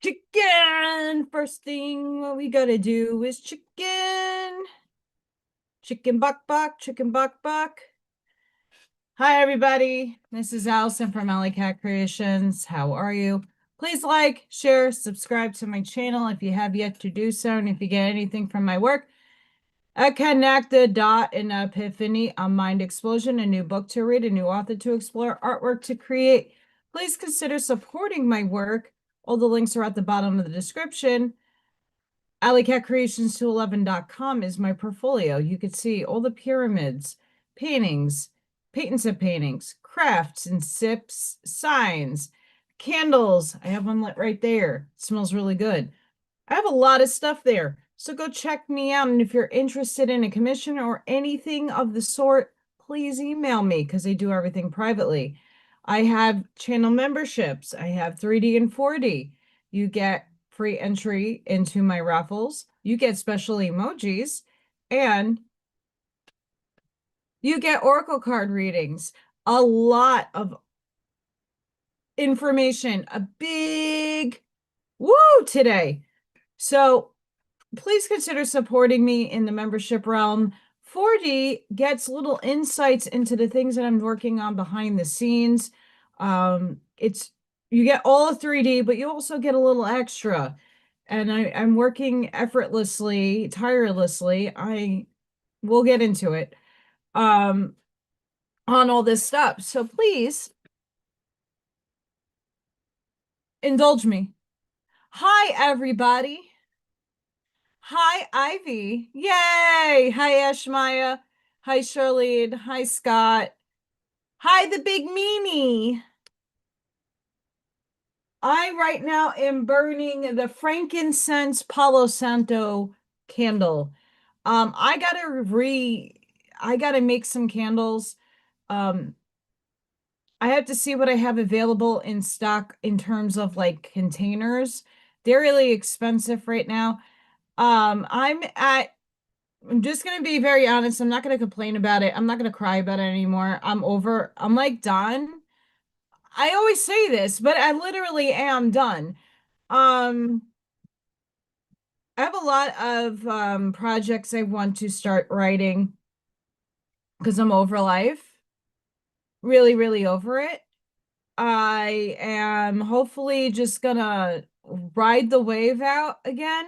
Chicken. First thing what we gotta do is chicken. Chicken buck buck, chicken buck buck. Hi everybody. This is Allison from AllyKat Creations. How are you? Please like, share, subscribe to my channel if you have yet to do so. And if you get anything from my work, a connect the dot, an epiphany, a mind explosion, a new book to read, a new author to explore, artwork to create. Please consider supporting my work. All the links are at the bottom of the description. AllyKatCreations211.com is my portfolio. You could see all the pyramids, paintings, patents of paintings, crafts and sips, signs, candles. I have one lit right there. It smells really good. I have a lot of stuff there. So go check me out. And if you're interested in a commission or anything of the sort, please email me because I do everything privately. I have channel memberships. I have 3D and 4D. You get free entry into my raffles. You get special emojis and you get oracle card readings. A lot of information, a big woo today. So please consider supporting me in the membership realm. 4D gets little insights into the things that I'm working on behind the scenes. It's you get all of 3D, but you also get a little extra. And I'm working effortlessly, tirelessly. I will get into it on all this stuff. So please indulge me. Hi, everybody. Hi, Ivy. Yay. Hi, Ashmaya. Hi, Charlene. Hi, Scott. Hi, the big Mimi. I right now am burning the frankincense Palo Santo candle. I gotta make some candles. Um, I have to see what I have available in stock in terms of like containers. They're really expensive right now. I'm just gonna be very honest. I'm not gonna complain about it. I'm not gonna cry about it anymore. I'm like done. I always say this, but I literally am done. Um, I have a lot of projects I want to start writing because I'm over life. Really, really over it. I am hopefully just gonna ride the wave out again.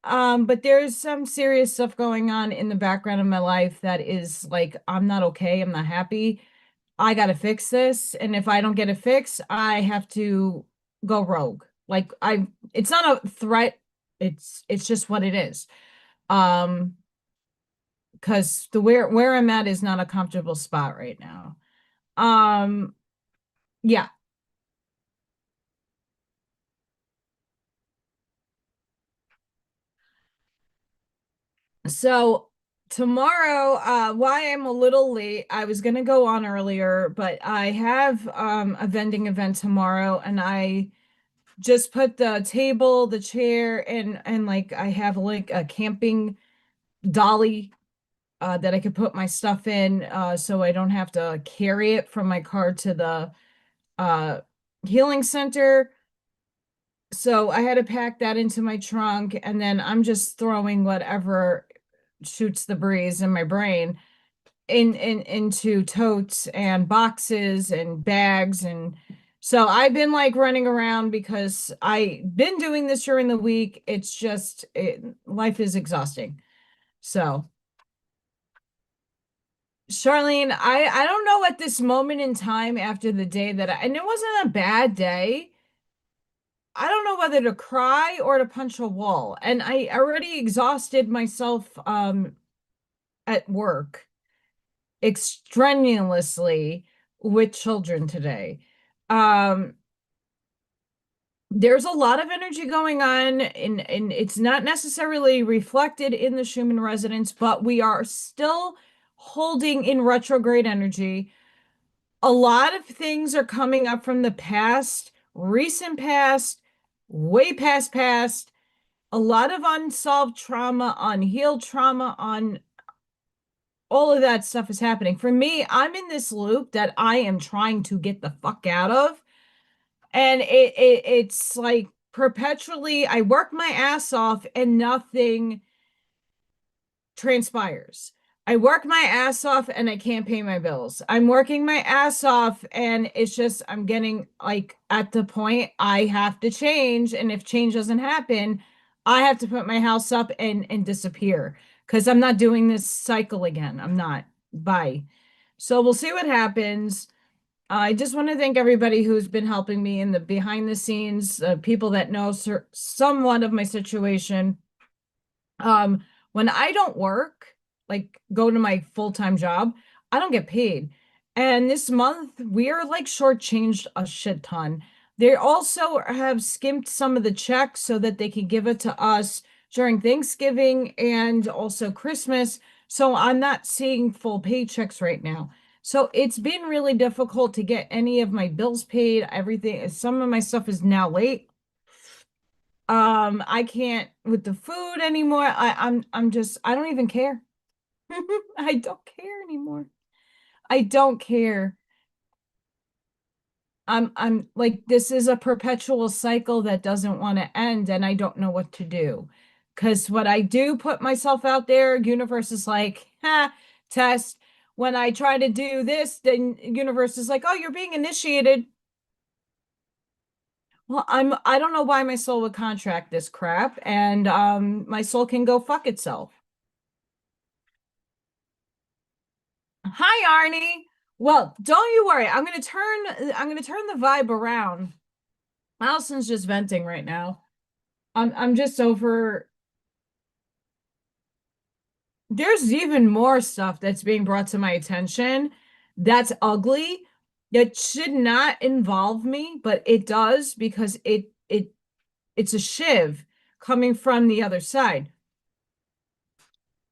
But there's some serious stuff going on in the background of my life that is like, I'm not okay. I'm not happy. I gotta fix this. And if I don't get it fixed, I have to go rogue. Like it's not a threat. It's just what it is. Um, because the where I'm at is not a comfortable spot right now. Um, yeah. So tomorrow, why I'm a little late, I was gonna go on earlier, but I have a vending event tomorrow and I just put the table, the chair, and like I have like a camping dolly that I could put my stuff in so I don't have to carry it from my car to the uh healing center. So I had to pack that into my trunk and then I'm just throwing whatever shoots the breeze in my brain into totes and boxes and bags. And so I've been like running around because I've been doing this during the week. It's just life is exhausting. So Charlene, I don't know at this moment in time after the day and it wasn't a bad day. I don't know whether to cry or to punch a wall. And I already exhausted myself at work extraneously with children today. Um, there's a lot of energy going on, and it's not necessarily reflected in the Schumann resonance, but we are still holding in retrograde energy. A lot of things are coming up from the past, recent past, way past past. A lot of unsolved trauma, unhealed trauma, on all of that stuff is happening. For me, I'm in this loop that I am trying to get the fuck out of. And it's like perpetually, I work my ass off and nothing transpires. I work my ass off and I can't pay my bills. I'm working my ass off and it's just, I'm getting like at the point I have to change. And if change doesn't happen, I have to put my house up and disappear because I'm not doing this cycle again. I'm not. Bye. So we'll see what happens. I just want to thank everybody who's been helping me in the behind the scenes, people that know somewhat of my situation. When I don't work, like go to my full-time job, I don't get paid. And this month we are like shortchanged a shit ton. They also have skimped some of the checks so that they can give it to us during Thanksgiving and also Christmas. So I'm not seeing full paychecks right now. So it's been really difficult to get any of my bills paid. Everything, some of my stuff is now late. I can't with the food anymore. I'm just I don't even care. I don't care anymore. I don't care. I'm like this is a perpetual cycle that doesn't want to end and I don't know what to do. Because what I do put myself out there, universe is like, ha, test. When I try to do this, then universe is like, oh, you're being initiated. Well, I don't know why my soul would contract this crap, and my soul can go fuck itself. Hi, Arnie. Well, don't you worry. I'm gonna turn the vibe around. Allison's just venting right now. I'm just over. There's even more stuff that's being brought to my attention that's ugly. That should not involve me, but it does because it's a shiv coming from the other side.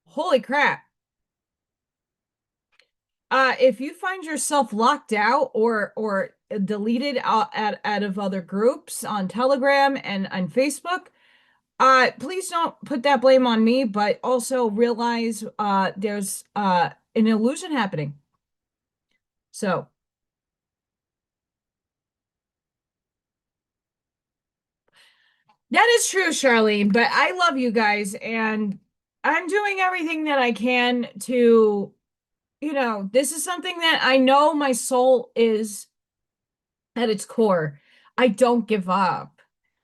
Holy crap. If you find yourself locked out or deleted out of other groups on Telegram and on Facebook, please don't put that blame on me, but also realize there's an illusion happening. So that is true, Charlene, but I love you guys and I'm doing everything that I can to, this is something that I know my soul is at its core. I don't give up.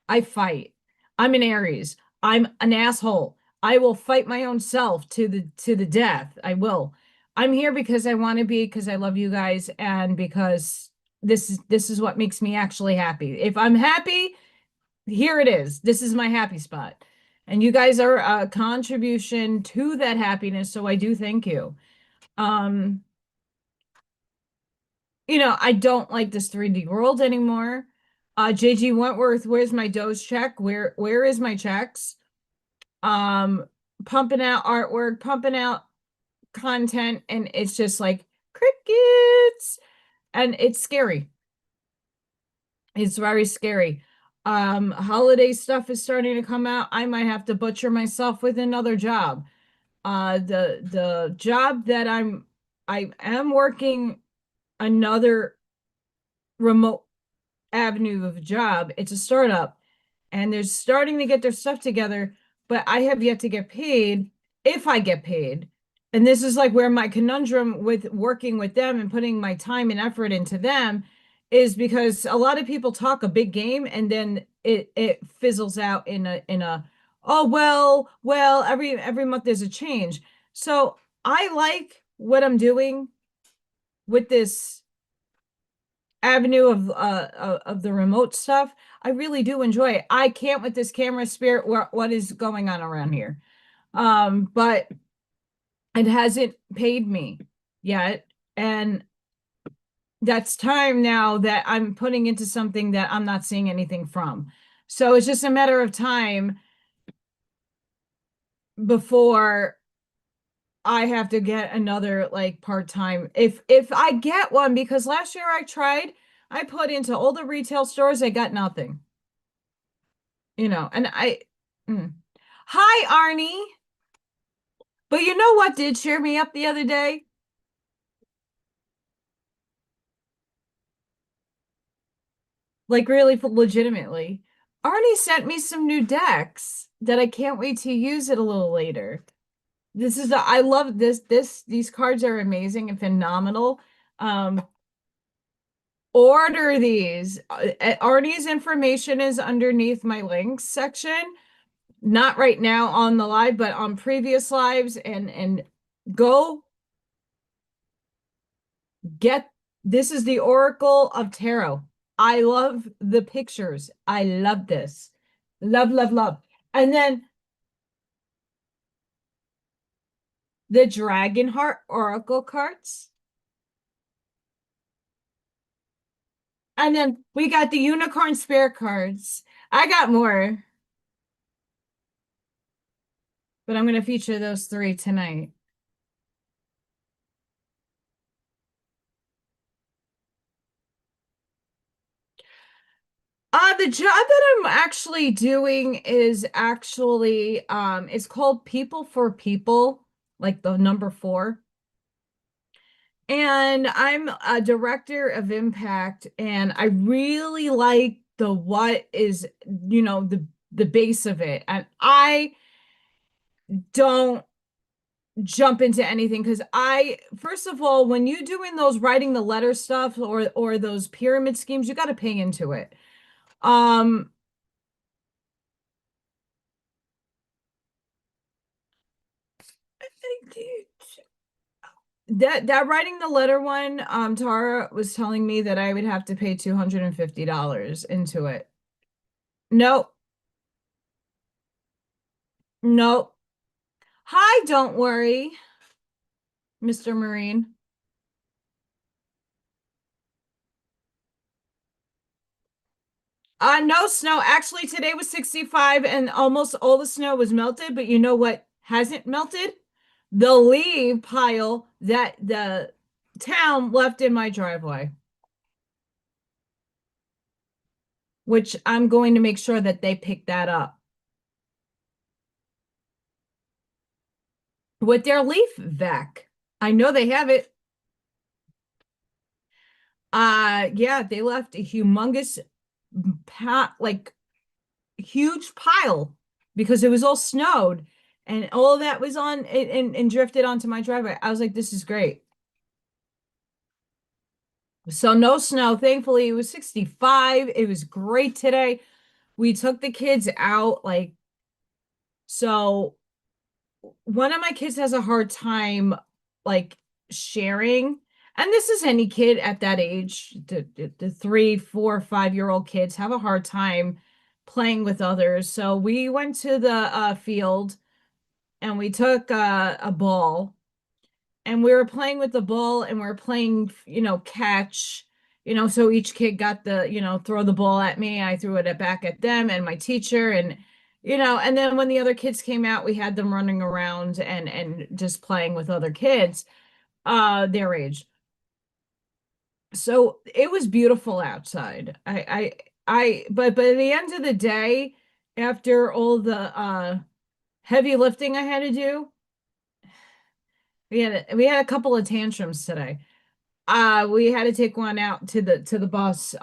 I fight. I'm an Aries. I'm an asshole. I will fight my own self to the death. I will. I'm here because I want to be, because I love you guys, and because this is what makes me actually happy. If I'm happy, here it is. This is my happy spot. And you guys are a contribution to that happiness, so I do thank you. Um, I don't like this 3D world anymore. JG Wentworth, where's my Doge check? Where is my checks? Um, Pumping out artwork, pumping out content, and it's just like crickets. And it's scary. It's very scary. Holiday stuff is starting to come out. I might have to butcher myself with another job. The job that I am working another remote avenue of a job. It's a startup and they're starting to get their stuff together, but I have yet to get paid if I get paid. And this is like where my conundrum with working with them and putting my time and effort into them is because a lot of people talk a big game and then it fizzles out in a oh well every month there's a change. So I like what I'm doing with this avenue of the remote stuff. I really do enjoy it. I can't with this camera spirit what is going on around here. But it hasn't paid me yet. And that's time now that I'm putting into something that I'm not seeing anything from. So it's just a matter of time before I have to get another like part-time. If I get one, because last year I tried, I put into all the retail stores, I got nothing. And mm. Hi, Arnie. But you know what did cheer me up the other day? Like really legitimately. Arnie sent me some new decks that I can't wait to use it a little later. I love these cards are amazing and phenomenal. Um, order these. Arnie's information is underneath my links section. Not right now on the live, but on previous lives and go get this is the Oracle of Tarot. I love the pictures. I love this. Love, love, love. And then the Dragon Heart Oracle cards. And then we got the Unicorn Spirit cards. I got more, but I'm going to feature those three tonight. The job that I'm actually doing is actually it's called People for People, like the number four. And I'm a director of impact, and I really like the what is, the base of it. And I don't jump into anything because first of all, when you're doing those writing the letter stuff or those pyramid schemes, you got to pay into it. Um, that writing the letter one, Tara was telling me that I would have to pay $250 into it. Nope, nope. Hi, don't worry, Mr. Marine. No snow. Actually, today was 65 and almost all the snow was melted, but you know what hasn't melted? The leaf pile that the town left in my driveway, which I'm going to make sure that they pick that up with their leaf vac. I know they have it. Yeah, they left a humongous like huge pile because it was all snowed and all that was on it and drifted onto my driveway. I was like, this is great. So no snow. Thankfully, it was 65. It was great today. We took the kids out, so one of my kids has a hard time like sharing. And this is any kid at that age. The 3, 4, 5-year-old kids have a hard time playing with others. So we went to the field and we took a ball and we were playing with the ball and we are playing, catch, so each kid got throw the ball at me, I threw it back at them and my teacher and and then when the other kids came out, we had them running around and just playing with other kids their age. So it was beautiful outside. But at the end of the day, after all the heavy lifting I had to do, we had a couple of tantrums today. We had to take one out to the bus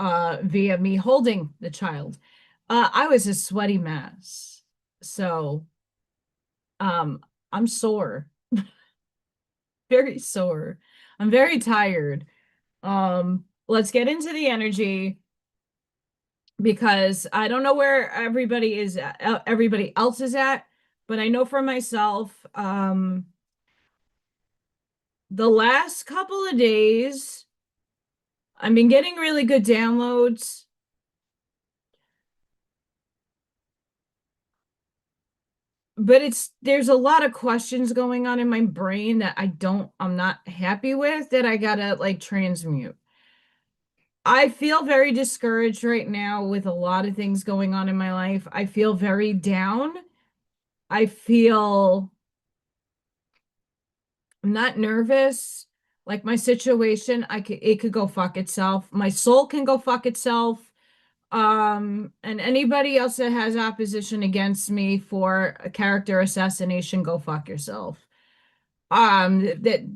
via me holding the child. I was a sweaty mess. So um I'm sore, very sore. I'm very tired. Let's get into the energy because I don't know where everybody else is at, but I know for myself, the last couple of days I've been getting really good downloads. But there's a lot of questions going on in my brain that I'm not happy with that I gotta like transmute. I feel very discouraged right now with a lot of things going on in my life. I feel very down. I feel I'm not nervous. Like my situation, it could go fuck itself. My soul can go fuck itself. And anybody else that has opposition against me for a character assassination, go fuck yourself. That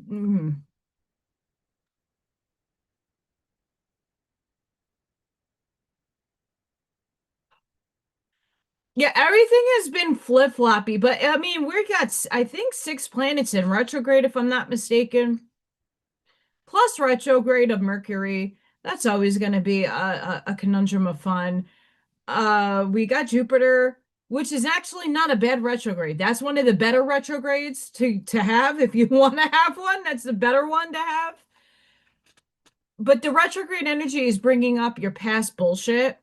Yeah, everything has been flip-floppy, but I mean, we got, I think, 6 planets in retrograde, if I'm not mistaken, plus retrograde of Mercury. That's always going to be a conundrum of fun. We got Jupiter, which is actually not a bad retrograde. That's one of the better retrogrades to have if you want to have one. That's the better one to have. But the retrograde energy is bringing up your past bullshit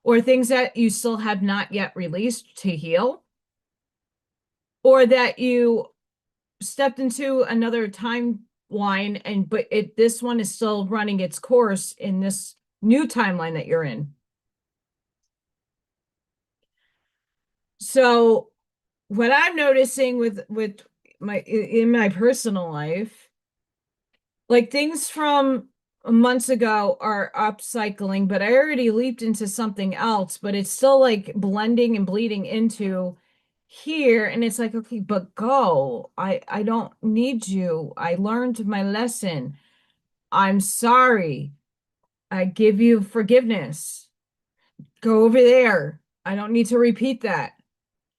or things that you still have not yet released to heal, or that you stepped into another timeline and but this one is still running its course in this new timeline that you're in. So what I'm noticing with my in my personal life, like things from months ago are upcycling, but I already leaped into something else, but it's still like blending and bleeding into here. And it's like, okay, but go. I don't need you. I learned my lesson. I'm sorry. I give you forgiveness. Go over there. I don't need to repeat that.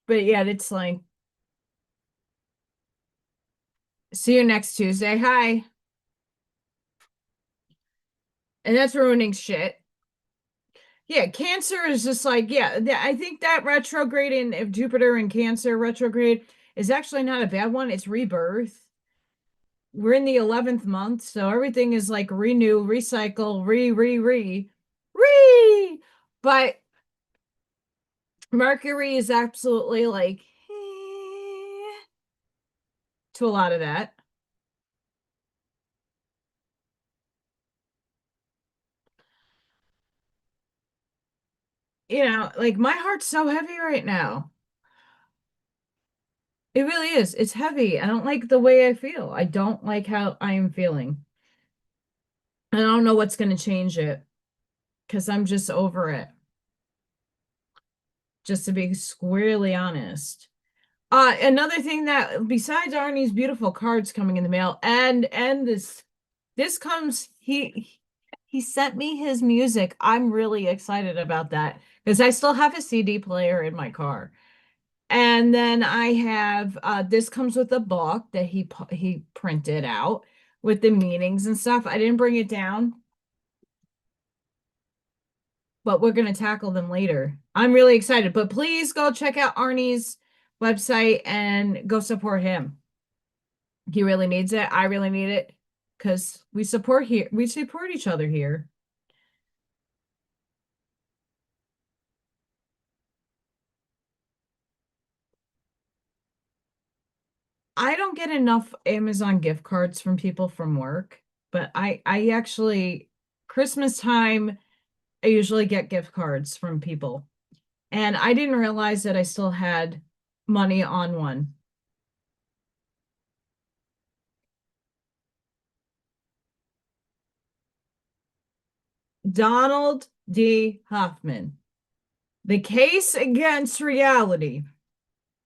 But yet it's like, see you next Tuesday. Hi. And that's ruining shit. Yeah, Cancer is just like, yeah, I think that retrograde in of Jupiter and Cancer retrograde is actually not a bad one. It's rebirth. We're in the 11th month, so everything is like renew, recycle, re. But Mercury is absolutely like to a lot of that. Like my heart's so heavy right now. It really is. It's heavy. I don't like the way I feel. I don't like how I am feeling. I don't know what's going to change it because I'm just over it, just to be squarely honest. Another thing that besides Arnie's beautiful cards coming in the mail and this comes he sent me his music. I'm really excited about that because I still have a CD player in my car. And then I have this comes with a book that he printed out with the meanings and stuff. I didn't bring it down, but we're going to tackle them later. I'm really excited, but please go check out Arnie's website and go support him. He really needs it. I really need it because we support each other here. I don't get enough Amazon gift cards from people from work, but I actually Christmas time I usually get gift cards from people. And I didn't realize that I still had money on one. Donald D. Hoffman. The Case Against Reality.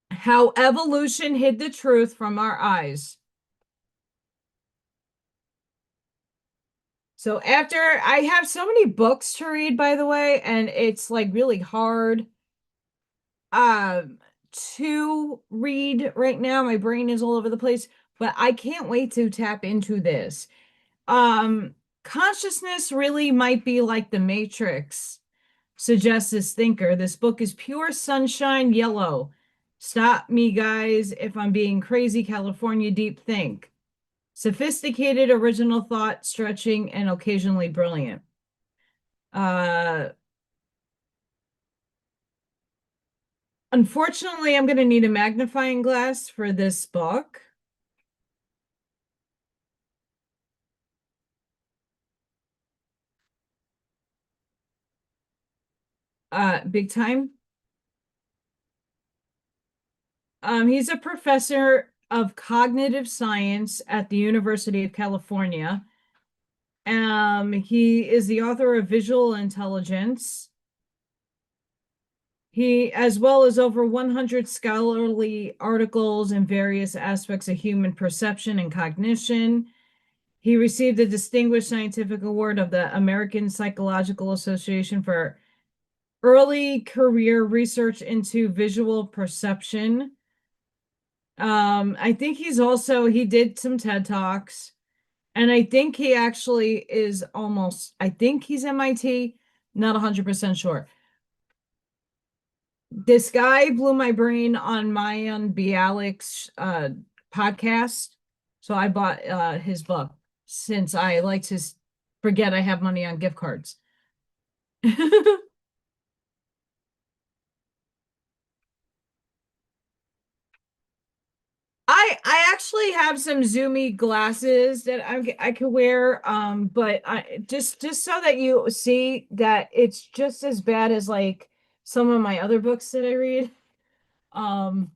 How Evolution Hid the Truth from Our Eyes. So after I have so many books to read, by the way, and it's like really hard um to read right now. My brain is all over the place, but I can't wait to tap into this. Consciousness really might be like the Matrix, suggests this thinker. This book is pure sunshine yellow. Stop me, guys, if I'm being crazy. California deep think. Sophisticated, original thought, stretching, and occasionally brilliant. Uh, Unfortunately, I'm going to need a magnifying glass for this book. Big time. He's a professor of cognitive science at the University of California. He is the author of Visual Intelligence. He, as well as over 100 scholarly articles in various aspects of human perception and cognition. He received the Distinguished Scientific Award of the American Psychological Association for early career research into visual perception. I think he did some TED Talks, and I think he actually is I think he's MIT, not 100% sure. This guy blew my brain on my own Bialik's podcast. So I bought his book since I like to forget I have money on gift cards. I actually have some zoomy glasses that I could wear, but I just so that you see that it's just as bad as like some of my other books that I read. Um,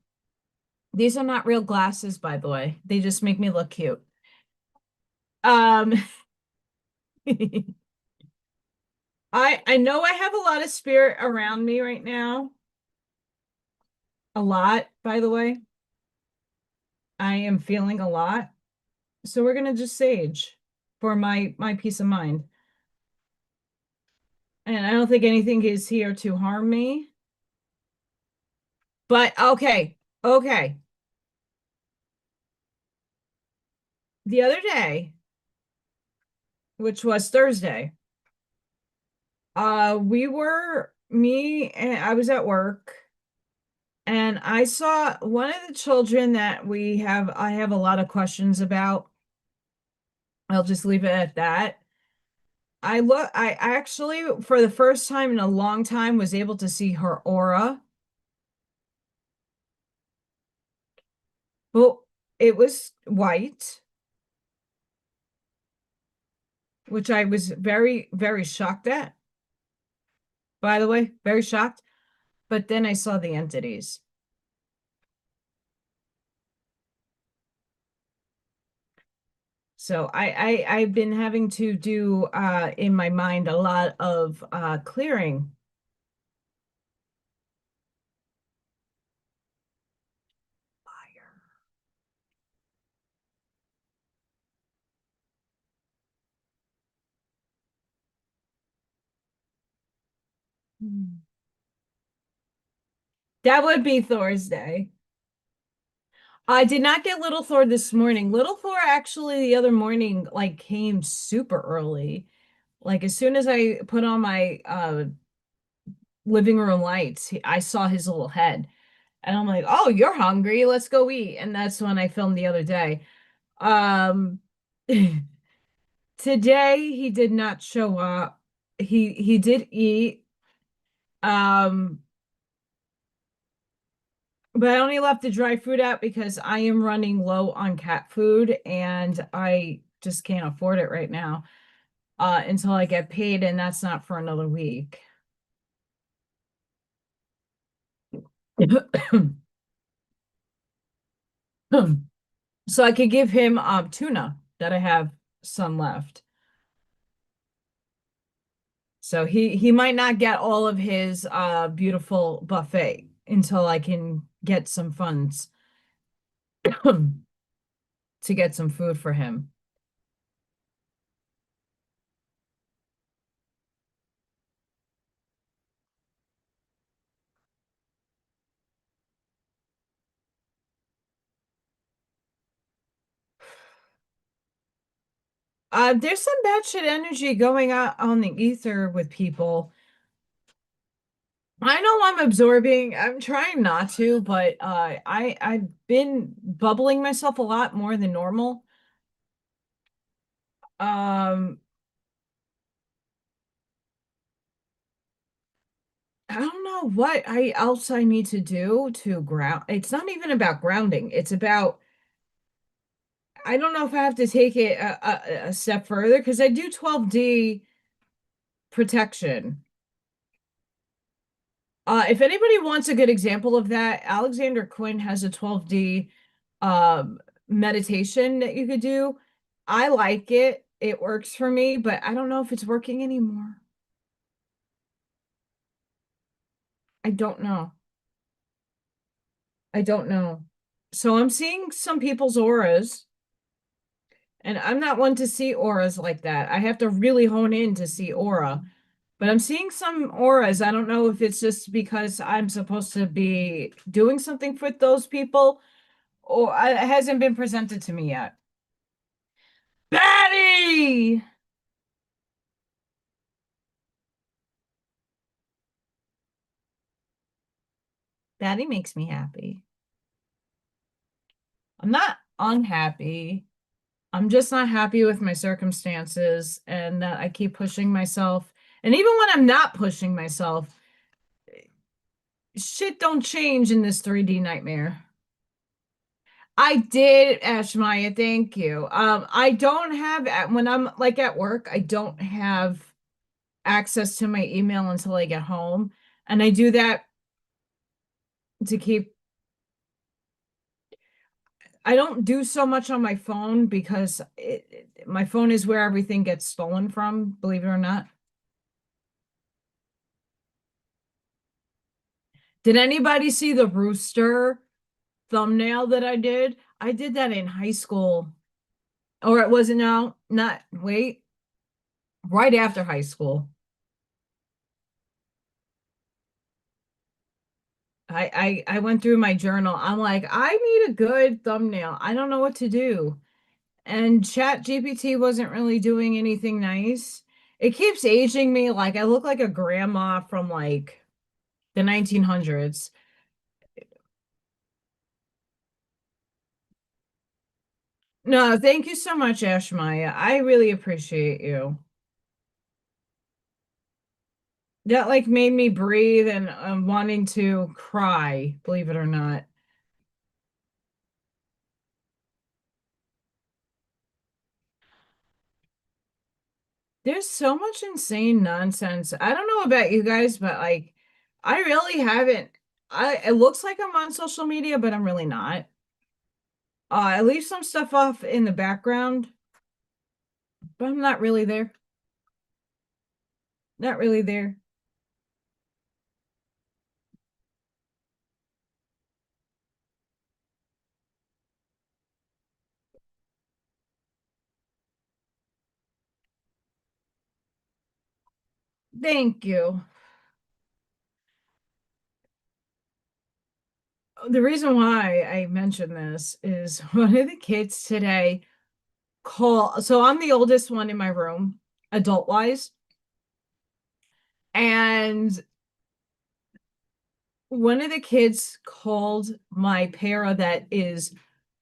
these are not real glasses, by the way. They just make me look cute. Um, I know I have a lot of spirit around me right now. A lot, by the way. I am feeling a lot. So we're gonna just sage for my peace of mind. And I don't think anything is here to harm me. But okay, okay. The other day, which was Thursday, me and I was at work and I saw one of the children that I have a lot of questions about. I'll just leave it at that. I actually, for the first time in a long time, was able to see her aura. Well, it was white, which I was very, very shocked at, by the way, very shocked. But then I saw the entities. So I've been having to do in my mind a lot of clearing. Fire. Hmm. That would be Thor's day. I did not get Little Thor this morning. Little Thor actually the other morning like came super early. Like as soon as I put on my living room lights, I saw his little head. And I'm like, "Oh, you're hungry. Let's go eat." And that's when I filmed the other day. Um Today he did not show up. He did eat. Um but I only left the dry food out because I am running low on cat food and I just can't afford it right now until I get paid, and that's not for another week. So I could give him tuna that I have some left. So he might not get all of his beautiful buffet until I can get some funds to get some food for him. There's some bad shit energy going on the ether with people. I know I'm absorbing. I'm trying not to, but I've been bubbling myself a lot more than normal. Um, I don't know what I else I need to do to ground. It's not even about grounding. It's about I don't know if I have to take it a step further because I do 12D protection. If anybody wants a good example of that, Alexander Quinn has a 12D um, meditation that you could do. I like it. It works for me, but I don't know if it's working anymore. I don't know. I don't know. So I'm seeing some people's auras, and I'm not one to see auras like that. I have to really hone in to see aura. But I'm seeing some auras. I don't know if it's just because I'm supposed to be doing something for those people, or it hasn't been presented to me yet. Batty! Batty makes me happy. I'm not unhappy. I'm just not happy with my circumstances and that I keep pushing myself. And even when I'm not pushing myself, shit don't change in this 3D nightmare. I did, Ashmaya, thank you. I don't have when I'm like at work, I don't have access to my email until I get home. And I do that to keep I don't do so much on my phone because my phone is where everything gets stolen from, believe it or not. Did anybody see the rooster thumbnail that I did? I did that in high school. Or it wasn't now, not wait, right after high school. I went through my journal. I'm like, I need a good thumbnail. I don't know what to do. And Chat GPT wasn't really doing anything nice. It keeps aging me like I look like a grandma from like the 1900s. No, thank you so much, Ashmaya. I really appreciate you. That like made me breathe and wanting to cry, believe it or not. There's so much insane nonsense. I don't know about you guys, but like I really haven't I it looks like I'm on social media, but I'm really not. I leave some stuff off in the background, but I'm not really there. Not really there. Thank you. The reason why I mentioned this is one of the kids today so I'm the oldest one in my room, adult wise. And one of the kids called my para that is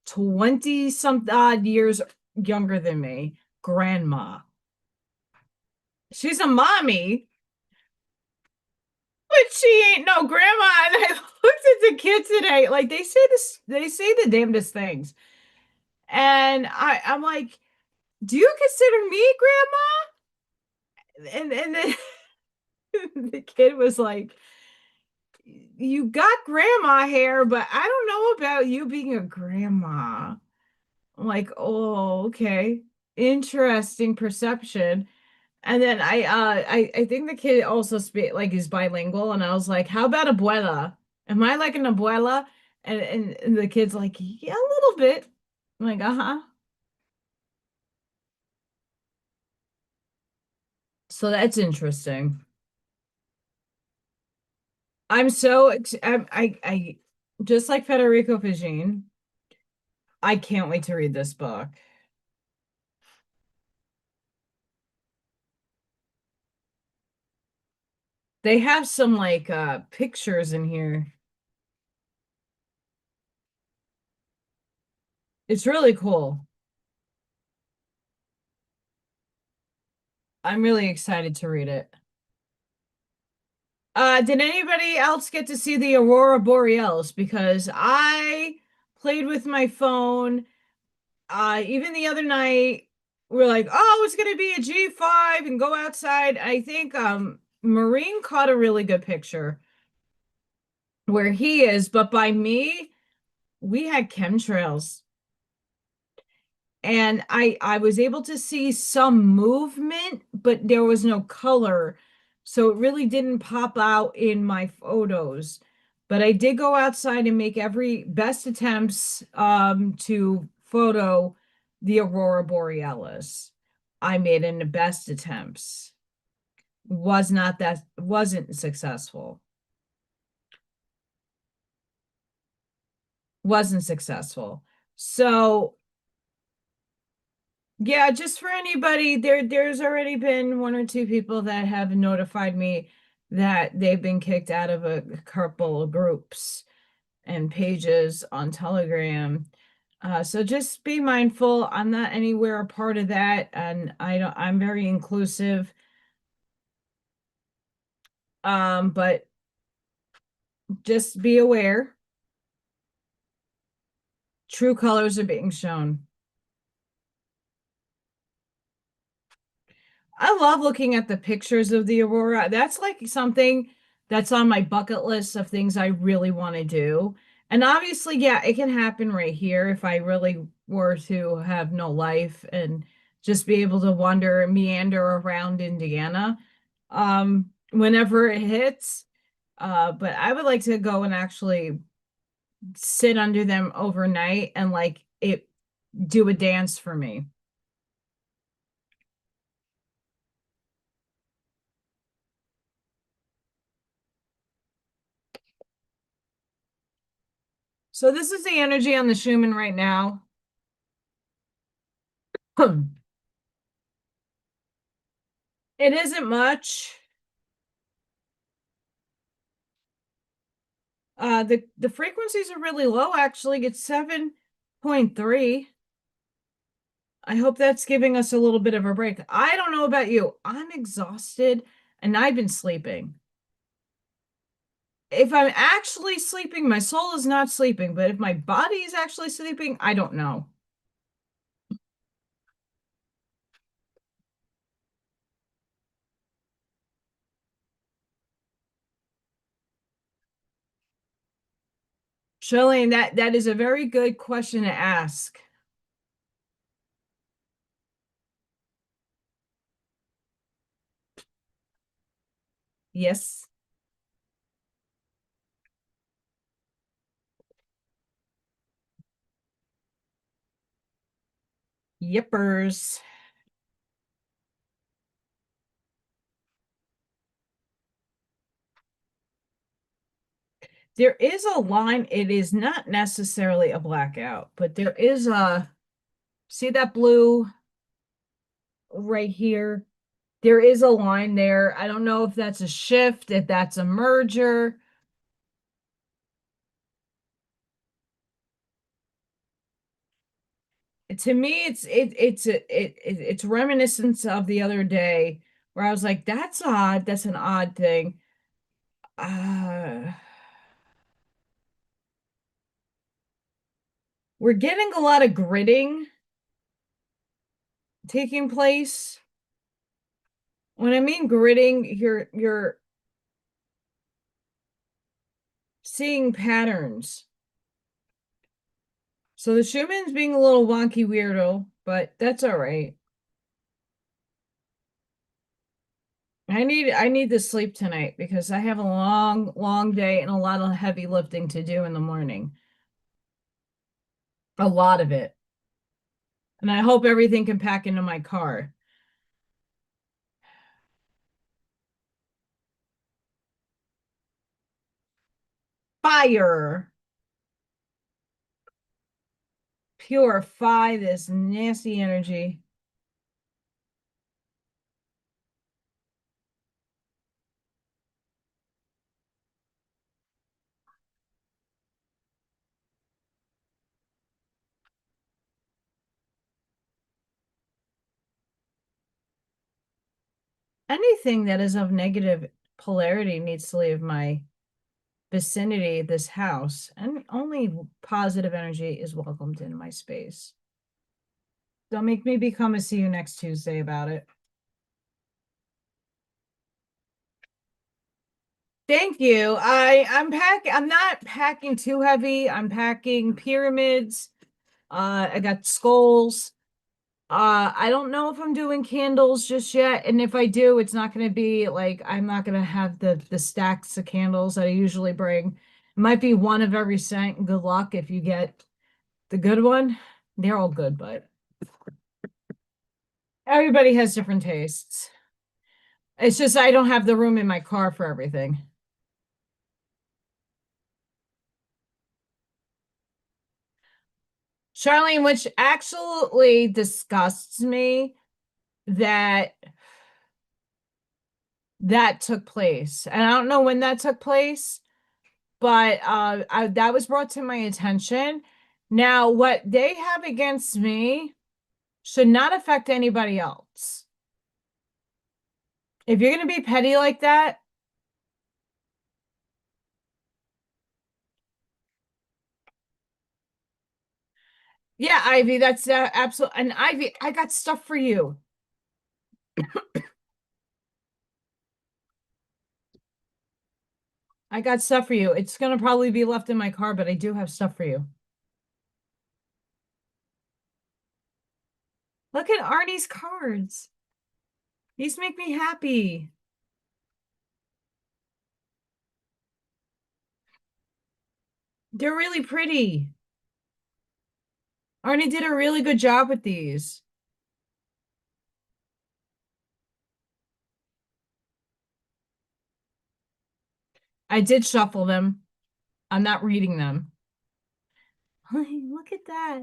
20 some odd years younger than me, grandma. She's a mommy, but she ain't no grandma. And I looked at the kid today, like they say the damnedest things. And I'm like, do you consider me grandma? And then the kid was like, you got grandma hair, but I don't know about you being a grandma. I'm like, oh, okay. Interesting perception. And then I think the kid also speak like is bilingual, and I was like, how about abuela? Am I like an abuela? And the kid's like, yeah, a little bit. I'm like, uh-huh. So that's interesting. I just like Federico Fagin. I can't wait to read this book. They have some like pictures in here. It's really cool. I'm really excited to read it. Did anybody else get to see the Aurora Borealis? Because I played with my phone. Even the other night, we're like, oh, it's gonna be a G5 and go outside. I think Marine caught a really good picture where he is, but by me, we had chemtrails. And I was able to see some movement, but there was no color, so it really didn't pop out in my photos. But I did go outside and make every best attempts to photo the aurora borealis. I made in the best attempts. wasn't successful. Wasn't successful. So yeah, just for anybody, there's already been one or two people that have notified me that they've been kicked out of a couple of groups and pages on Telegram. So just be mindful. I'm not anywhere a part of that, and I'm very inclusive. But just be aware. True colors are being shown. I love looking at the pictures of the aurora. That's like something that's on my bucket list of things I really want to do. And obviously, yeah, it can happen right here if I really were to have no life and just be able to wander and meander around Indiana whenever it hits. But I would like to go and actually sit under them overnight and like it do a dance for me. So this is the energy on the Schumann right now. It isn't much. The frequencies are really low actually. It's 7.3. I hope that's giving us a little bit of a break. I don't know about you. I'm exhausted and I've been sleeping. If I'm actually sleeping, my soul is not sleeping, but if my body is actually sleeping, I don't know. Charlene, that is a very good question to ask. Yes. Yippers. There is a line, it is not necessarily a blackout, but there is a, see that blue right here? There is a line there. I don't know if that's a shift, if that's a merger. To me, it's reminiscence of the other day where I was like, that's odd. That's an odd thing. Uh, we're getting a lot of gridding taking place. When I mean gridding, you're seeing patterns. So the Schumann's being a little wonky weirdo, but that's all right. I need to sleep tonight because I have a long, long day and a lot of heavy lifting to do in the morning. A lot of it. And I hope everything can pack into my car. Fire. Purify this nasty energy. Anything that is of negative polarity needs to leave my vicinity, this house, and only positive energy is welcomed in my space. Don't make me become a see you next Tuesday about it. Thank you. I'm not packing too heavy. I'm packing pyramids. I got skulls. I don't know if I'm doing candles just yet, and if I do, it's not going to be like I'm not going to have the stacks of candles that I usually bring. It might be one of every scent. Good luck if you get the good one. They're all good, but everybody has different tastes. It's just I don't have the room in my car for everything. Charlene, which absolutely disgusts me that that took place. And I don't know when that took place, but that was brought to my attention. Now, what they have against me should not affect anybody else. If you're going to be petty like that, yeah, Ivy, that's absolute. And Ivy, I got stuff for you. I got stuff for you. It's going to probably be left in my car, but I do have stuff for you. Look at Arnie's cards. These make me happy. They're really pretty. Arnie did a really good job with these. I did shuffle them. I'm not reading them. Look at that.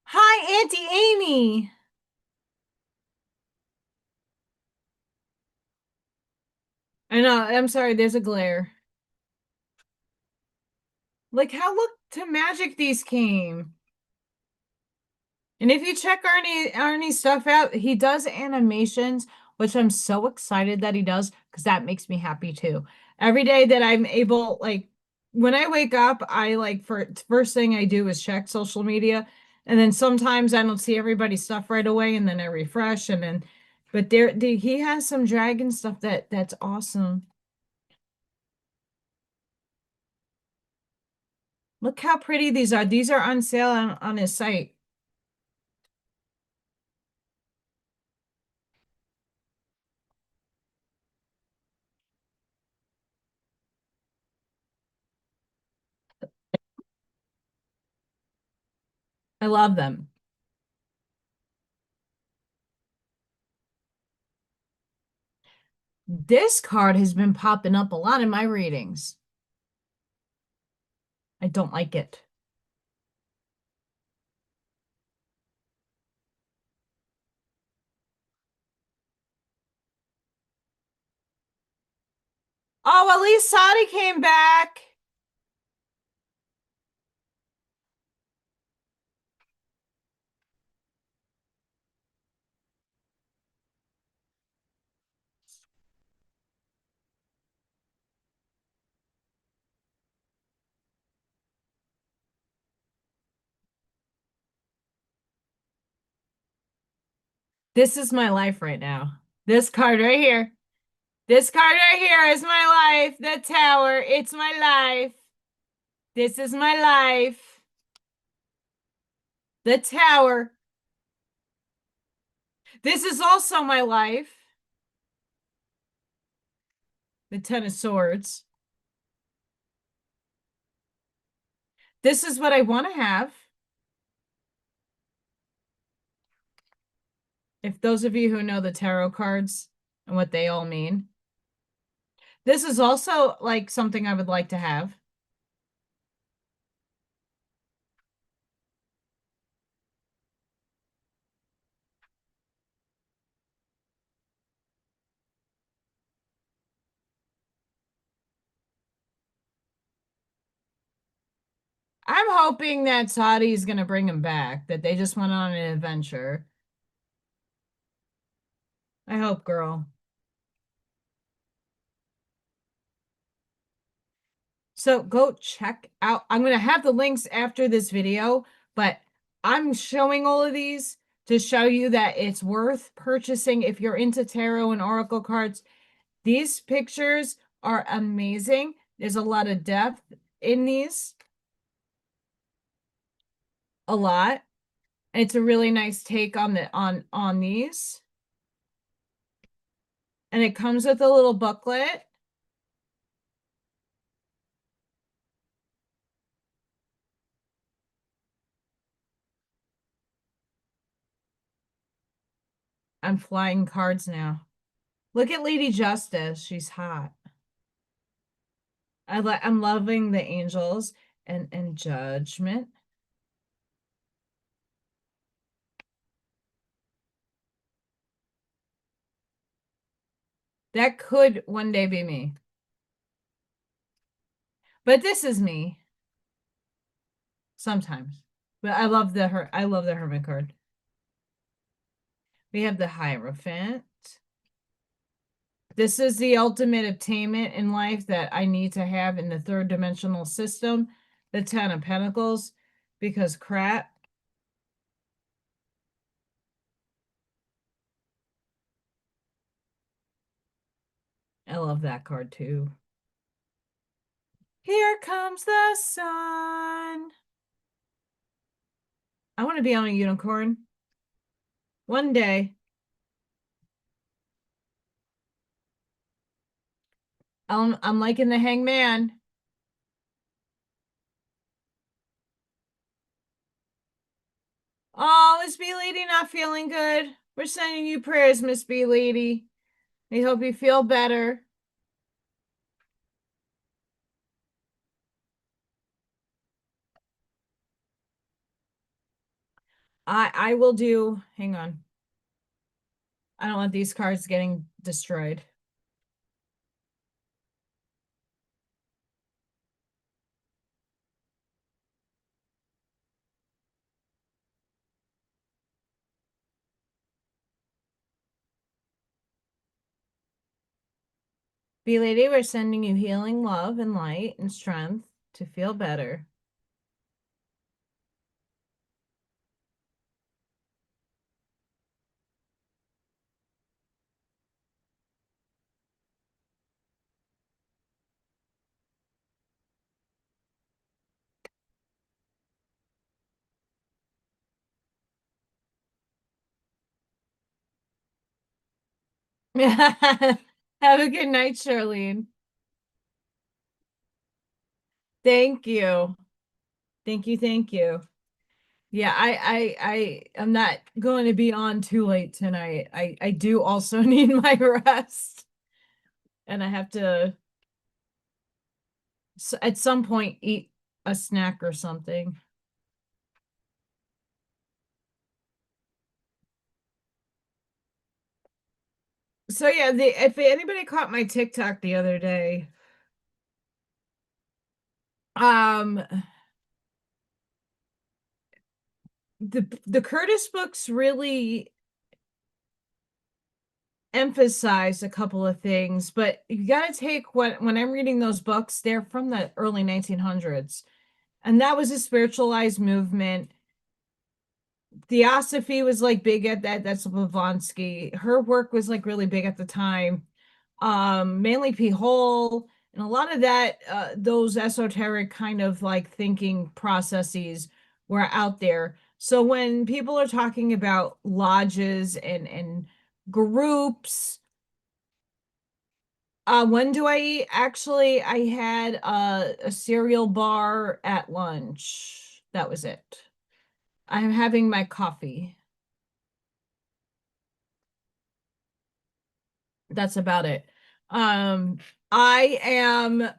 Hi, Auntie Amy. I know, I'm sorry, there's a glare. Like how look to magic these came. And if you check Arnie's stuff out, he does animations, which I'm so excited that he does because that makes me happy too. Every day that I'm able, like when I wake up, I like first thing I do is check social media, and then sometimes I don't see everybody's stuff right away, and then I refresh, and then but he has some dragon stuff that's awesome. Look how pretty these are. These are on sale on his site. I love them. This card has been popping up a lot in my readings. I don't like it. Oh, at least Sadi came back. This is my life right now. This card right here. This card right here is my life. The tower. It's my life. This is my life. The tower. This is also my life. The Ten of Swords. This is what I want to have. If those of you who know the tarot cards and what they all mean. This is also like something I would like to have. I'm hoping that Saudi is going to bring him back, that they just went on an adventure. I hope, girl. So go check out. I'm going to have the links after this video, but I'm showing all of these to show you that it's worth purchasing if you're into tarot and oracle cards. These pictures are amazing. There's a lot of depth in these, a lot. And it's a really nice take on the on these. And it comes with a little booklet. I'm flying cards now. Look at Lady Justice. She's hot. I'm loving the angels and judgment. That could one day be me. But this is me sometimes. But I love the Hermit card. We have the Hierophant. This is the ultimate attainment in life that I need to have in the third dimensional system, the Ten of Pentacles, because crap. I love that card too. Here comes the sun. I want to be on a unicorn one day. I'm liking the Hangman. Oh, is B Lady not feeling good? We're sending you prayers, Miss B Lady. We hope you feel better. I will do. Hang on. I don't want these cards getting destroyed. B Lady, we're sending you healing love and light and strength to feel better. Have a good night, Charlene. Thank you. Thank you. Thank you. Yeah, I am not going to be on too late tonight. I do also need my rest. And I have to at some point eat a snack or something. So yeah, if anybody caught my TikTok the other day, um the Curtis books really emphasize a couple of things, but you got to take when I'm reading those books, they're from the early 1900s. And that was a spiritualized movement. Theosophy was like big at that. That's Blavatsky. Her work was like really big at the time. Mainly P. Hole and a lot of that, those esoteric kind of like thinking processes were out there. So when people are talking about lodges and groups, when do I eat? Actually, I had a cereal bar at lunch. That was it. I'm having my coffee. That's about it. I am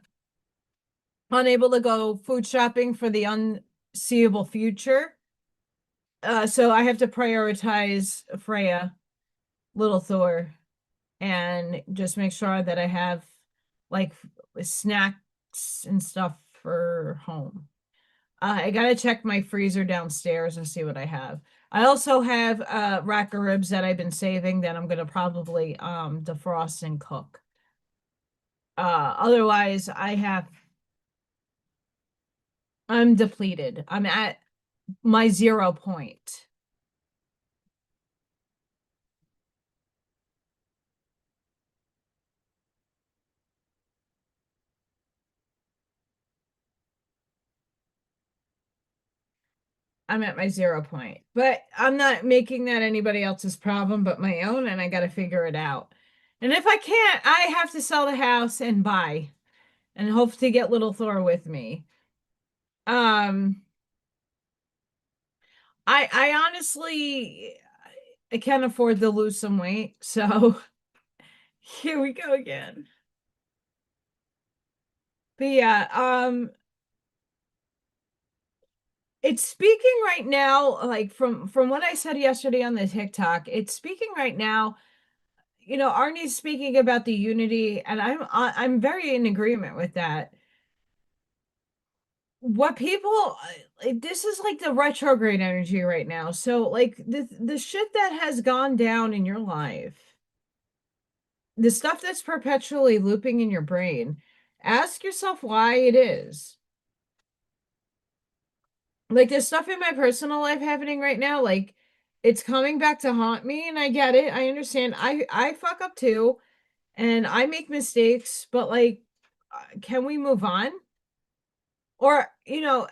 unable to go food shopping for the unseeable future. So I have to prioritize Freya, Little Thor, and just make sure that I have like snacks and stuff for home. I gotta check my freezer downstairs and see what I have. I also have rack of ribs that I've been saving that I'm gonna probably defrost and cook. Otherwise I'm depleted. I'm at my 0 point. I'm at my 0 point. But I'm not making that anybody else's problem but my own, and I gotta figure it out. And if I can't, I have to sell the house and buy and hope to get little Thor with me. Um I honestly I can't afford to lose some weight. So here we go again. But yeah, it's speaking right now, like from what I said yesterday on the TikTok, it's speaking right now. Arnie's speaking about the unity, and I'm very in agreement with that. What people like, this is like the retrograde energy right now. So like the shit that has gone down in your life, the stuff that's perpetually looping in your brain, ask yourself why it is. Like there's stuff in my personal life happening right now, like it's coming back to haunt me, and I get it. I understand. I fuck up too, and I make mistakes, but like can we move on? Or,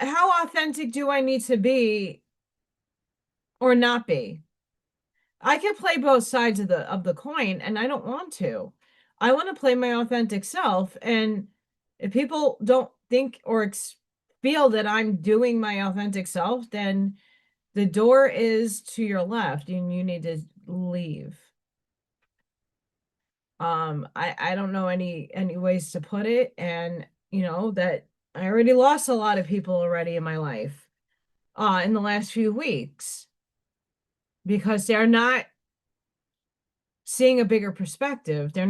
how authentic do I need to be or not be? I can play both sides of the coin, and I don't want to. I want to play my authentic self, and if people don't think or feel that I'm doing my authentic self, then the door is to your left and you need to leave. I don't know any ways to put it, and that I already lost a lot of people already in my life in the last few weeks because they're not seeing a bigger perspective. They're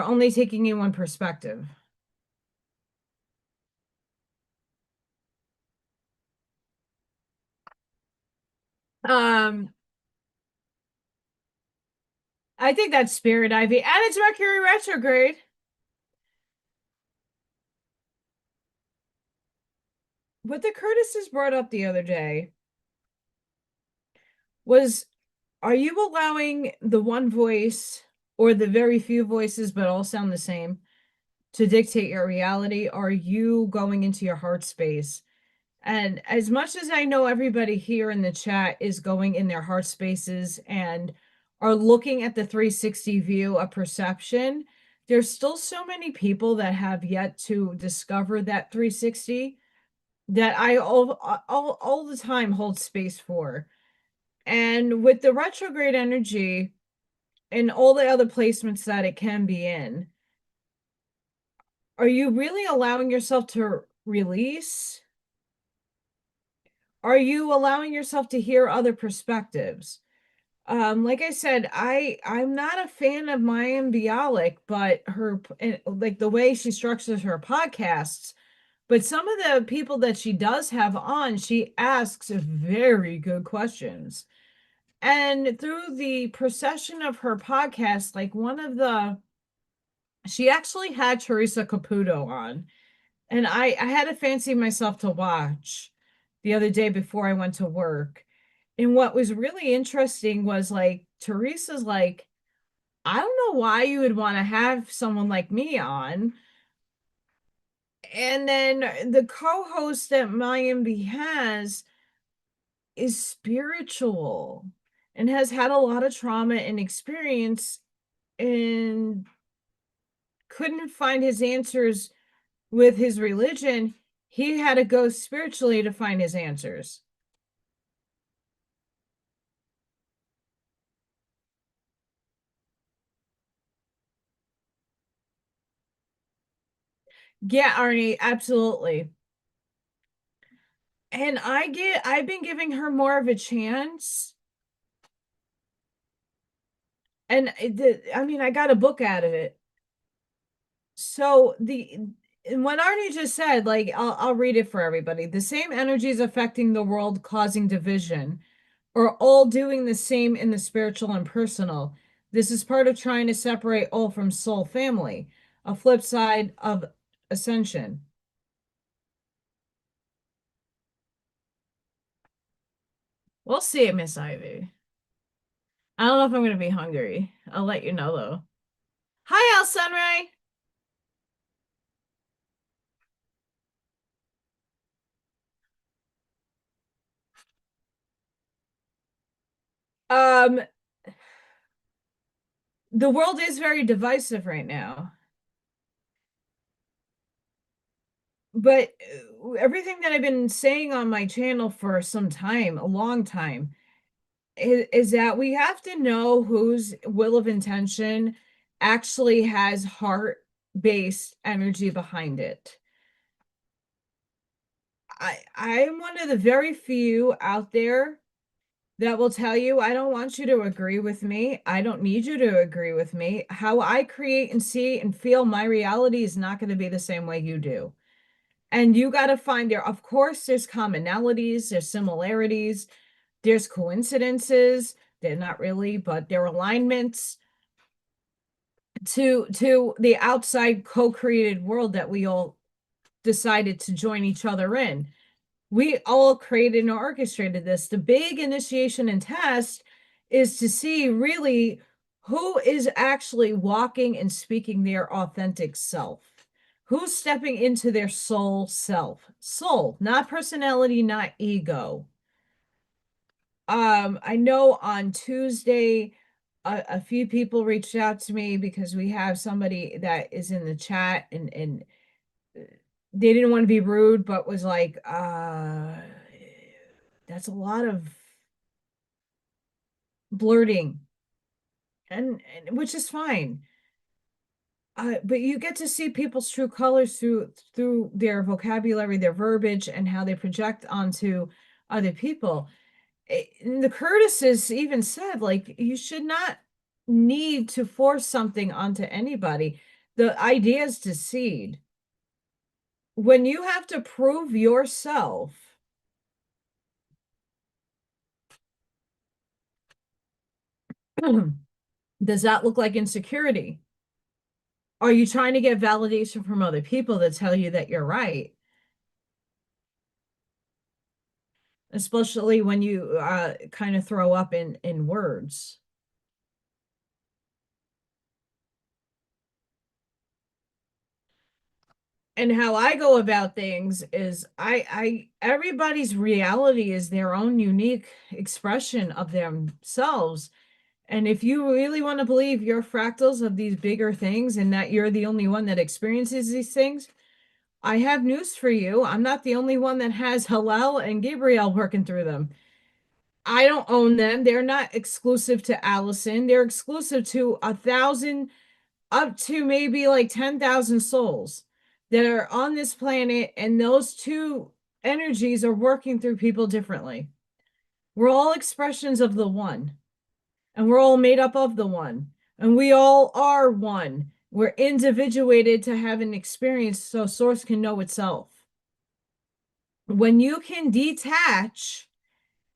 only taking in one perspective. Um, I think that's Spirit Ivy, and it's Mercury retrograde. What the Curtises brought up the other day was, are you allowing the one voice or the very few voices, but all sound the same, to dictate your reality? Or are you going into your heart space? And as much as I know everybody here in the chat is going in their heart spaces and are looking at the 360 view of perception, there's still so many people that have yet to discover that 360 that I all the time hold space for. And with the retrograde energy and all the other placements that it can be in, are you really allowing yourself to release? Are you allowing yourself to hear other perspectives? Like I said, I'm not a fan of Mayim Bialik, but like the way she structures her podcasts, but some of the people that she does have on, she asks very good questions. And through the procession of her podcast, like she actually had Teresa Caputo on, and I had to fancy myself to watch the other day before I went to work. And what was really interesting was like Teresa's like, I don't know why you would want to have someone like me on. And then the co-host that Mayimbe has is spiritual and has had a lot of trauma and experience and couldn't find his answers with his religion. He had to go spiritually to find his answers. Yeah, Arnie, absolutely. And I've been giving her more of a chance. And I mean, I got a book out of it. So and what Arnie just said, like I'll read it for everybody. The same energies affecting the world causing division are all doing the same in the spiritual and personal. This is part of trying to separate all from soul family, a flip side of ascension. We'll see it, Miss Ivy. I don't know if I'm gonna be hungry. I'll let you know though. Hi, Al Sunray. Um, the world is very divisive right now, but everything that I've been saying on my channel for some time, a long time, is that we have to know whose will of intention actually has heart-based energy behind it. I'm one of the very few out there that will tell you, I don't want you to agree with me. I don't need you to agree with me. How I create and see and feel my reality is not going to be the same way you do. And you got to find there, of course, there's commonalities, there's similarities, there's coincidences. They're not really, but they're alignments to the outside co-created world that we all decided to join each other in. We all created and orchestrated this. The big initiation and test is to see really who is actually walking and speaking their authentic self. Who's stepping into their soul self? Soul, not personality, not ego. I know on Tuesday, a few people reached out to me because we have somebody that is in the chat and they didn't want to be rude, but was like, that's a lot of blurting, and which is fine. But you get to see people's true colors through their vocabulary, their verbiage, and how they project onto other people. The Curtises even said, like, you should not need to force something onto anybody. The idea is to seed. When you have to prove yourself, does that look like insecurity? Are you trying to get validation from other people to tell you that you're right? Especially when you kind of throw up in words. And how I go about things is I everybody's reality is their own unique expression of themselves. And if you really want to believe you're fractals of these bigger things and that you're the only one that experiences these things, I have news for you. I'm not the only one that has Hillel and Gabriel working through them. I don't own them. They're not exclusive to Allison. They're exclusive to 1,000, up to maybe like 10,000 souls that are on this planet, and those two energies are working through people differently. We're all expressions of the one, and we're all made up of the one, and we all are one. We're individuated to have an experience so source can know itself. When you can detach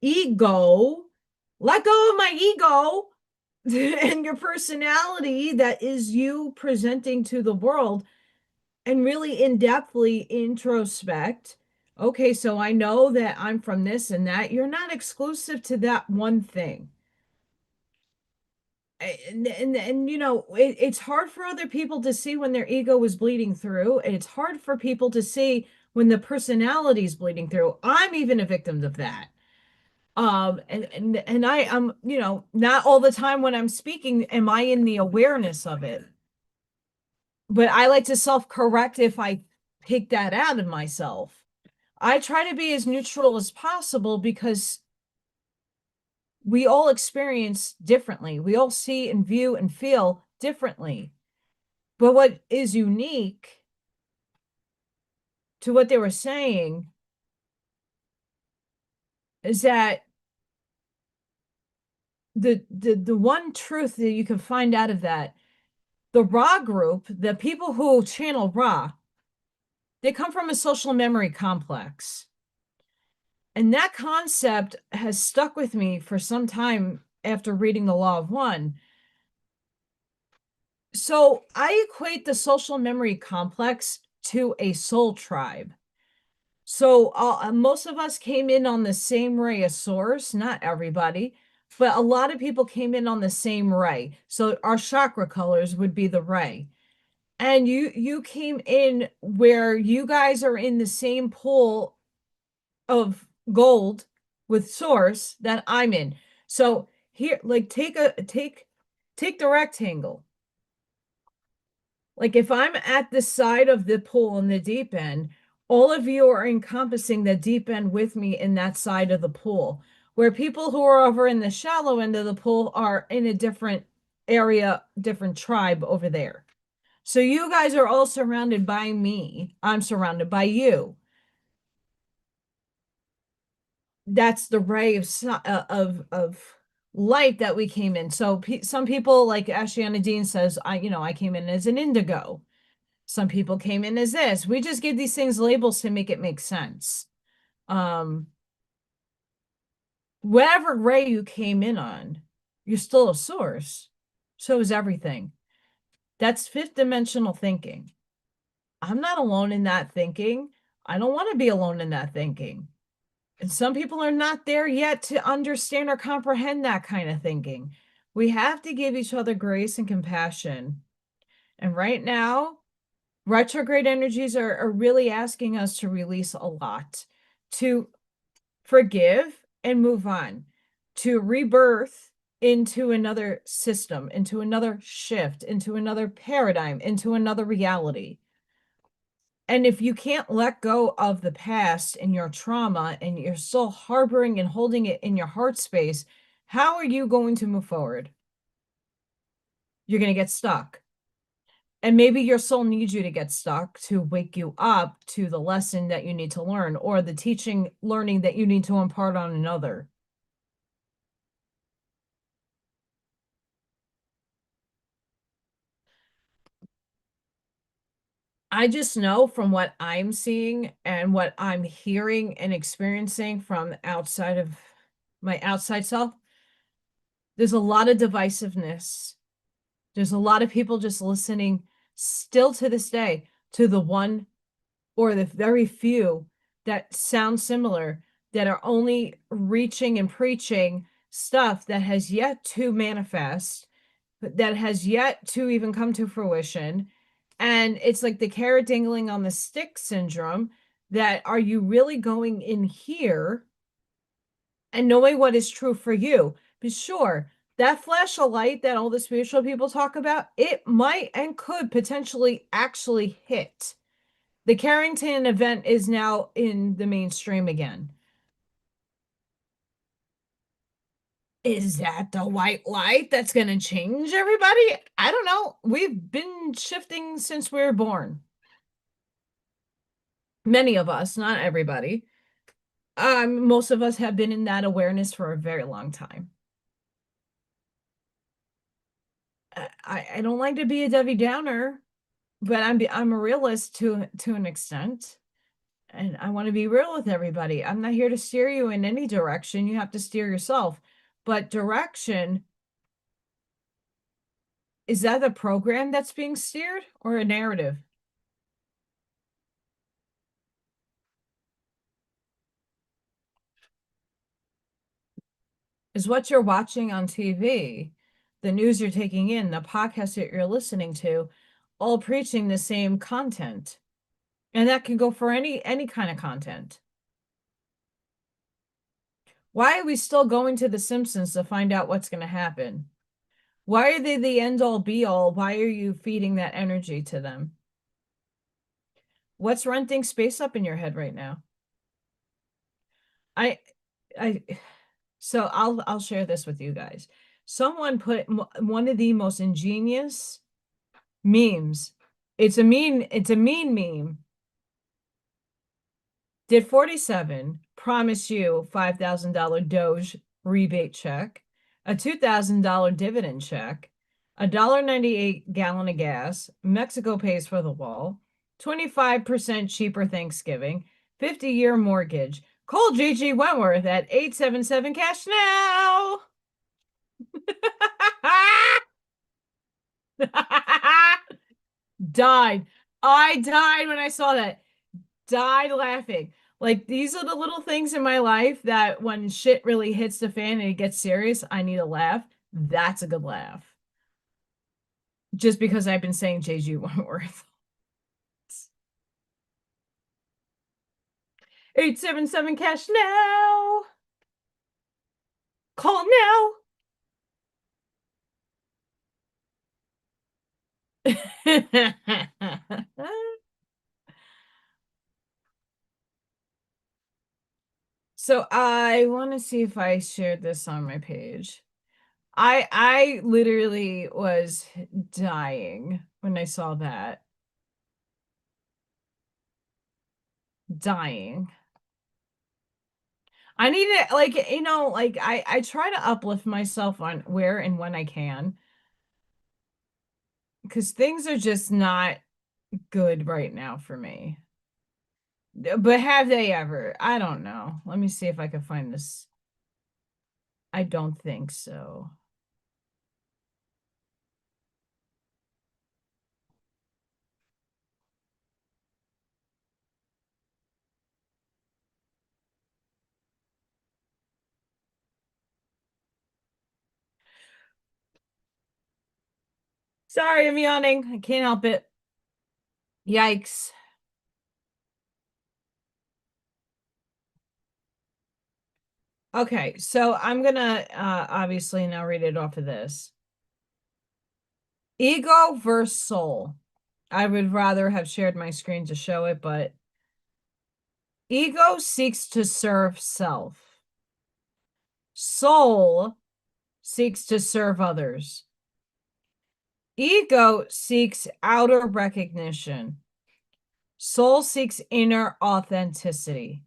ego, let go of my ego and your personality that is you presenting to the world, and really in-depthly introspect. Okay, so I know that I'm from this and that. You're not exclusive to that one thing. And you know, it's hard for other people to see when their ego is bleeding through. And it's hard for people to see when the personality is bleeding through. I'm even a victim of that. And I am, you know, not all the time when I'm speaking am I in the awareness of it. But I like to self-correct if I pick that out of myself. I try to be as neutral as possible because we all experience differently. We all see and view and feel differently. But what is unique to what they were saying is that the one truth that you can find out of that, the Ra group, the people who channel Ra, they come from a social memory complex. And that concept has stuck with me for some time after reading The Law of One. So I equate the social memory complex to a soul tribe. So most of us came in on the same ray of source, not everybody, but a lot of people came in on the same ray. So our chakra colors would be the ray. And you came in where you guys are in the same pool of gold with source that I'm in. So here, like take the rectangle. Like if I'm at the side of the pool in the deep end, all of you are encompassing the deep end with me in that side of the pool. where people who are over in the shallow end of the pool are in a different area, different tribe over there. So you guys are all surrounded by me. I'm surrounded by you. That's the ray of light that we came in. So some people, like Ashiana Dean says, I came in as an indigo. Some people came in as this. We just give these things labels to make it make sense. Um, whatever ray you came in on, you're still a source. So is everything. That's fifth dimensional thinking. I'm not alone in that thinking. I don't want to be alone in that thinking. And some people are not there yet to understand or comprehend that kind of thinking. We have to give each other grace and compassion. And right now, retrograde energies are really asking us to release a lot, to forgive and move on, to rebirth into another system, into another shift, into another paradigm, into another reality. And if you can't let go of the past and your trauma and you're still harboring and holding it in your heart space, how are you going to move forward? You're going to get stuck. And maybe your soul needs you to get stuck to wake you up to the lesson that you need to learn or the teaching, learning that you need to impart on another. I just know from what I'm seeing and what I'm hearing and experiencing from outside of my outside self, there's a lot of divisiveness. There's a lot of people just listening still to this day to the one or the very few that sound similar, that are only reaching and preaching stuff that has yet to manifest, that has yet to even come to fruition. And it's like the carrot dangling on the stick syndrome, that are you really going in here and knowing what is true for you? But sure, that flash of light that all the spiritual people talk about, it might and could potentially actually hit. The Carrington event is now in the mainstream again. Is that the white light that's going to change everybody? I don't know. We've been shifting since we were born. Many of us, not everybody. Most of us have been in that awareness for a very long time. I don't like to be a Debbie Downer, but I'm a realist to an extent, and I want to be real with everybody. I'm not here to steer you in any direction. You have to steer yourself. But direction, is that a program that's being steered or a narrative? Is what you're watching on TV, the news you're taking in, the podcast that you're listening to, all preaching the same content. And that can go for any kind of content. Why are we still going to The Simpsons to find out what's going to happen? Why are they the end all be all? Why are you feeding that energy to them? What's renting space up in your head right now? I I so I'll share this with you guys. Someone put one of the most ingenious memes. It's a mean meme. Did 47 promise you $5,000 Doge rebate check, a $2,000 dividend check, a $1.98 gallon of gas, Mexico pays for the wall, 25% cheaper Thanksgiving, 50-year mortgage. Call Gigi Wentworth at 877 cash now. Died. I died when I saw that. Died laughing. Like, these are the little things in my life that when shit really hits the fan and it gets serious, I need a laugh. That's a good laugh. Just because I've been saying JG Wentworth. 877 cash now. Call now. So I want to see if I shared this on my page. I literally was dying when I saw that. Dying. I need to like like I try to uplift myself on where and when I can because things are just not good right now for me. But have they ever? I don't know. Let me see if I can find this. I don't think so. Sorry, I'm yawning. I can't help it. Yikes. Okay, so I'm gonna obviously now read it off of this. Ego versus soul. I would rather have shared my screen to show it, but ego seeks to serve self. Soul seeks to serve others. Ego seeks outer recognition. Soul seeks inner authenticity.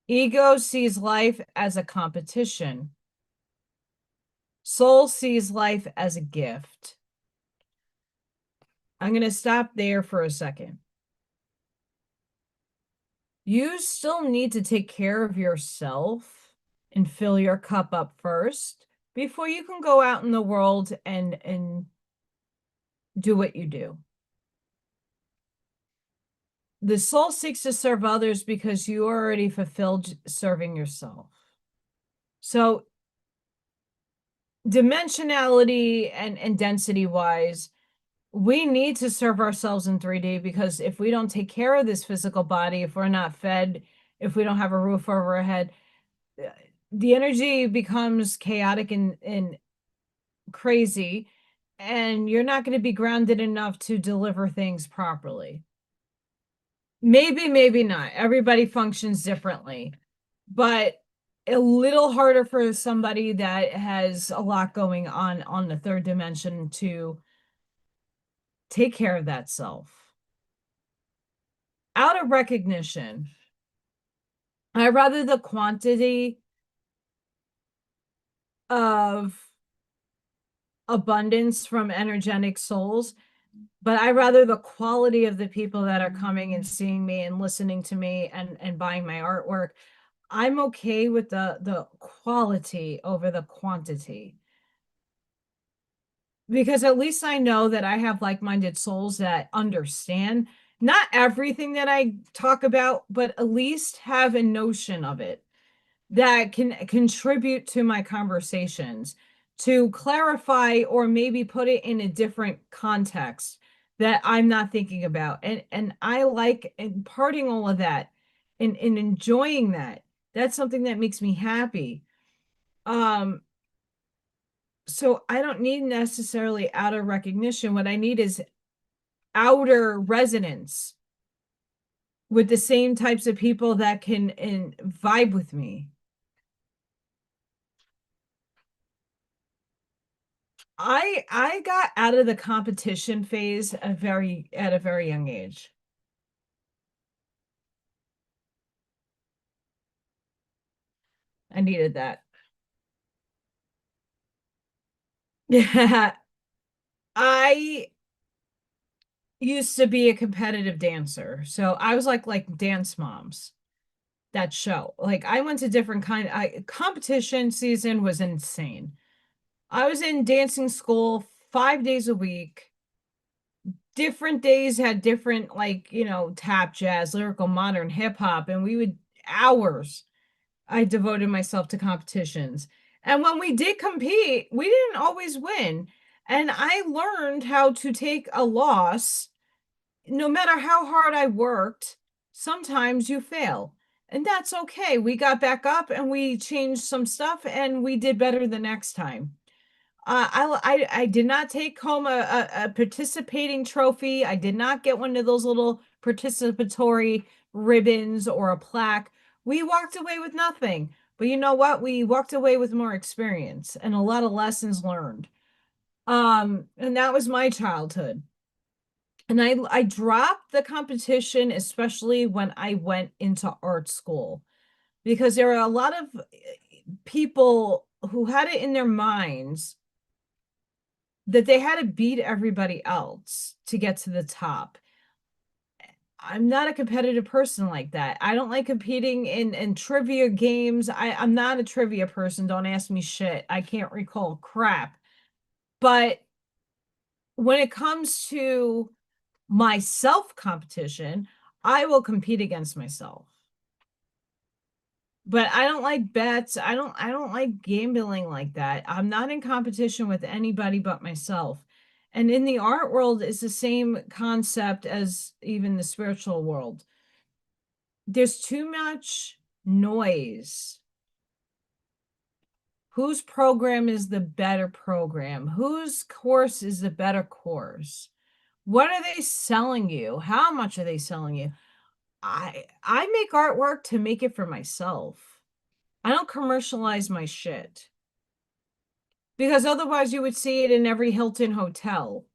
Ego sees life as a competition. Soul sees life as a gift. I'm going to stop there for a second. You still need to take care of yourself and fill your cup up first before you can go out in the world and do what you do. The soul seeks to serve others because you already fulfilled serving yourself. So dimensionality and density wise, we need to serve ourselves in 3D because if we don't take care of this physical body, if we're not fed, if we don't have a roof over our head, the energy becomes chaotic and crazy, and you're not going to be grounded enough to deliver things properly. Maybe, maybe not. Everybody functions differently, but a little harder for somebody that has a lot going on the third dimension to take care of that self. Out of recognition, I rather the quantity of abundance from energetic souls, but I rather the quality of the people that are coming and seeing me and listening to me and buying my artwork. I'm okay with the quality over the quantity because at least I know that I have like-minded souls that understand not everything that I talk about, but at least have a notion of it that can contribute to my conversations to clarify or maybe put it in a different context that I'm not thinking about. And I like imparting all of that and enjoying that. That's something that makes me happy. Um, so I don't need necessarily outer recognition. What I need is outer resonance with the same types of people that can vibe with me. I got out of the competition phase at a very young age. I needed that. Yeah. I used to be a competitive dancer. So I was like Dance Moms, that show. Like I went to different competition season was insane. I was in dancing school 5 days a week. Different days had different tap, jazz, lyrical, modern, hip hop, and we would hours I devoted myself to competitions. And when we did compete, we didn't always win. And I learned how to take a loss. No matter how hard I worked, sometimes you fail. And that's okay. We got back up and we changed some stuff and we did better the next time. I did not take home a participating trophy. I did not get one of those little participatory ribbons or a plaque. We walked away with nothing. But you know what? We walked away with more experience and a lot of lessons learned. And that was my childhood. And I dropped the competition, especially when I went into art school, because there are a lot of people who had it in their minds that they had to beat everybody else to get to the top. I'm not a competitive person like that. I don't like competing in trivia games. I'm not a trivia person. Don't ask me shit. I can't recall crap. But when it comes to my self competition, I will compete against myself. But I don't like bets. I don't like gambling like that. I'm not in competition with anybody but myself. And in the art world, it's the same concept as even the spiritual world. There's too much noise. Whose program is the better program? Whose course is the better course? What are they selling you? How much are they selling you? I make artwork to make it for myself. I don't commercialize my shit because otherwise you would see it in every Hilton hotel.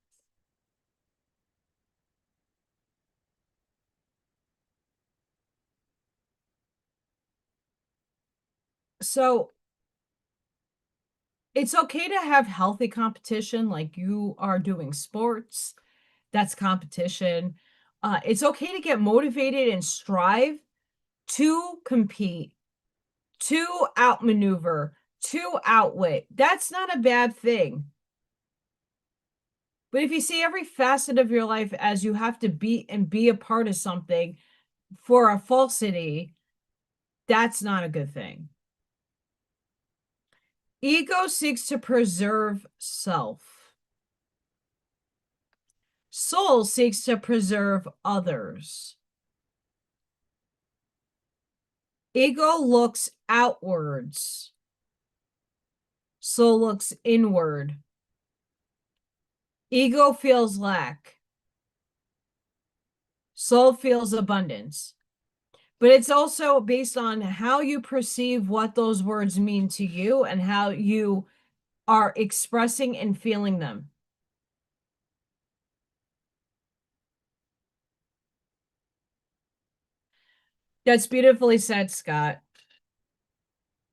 So it's okay to have healthy competition, like you are doing sports, that's competition. It's okay to get motivated and strive to compete, to outmaneuver, to outwit. That's not a bad thing. But if you see every facet of your life as you have to be and be a part of something for a falsity, that's not a good thing. Ego seeks to preserve self. Soul seeks to preserve others. Ego looks outwards. Soul looks inward. Ego feels lack. Soul feels abundance. But it's also based on how you perceive what those words mean to you and how you are expressing and feeling them. That's beautifully said, Scott.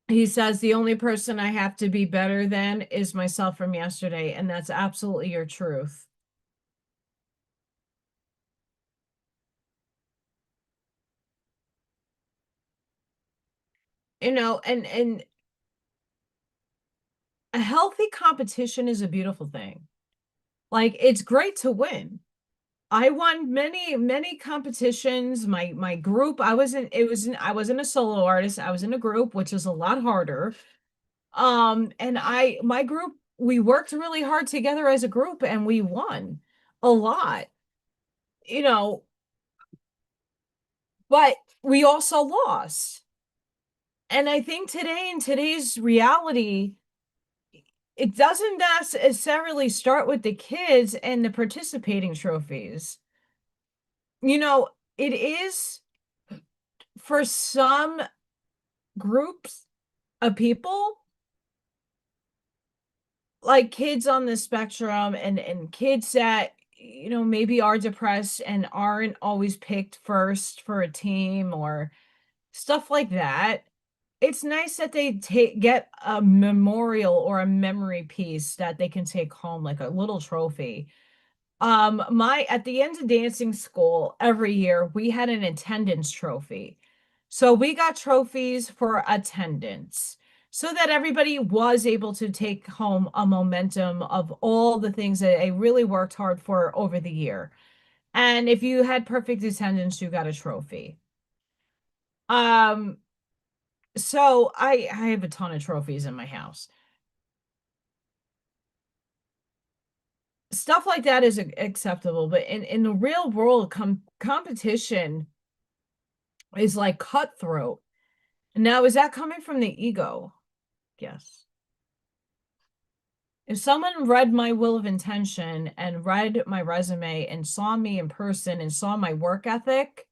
He says the only person I have to be better than is myself from yesterday, and that's absolutely your truth. And a healthy competition is a beautiful thing. Like it's great to win. I won many competitions. My group, I wasn't a solo artist. I was in a group, which is a lot harder. And my group, we worked really hard together as a group and we won a lot, you know, but we also lost. And I think today in today's reality, it doesn't necessarily start with the kids and the participating trophies. It is for some groups of people, like kids on the spectrum and kids that maybe are depressed and aren't always picked first for a team or stuff like that. It's nice that they get a memorial or a memory piece that they can take home, like a little trophy. My At the end of dancing school every year, we had an attendance trophy. So we got trophies for attendance so that everybody was able to take home a momentum of all the things that they really worked hard for over the year. And if you had perfect attendance, you got a trophy. Um, so I have a ton of trophies in my house. Stuff like that is acceptable, but in the real world, competition is like cutthroat. Now, is that coming from the ego? Yes. If someone read my will of intention and read my resume and saw me in person and saw my work ethic,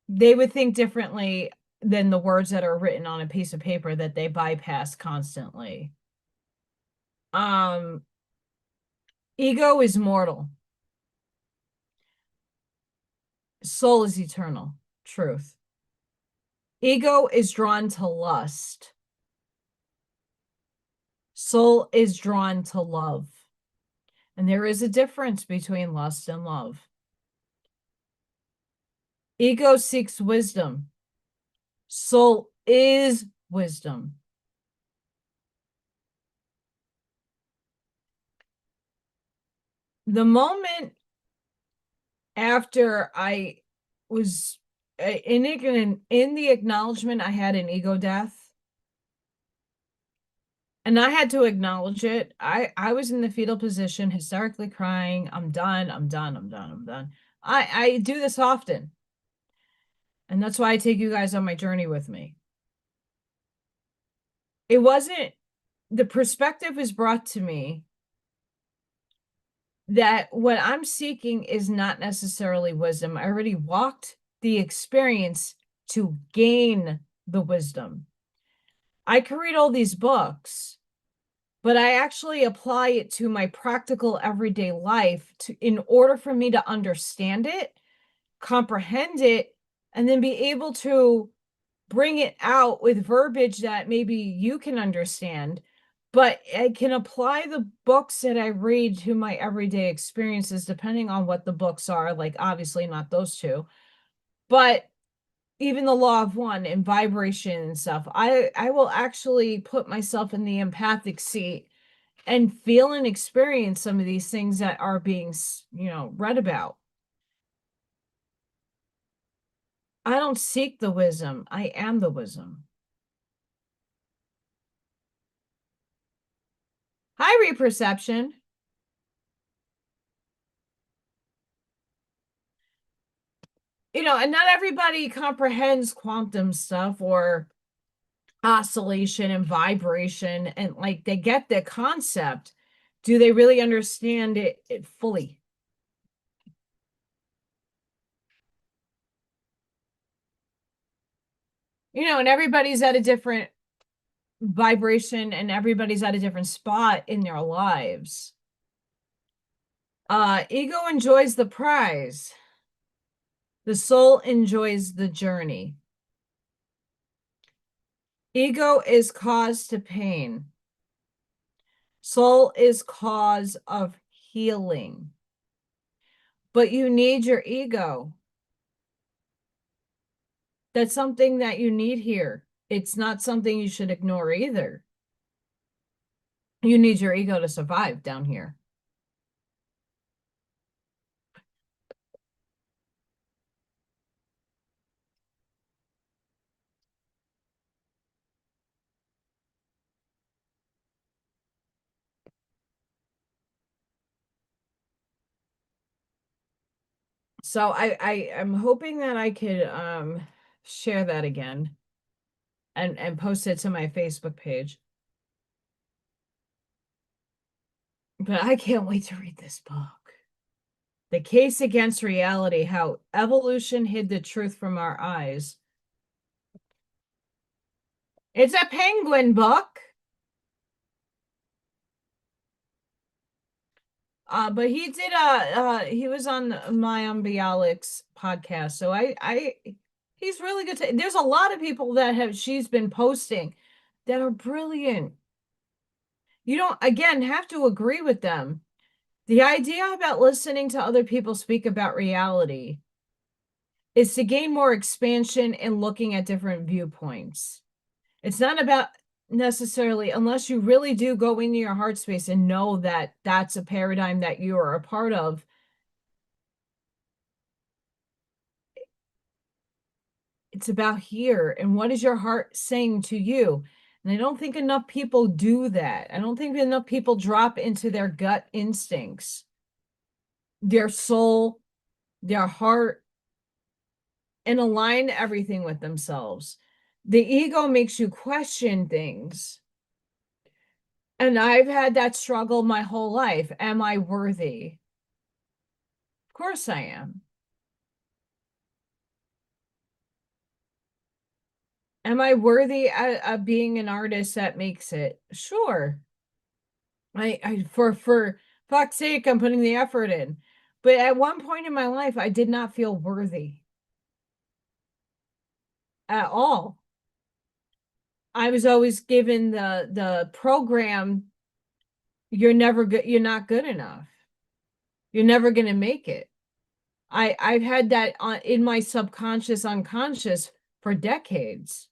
They would think differently than the words that are written on a piece of paper that they bypass constantly. Um, Ego is mortal. Soul is eternal. Truth. Ego is drawn to lust. Soul is drawn to love. And there is a difference between lust and love. Ego seeks wisdom. Soul is wisdom. The moment after I was in the acknowledgement, I had an ego death, and I had to acknowledge it. I was in the fetal position, hysterically crying. I'm done. I'm done. I'm done. I'm done. I do this often, and that's why I take you guys on my journey with me. It wasn't the perspective is brought to me that what I'm seeking is not necessarily wisdom. I already walked the experience to gain the wisdom. I can read all these books, but I actually apply it to my practical everyday life in order for me to understand it, comprehend it, and then be able to bring it out with verbiage that maybe you can understand. But I can apply the books that I read to my everyday experiences, depending on what the books are. Like, obviously, not those two, but even the law of one and vibration and stuff. I will actually put myself in the empathic seat and feel and experience some of these things that are being, read about. I don't seek the wisdom. I am the wisdom. Hi, reperception. And not everybody comprehends quantum stuff or oscillation and vibration, and like they get the concept. Do they really understand it fully? And everybody's at a different vibration and everybody's at a different spot in their lives. Ego enjoys the prize. The soul enjoys the journey. Ego is cause to pain. Soul is cause of healing. But you need your ego. That's something that you need here. It's not something you should ignore either. You need your ego to survive down here. So I am hoping that I could share that again and post it to my Facebook page. But I can't wait to read this book. The Case Against Reality: How Evolution Hid the Truth from Our Eyes. It's a penguin book. But he was on Mayhem Bialik's podcast. So he's really good. There's a lot of people that she's been posting that are brilliant. You don't, again, have to agree with them. The idea about listening to other people speak about reality is to gain more expansion and looking at different viewpoints. It's not about necessarily, unless you really do go into your heart space and know that that's a paradigm that you are a part of. It's about here and what is your heart saying to you. And I don't think enough people do that. I don't think enough people drop into their gut instincts, their soul, their heart, and align everything with themselves. The ego makes you question things. And I've had that struggle my whole life. Am I worthy? Of course I am. Am I worthy of being an artist that makes it? Sure. For fuck's sake, I'm putting the effort in. But at one point in my life, I did not feel worthy at all. I was always given the program, you're never good, you're not good enough. You're never going to make it. I've had that in my subconscious, unconscious for decades.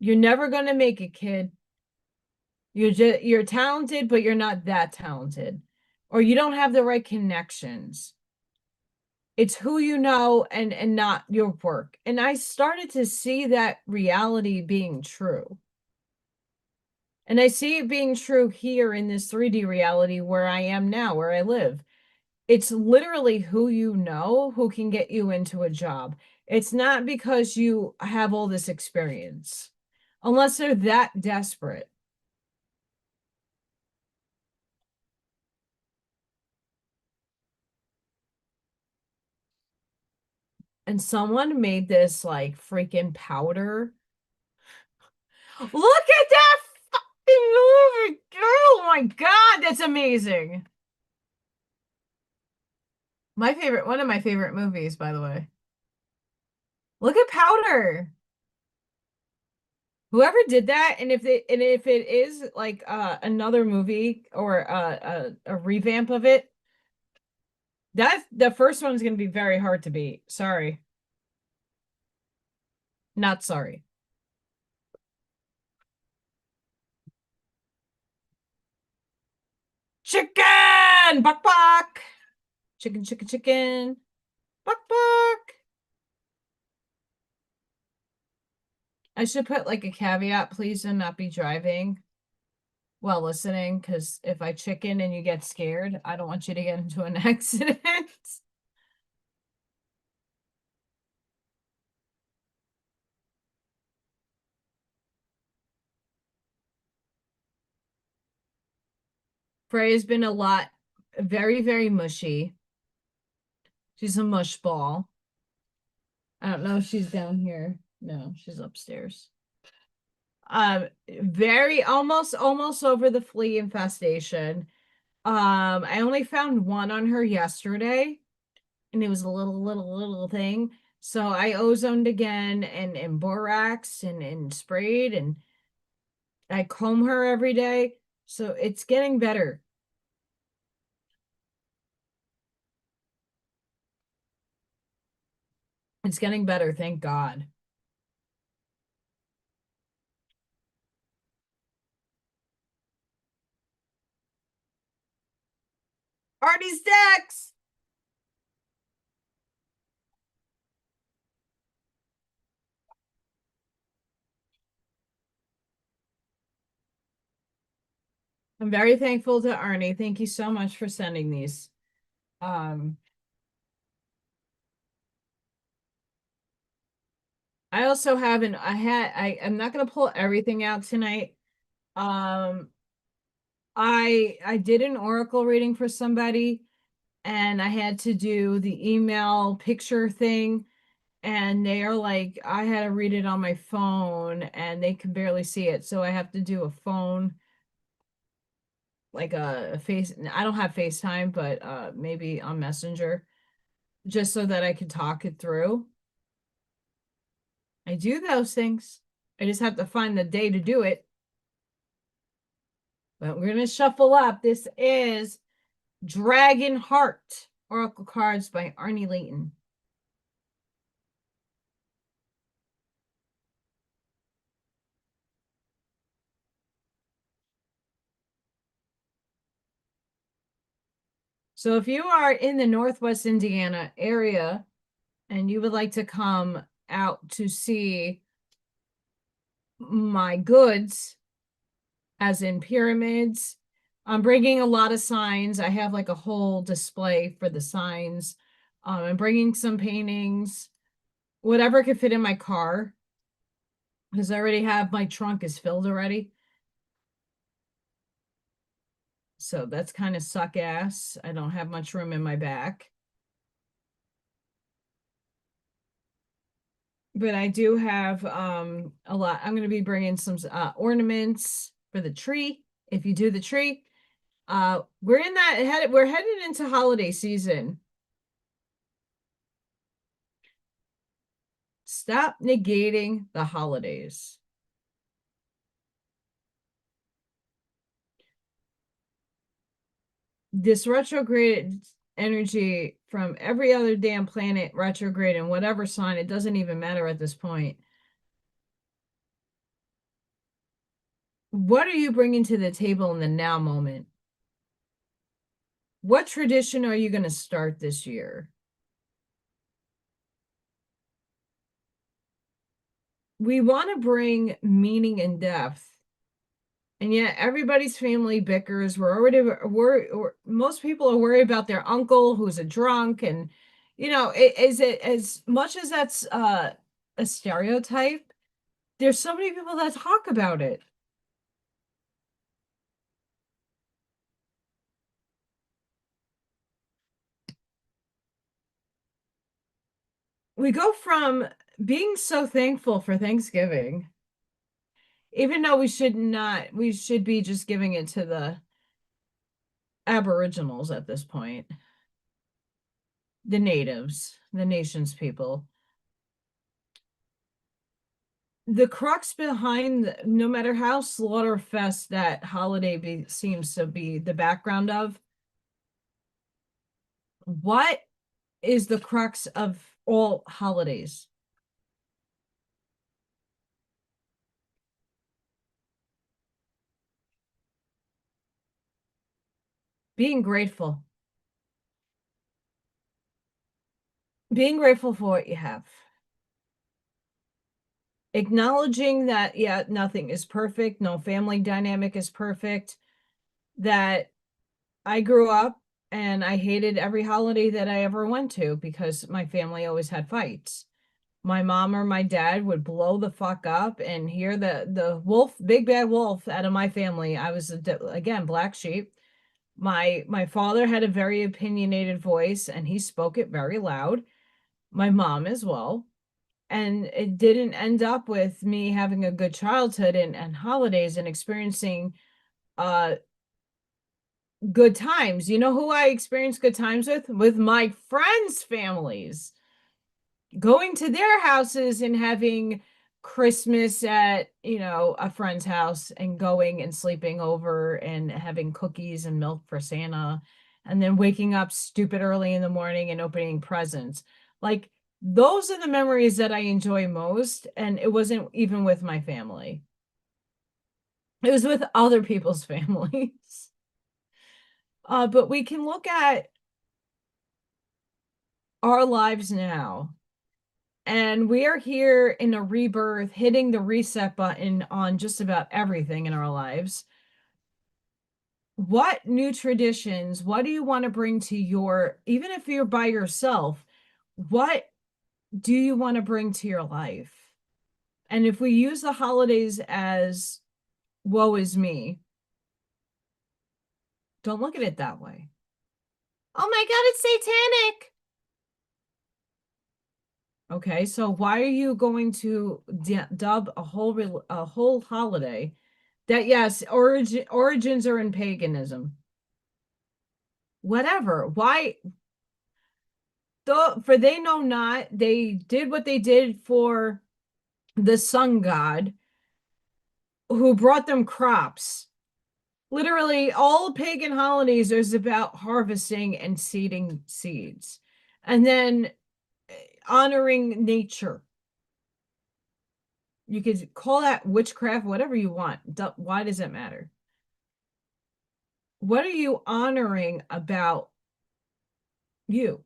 You're never going to make it, kid. You're talented, but you're not that talented. Or you don't have the right connections. It's who you know and not your work. And I started to see that reality being true. And I see it being true here in this 3D reality where I am now, where I live. It's literally who you know who can get you into a job. It's not because you have all this experience, unless they're that desperate. And someone made this like freaking powder. Look at that fucking movie! Oh my God, that's amazing. One of my favorite movies, by the way. Look at Powder. Whoever did that, and if it is like another movie or a revamp of it, that the first one's gonna be very hard to beat. Sorry. Not sorry. Chicken! Buck buck! Chicken, chicken, chicken. Buck buck! I should put like a caveat, please do not be driving while listening, because if I chicken and you get scared, I don't want you to get into an accident. Freya's been a lot, very, very mushy. She's a mush ball. I don't know if she's down here. No, she's upstairs. Very almost over the flea infestation. I only found one on her yesterday, and it was a little thing. So I ozoned again and borax and sprayed, and I comb her every day. So it's getting better. It's getting better, thank God. Artie's Dex! I'm very thankful to Arnie. Thank you so much for sending these. Um, I also haven't, I'm not gonna pull everything out tonight. Um, I did an oracle reading for somebody, and I had to do the email picture thing, and they are like, I had to read it on my phone and they can barely see it. So I have to do a phone, like a face. I don't have FaceTime, but maybe on Messenger, just so that I can talk it through. I do those things. I just have to find the day to do it. But we're gonna shuffle up. This is Dragon Heart Oracle cards by Arnie Layton. So if you are in the Northwest Indiana area and you would like to come out to see my goods, as in pyramids, I'm bringing a lot of signs. I have like a whole display for the signs. I'm bringing some paintings, whatever could fit in my car, because I already have my trunk is filled already. So that's kind of suck ass. I don't have much room in my back. But I do have a lot. I'm going to be bringing some ornaments for the tree. If you do the tree, we're headed into holiday season. Stop negating the holidays. This retrograde energy from every other damn planet retrograde in whatever sign, it doesn't even matter at this point. What are you bringing to the table in the now moment? What tradition are you going to start this year? We want to bring meaning and depth. And yet everybody's family bickers. Most people are worried about their uncle who's a drunk. And, is it as much as that's a stereotype? There's so many people that talk about it. We go from being so thankful for Thanksgiving, even though we should be just giving it to the Aboriginals at this point, the natives, the nation's people. The crux behind, no matter how slaughterfest that seems to be the background of, what is the crux of all holidays? Being grateful. Being grateful for what you have. Acknowledging that, yeah, nothing is perfect, no family dynamic is perfect, that I grew up and I hated every holiday that I ever went to because my family always had fights. My mom or my dad would blow the fuck up and hear the wolf, big bad wolf out of my family. I was again black sheep. My father had a very opinionated voice and he spoke it very loud. My mom as well. And it didn't end up with me having a good childhood and holidays and experiencing uh good times. You know who I experienced good times with? With my friends' families. Going to their houses and having Christmas at, a friend's house and going and sleeping over and having cookies and milk for Santa and then waking up stupid early in the morning and opening presents. Like those are the memories that I enjoy most. And it wasn't even with my family. It was with other people's families. But we can look at our lives now. And we are here in a rebirth, hitting the reset button on just about everything in our lives. What new traditions, what do you want to bring to even if you're by yourself, what do you want to bring to your life? And if we use the holidays as woe is me, don't look at it that way. Oh my God, it's satanic. Okay, so why are you going to dub a whole holiday that, yes, origins are in paganism? Whatever. Why? Though, for they know not, they did what they did for the sun god who brought them crops. Literally, all pagan holidays is about harvesting and seeding seeds, and then honoring nature. You could call that witchcraft, whatever you want. Why does it matter? What are you honoring about you?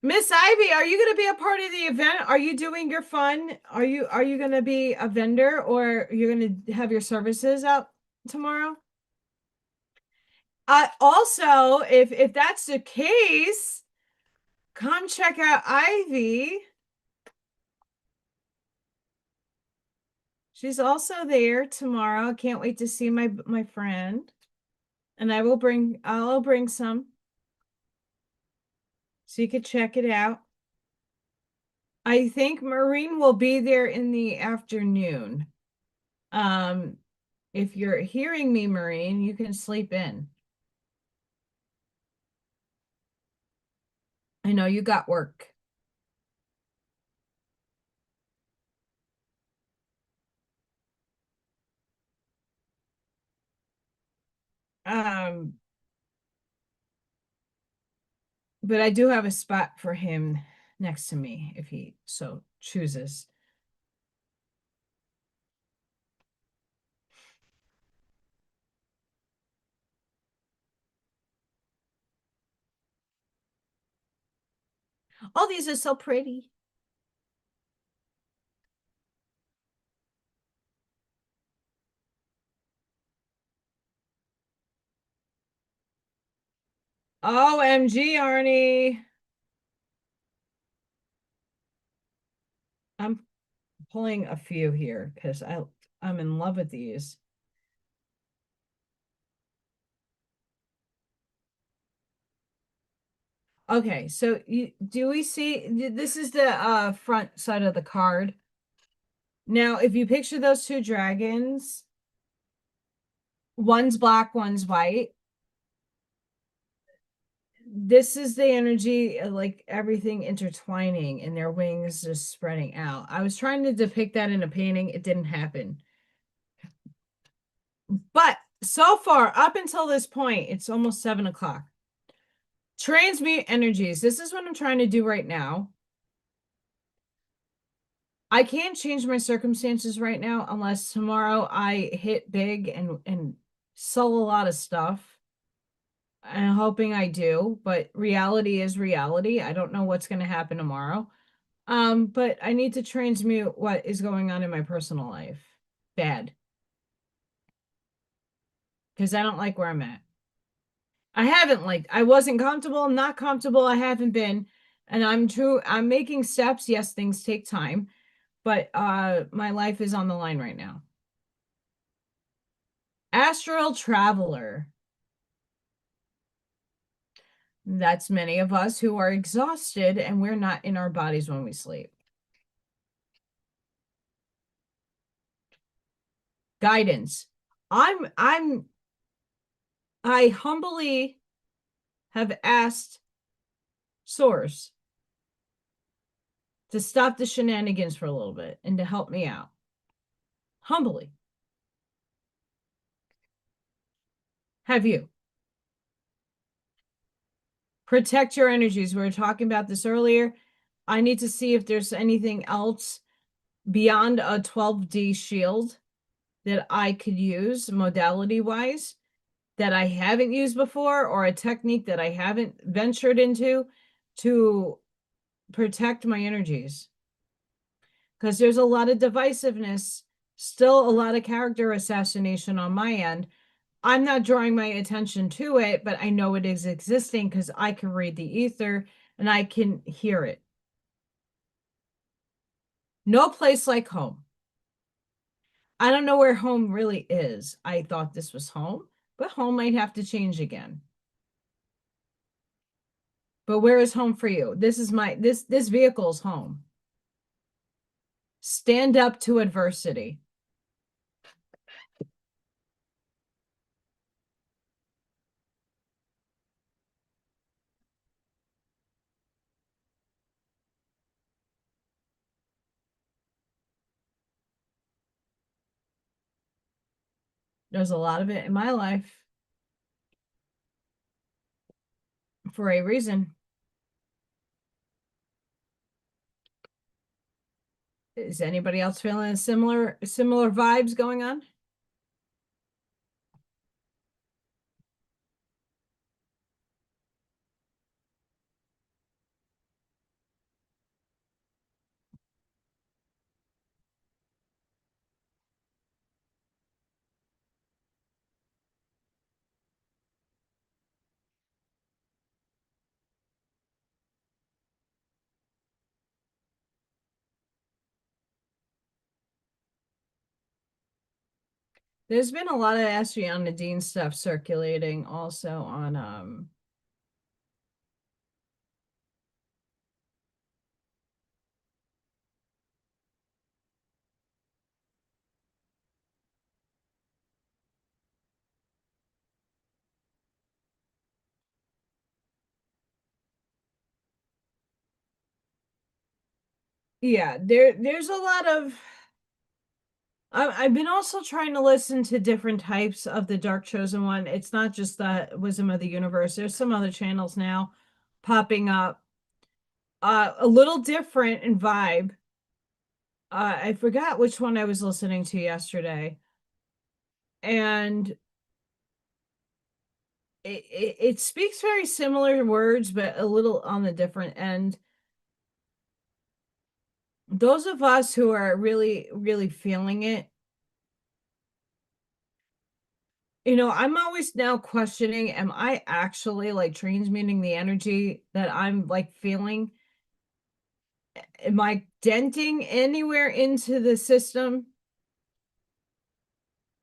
Miss Ivy, are you going to be a part of the event? Are you doing your fun? Are you going to be a vendor or you're going to have your services out tomorrow? Also, if that's the case, come check out Ivy. She's also there tomorrow. I can't wait to see my friend. And I'll bring some so you could check it out. I think Maureen will be there in the afternoon. Um, if you're hearing me, Maureen, you can sleep in. I know you got work. Um, but I do have a spot for him next to me if he so chooses. All these are so pretty. OMG, Arnie. I'm pulling a few here because I'm in love with these. Okay, so do we see this is the front side of the card. Now, if you picture those two dragons, one's black, one's white. This is the energy like everything intertwining and their wings just spreading out. I was trying to depict that in a painting, it didn't happen. But so far, up until this point, it's almost 7 o'clock. Transmute energies. This is what I'm trying to do right now. I can't change my circumstances right now unless tomorrow I hit big and sell a lot of stuff. I'm hoping I do, but reality is reality. I don't know what's going to happen tomorrow. But I need to transmute what is going on in my personal life. Bad. Because I don't like where I'm at. I haven't like I wasn't comfortable, not comfortable, I haven't been. And I'm making steps. Yes, things take time, but my life is on the line right now. Astral traveler. That's many of us who are exhausted and we're not in our bodies when we sleep. Guidance. I'm I humbly have asked Source to stop the shenanigans for a little bit and to help me out. Humbly. Have you? Protect your energies. We were talking about this earlier. I need to see if there's anything else beyond a 12D shield that I could use modality wise that I haven't used before, or a technique that I haven't ventured into to protect my energies. Because there's a lot of divisiveness, still a lot of character assassination on my end. I'm not drawing my attention to it, but I know it is existing because I can read the ether and I can hear it. No place like home. I don't know where home really is. I thought this was home, but home might have to change again. But where is home for you? This is this vehicle's home. Stand up to adversity. There's a lot of it in my life for a reason. Is anybody else feeling similar vibes going on? There's been a lot of Ashley Dean stuff circulating also on yeah, there's a lot of I've been also trying to listen to different types of the Dark Chosen One. It's not just the Wisdom of the Universe. There's some other channels now popping up. A little different in vibe. I forgot which one I was listening to yesterday. And it speaks very similar words, but a little on the different end. Those of us who are really, really feeling it, I'm always now questioning, am I actually like transmuting the energy that I'm like feeling? Am I denting anywhere into the system?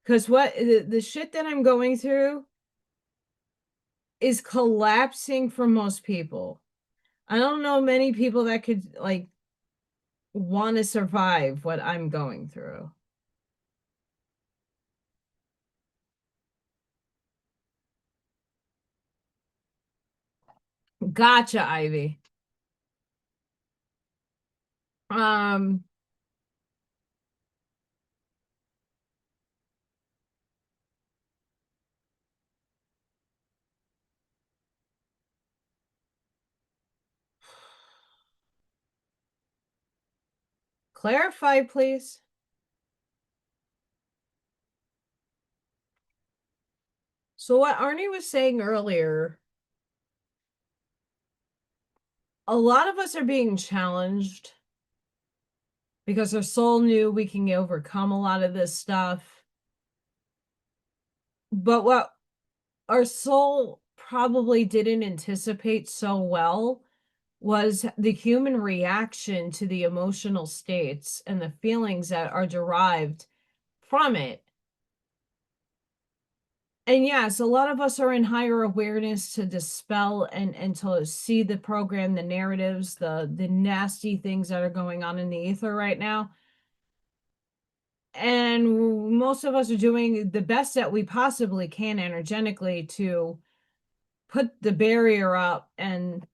Because what the shit that I'm going through is collapsing for most people. I don't know many people that could like want to survive what I'm going through. Gotcha, Ivy. Um, Clarify, please. So what Arnie was saying earlier, a lot of us are being challenged because our soul knew we can overcome a lot of this stuff. But what our soul probably didn't anticipate so well was the human reaction to the emotional states and the feelings that are derived from it. And yes, a lot of us are in higher awareness to dispel and to see the program, the narratives, the nasty things that are going on in the ether right now. And most of us are doing the best that we possibly can energetically to put the barrier up and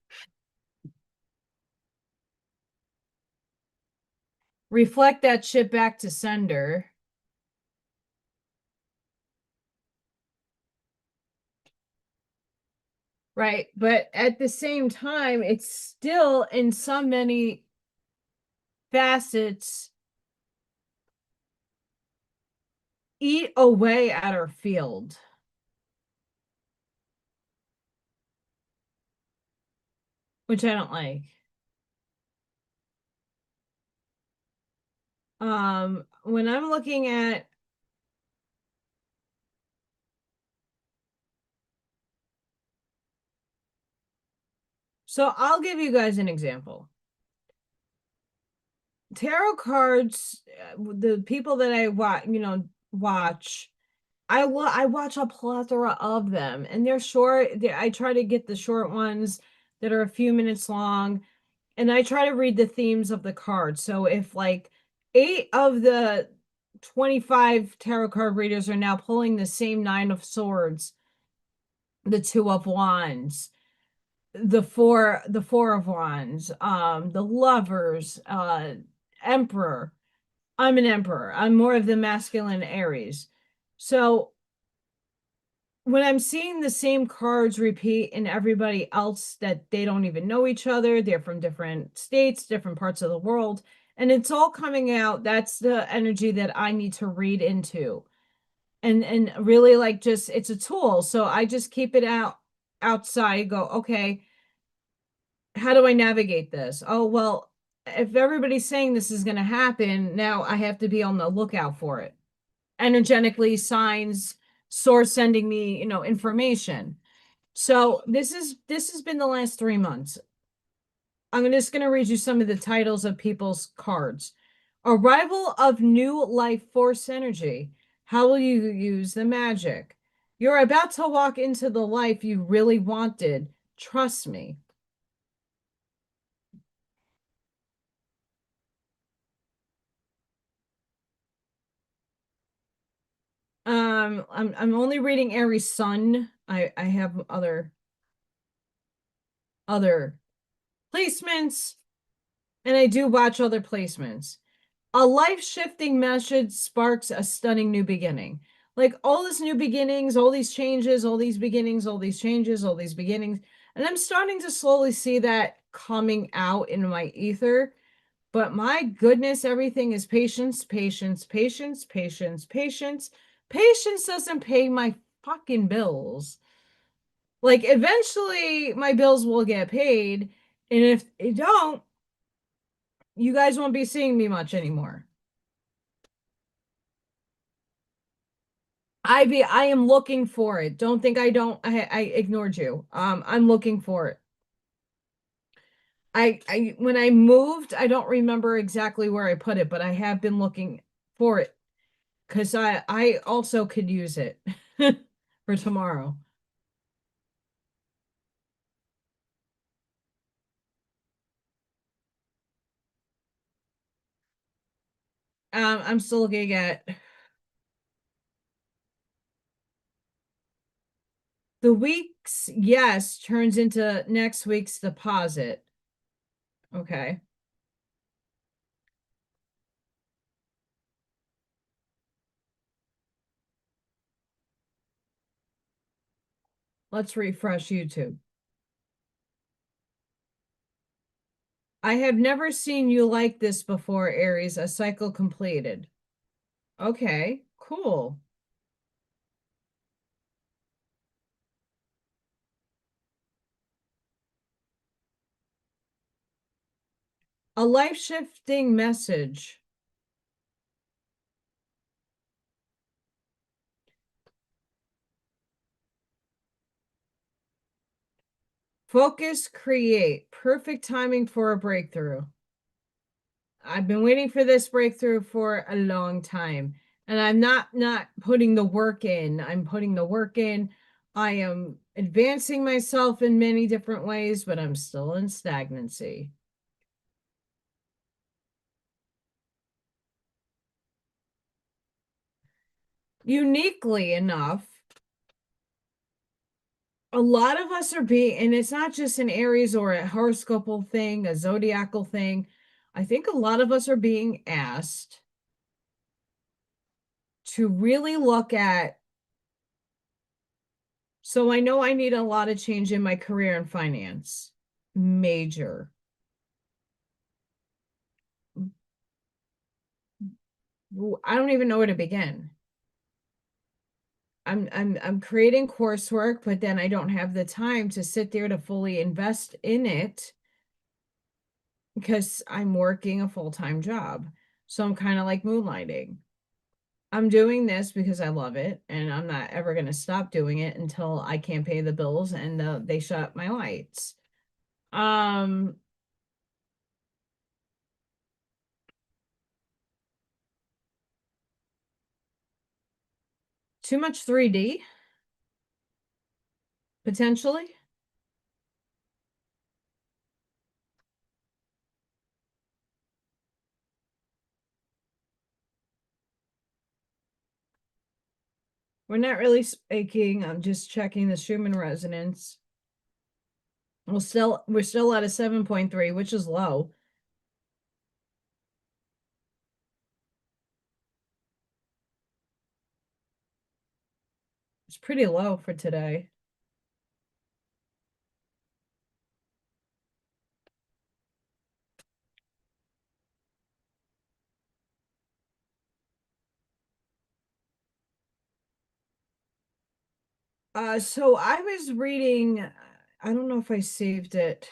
reflect that shit back to sender. Right. But at the same time, it's still in so many facets eat away at our field, which I don't like. When I'm looking at, so I'll give you guys an example. Tarot cards, the people that I watch, I watch a plethora of them, and they're short. I try to get the short ones that are a few minutes long, and I try to read the themes of the cards. So if like 8 of the 25 tarot card readers are now pulling the same Nine of Swords, the Two of Wands, the Four of Wands, the Lovers, Emperor. I'm an Emperor. I'm more of the masculine Aries. So when I'm seeing the same cards repeat in everybody else that they don't even know each other, they're from different states, different parts of the world, and it's all coming out, that's the energy that I need to read into. And really like just it's a tool. So I just keep it outside, go, okay, how do I navigate this? Oh, well, if everybody's saying this is going to happen, now I have to be on the lookout for it. Energetically, signs, source sending me, information. So this has been the last 3 months. I'm just going to read you some of the titles of people's cards. Arrival of new life force energy. How will you use the magic? You're about to walk into the life you really wanted. Trust me. I'm only reading Aries Sun. I have other placements, and I do watch other placements. A life-shifting message sparks a stunning new beginning. Like all this new beginnings, all these changes, all these beginnings, all these changes, all these beginnings. And I'm starting to slowly see that coming out in my ether. But my goodness, everything is patience, patience, patience, patience, patience. Patience doesn't pay my fucking bills. Like eventually my bills will get paid. And if they don't, you guys won't be seeing me much anymore. I am looking for it. Don't think I don't I ignored you. I'm looking for it. I when I moved, I don't remember exactly where I put it, but I have been looking for it because I also could use it for tomorrow. I'm still looking at the week's yes turns into next week's deposit. Okay, let's refresh YouTube. I have never seen you like this before, Aries. A cycle completed. Okay, cool. A life-shifting message. Focus, create. Perfect timing for a breakthrough. I've been waiting for this breakthrough for a long time. And I'm not putting the work in. I'm putting the work in. I am advancing myself in many different ways, but I'm still in stagnancy. Uniquely enough, a lot of us are being, and it's not just an Aries or a horoscopal thing, a zodiacal thing. I think a lot of us are being asked to really look at. So I know I need a lot of change in my career and finance. Major. I don't even know where to begin. I'm creating coursework, but then I don't have the time to sit there to fully invest in it because I'm working a full-time job. So I'm kind of like moonlighting. I'm doing this because I love it, and I'm not ever going to stop doing it until I can't pay the bills and they shut my lights. Um, Too much 3D potentially. We're not really speaking. I'm just checking the Schumann resonance. We're still at a 7.3, which is low. It's pretty low for today. So I was reading, I don't know if I saved it.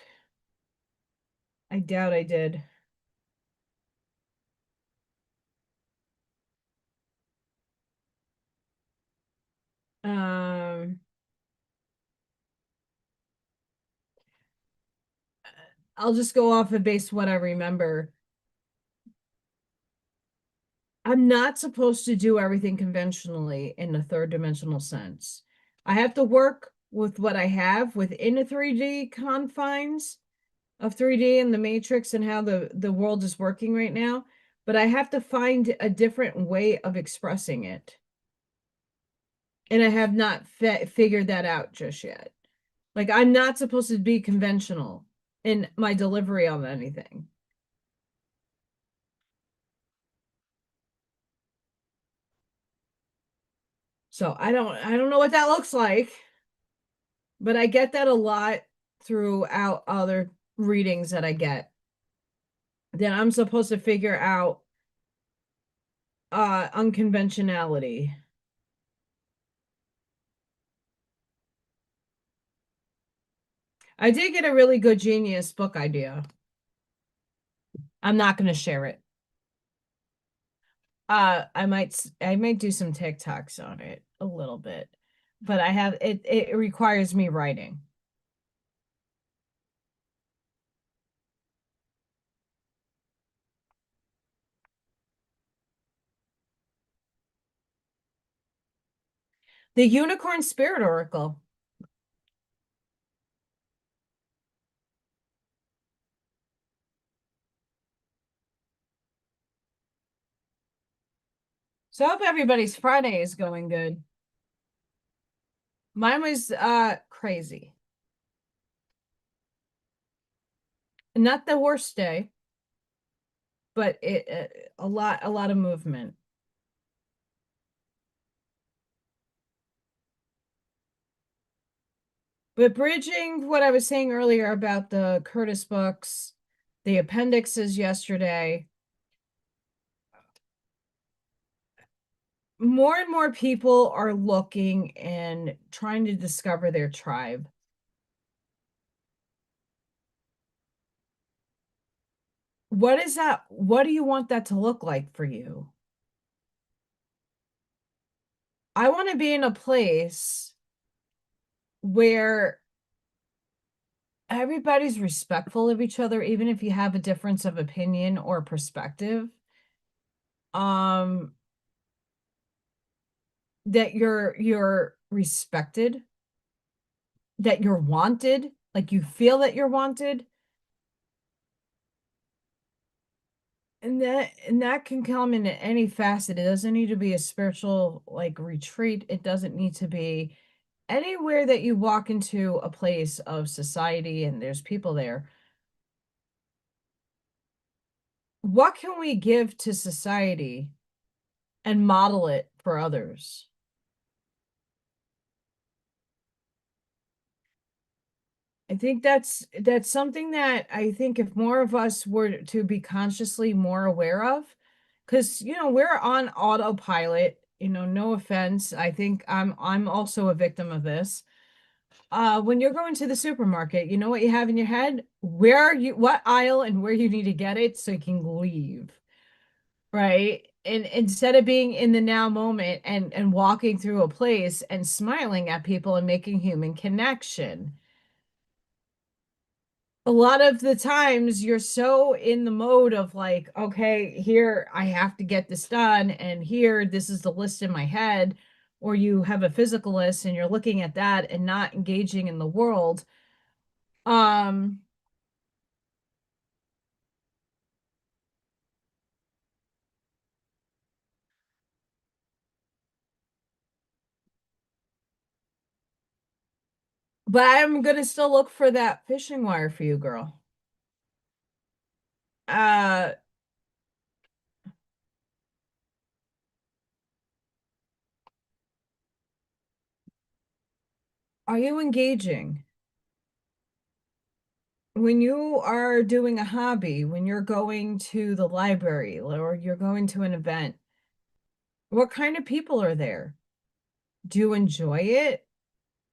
I doubt I did. Um, I'll just go off of base what I remember. I'm not supposed to do everything conventionally in the third dimensional sense. I have to work with what I have within the 3D confines of 3D and the matrix and how the world is working right now, but I have to find a different way of expressing it. And I have not figured that out just yet. Like I'm not supposed to be conventional in my delivery on anything. So I don't know what that looks like, but I get that a lot throughout other readings that I get. That I'm supposed to figure out unconventionality. I did get a really good genius book idea. I'm not going to share it. I might do some TikToks on it a little bit, but it requires me writing. The Unicorn Spirit Oracle. So I hope everybody's Friday is going good. Mine was crazy. Not the worst day, but a lot of movement. But bridging what I was saying earlier about the Curtis books, the appendixes yesterday, more and more people are looking and trying to discover their tribe. What is that? What do you want that to look like for you? I want to be in a place where everybody's respectful of each other, even if you have a difference of opinion or perspective. Um, that you're respected, that you're wanted, like you feel that you're wanted. And that can come in any facet. It doesn't need to be a spiritual like retreat. It doesn't need to be anywhere that you walk into a place of society and there's people there. What can we give to society and model it for others? I think that's something that I think if more of us were to be consciously more aware of, because we're on autopilot, no offense. I think I'm also a victim of this. When you're going to the supermarket, you know what you have in your head? What aisle and where you need to get it so you can leave, right? And instead of being in the now moment and walking through a place and smiling at people and making human connection. A lot of the times you're so in the mode of like, okay, here I have to get this done, and here this is the list in my head, or you have a physical list and you're looking at that and not engaging in the world. Um, but I'm gonna still look for that fishing wire for you, girl. Uh, are you engaging? When you are doing a hobby, when you're going to the library or you're going to an event, what kind of people are there? Do you enjoy it?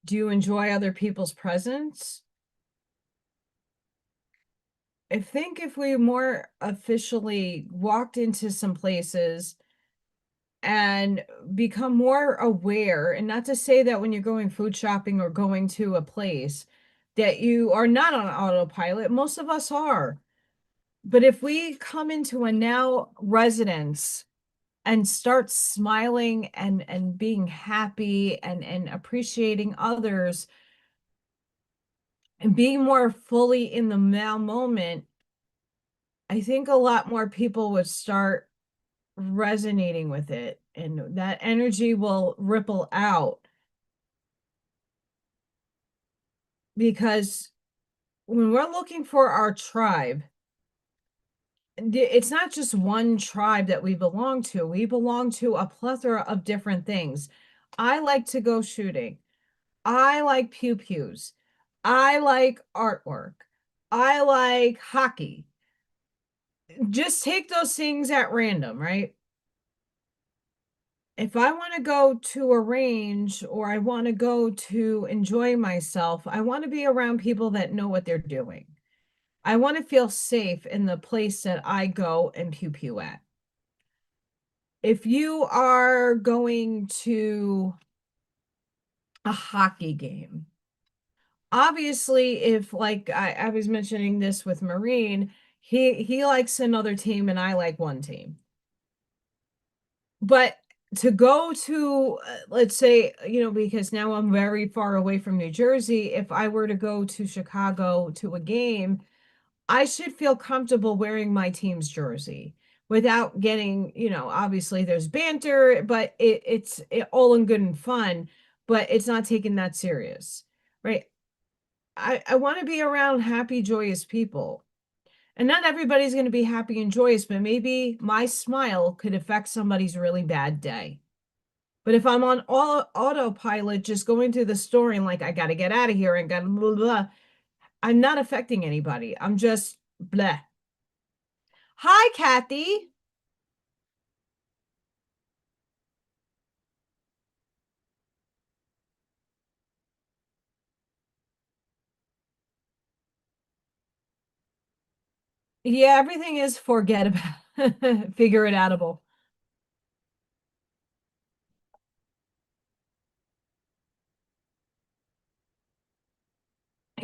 Do you enjoy other people's presence? I think if we more officially walked into some places and become more aware, and not to say that when you're going food shopping or going to a place that you are not on autopilot, most of us are. But if we come into a now residence and start smiling and being happy and appreciating others and being more fully in the now moment, I think a lot more people would start resonating with it and that energy will ripple out because when we're looking for our tribe, it's not just one tribe that we belong to. We belong to a plethora of different things. I like to go shooting. I like pew pews. I like artwork. I like hockey. Just take those things at random, right? If I want to go to a range or I want to go to enjoy myself, I want to be around people that know what they're doing. I want to feel safe in the place that I go and pew pew at. If you are going to a hockey game, obviously, if like I was mentioning this with Marine, he likes another team and I like one team. But to go to, let's say, because now I'm very far away from New Jersey, if I were to go to Chicago to a game, I should feel comfortable wearing my team's jersey without getting, obviously there's banter, but it's all in good and fun, but it's not taken that serious, right? I want to be around happy, joyous people. And not everybody's going to be happy and joyous, but maybe my smile could affect somebody's really bad day. But if I'm on autopilot, just going through the story and like, I got to get out of here and got blah, blah, blah, I'm not affecting anybody. I'm just blah. Hi, Kathy. Yeah, everything is forget about, figure it outable.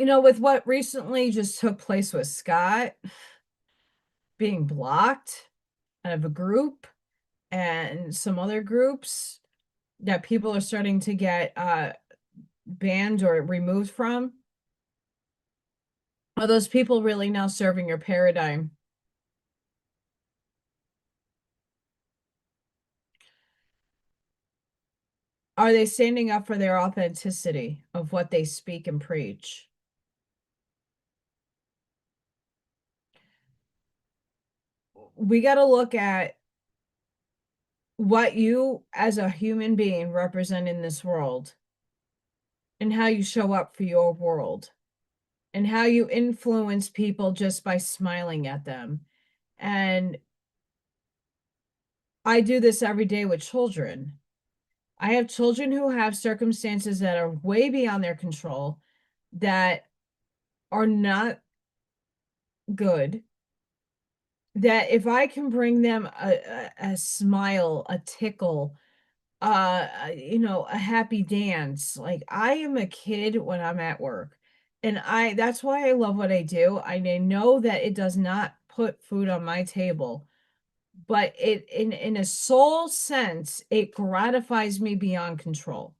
With what recently just took place with Scott being blocked out of a group and some other groups that people are starting to get banned or removed from, are those people really now serving your paradigm? Are they standing up for their authenticity of what they speak and preach? We got to look at what you as a human being represent in this world and how you show up for your world and how you influence people just by smiling at them. And I do this every day with children. I have children who have circumstances that are way beyond their control that are not good. That if I can bring them a smile, a tickle, a happy dance, like I am a kid when I'm at work. And that's why I love what I do. I know that it does not put food on my table, but it in a soul sense, it gratifies me beyond control.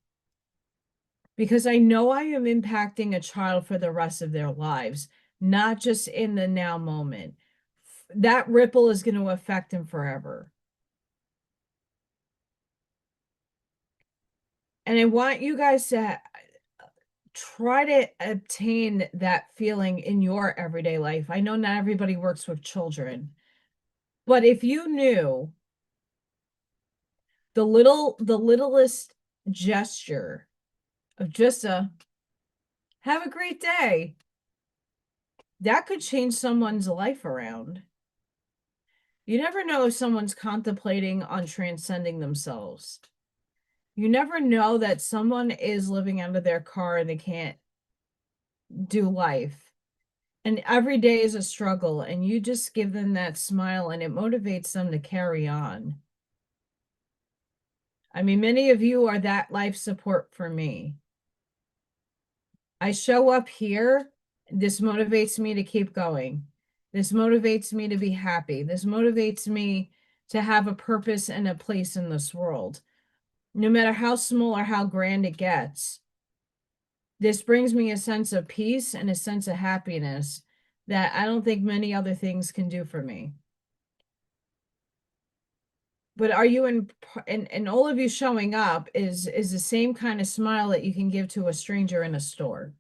Because I know I am impacting a child for the rest of their lives, not just in the now moment. That ripple is going to affect them forever. And I want you guys to try to obtain that feeling in your everyday life. I know not everybody works with children, but if you knew the littlest gesture of just a have a great day, that could change someone's life around. You never know if someone's contemplating on transcending themselves. You never know that someone is living out of their car and they can't do life. And every day is a struggle, and you just give them that smile and it motivates them to carry on. I mean, many of you are that life support for me. I show up here. This motivates me to keep going. This motivates me to be happy. This motivates me to have a purpose and a place in this world, no matter how small or how grand it gets. This brings me a sense of peace and a sense of happiness that I don't think many other things can do for me. But are you and all of you showing up is the same kind of smile that you can give to a stranger in a store.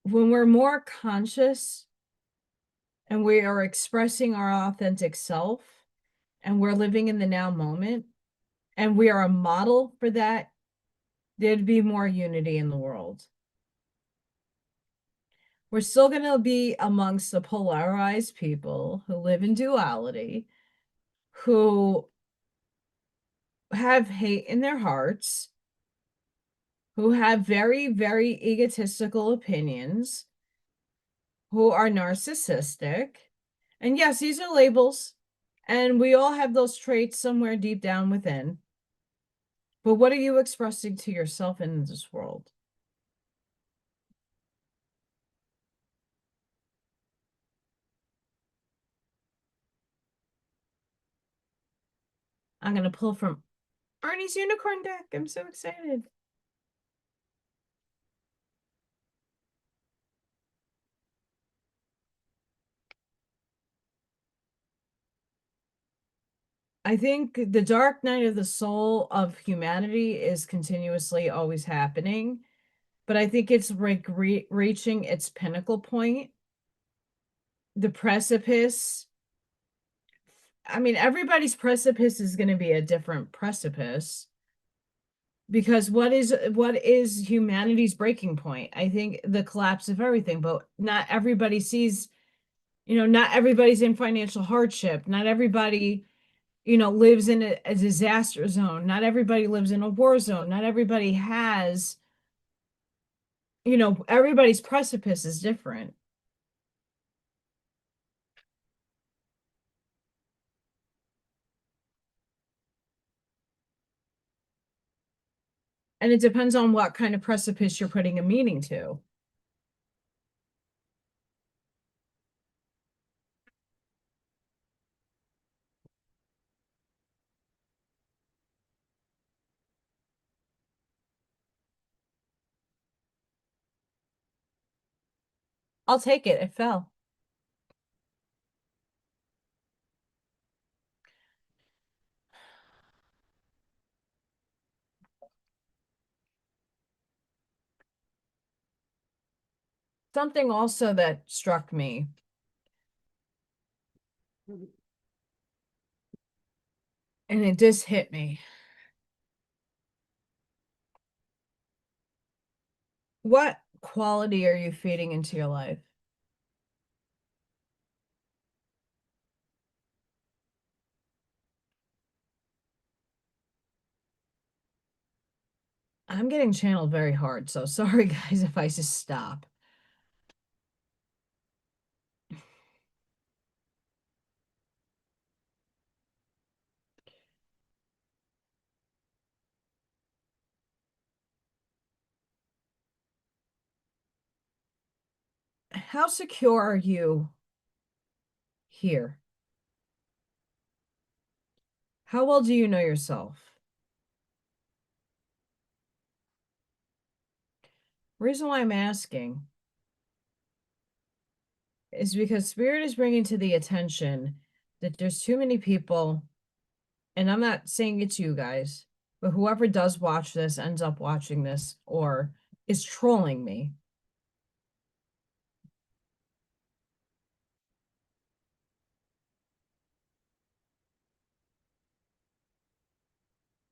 When we're more conscious and we are expressing our authentic self and we're living in the now moment and we are a model for that, there'd be more unity in the world. We're still going to be amongst the polarized people who live in duality, who have hate in their hearts, who have very, very egotistical opinions, who are narcissistic. And yes, these are labels, and we all have those traits somewhere deep down within. But what are you expressing to yourself in this world? I'm going to pull from Arnie's unicorn deck. I'm so excited. I think the dark night of the soul of humanity is continuously always happening, but I think it's like reaching its pinnacle point. The precipice. I mean, everybody's precipice is going to be a different precipice because what is humanity's breaking point? I think the collapse of everything, but not everybody sees, not everybody's in financial hardship. Not everybody lives in a disaster zone. Not everybody lives in a war zone. Not everybody has, everybody's precipice is different. And it depends on what kind of precipice you're putting a meaning to. I'll take it. It fell. Something also that struck me, and it just hit me. What quality are you feeding into your life? I'm getting channeled very hard, so sorry guys if I just stop. How secure are you here? How well do you know yourself? Reason why I'm asking is because Spirit is bringing to the attention that there's too many people, and I'm not saying it's you guys, but whoever does watch this ends up watching this or is trolling me.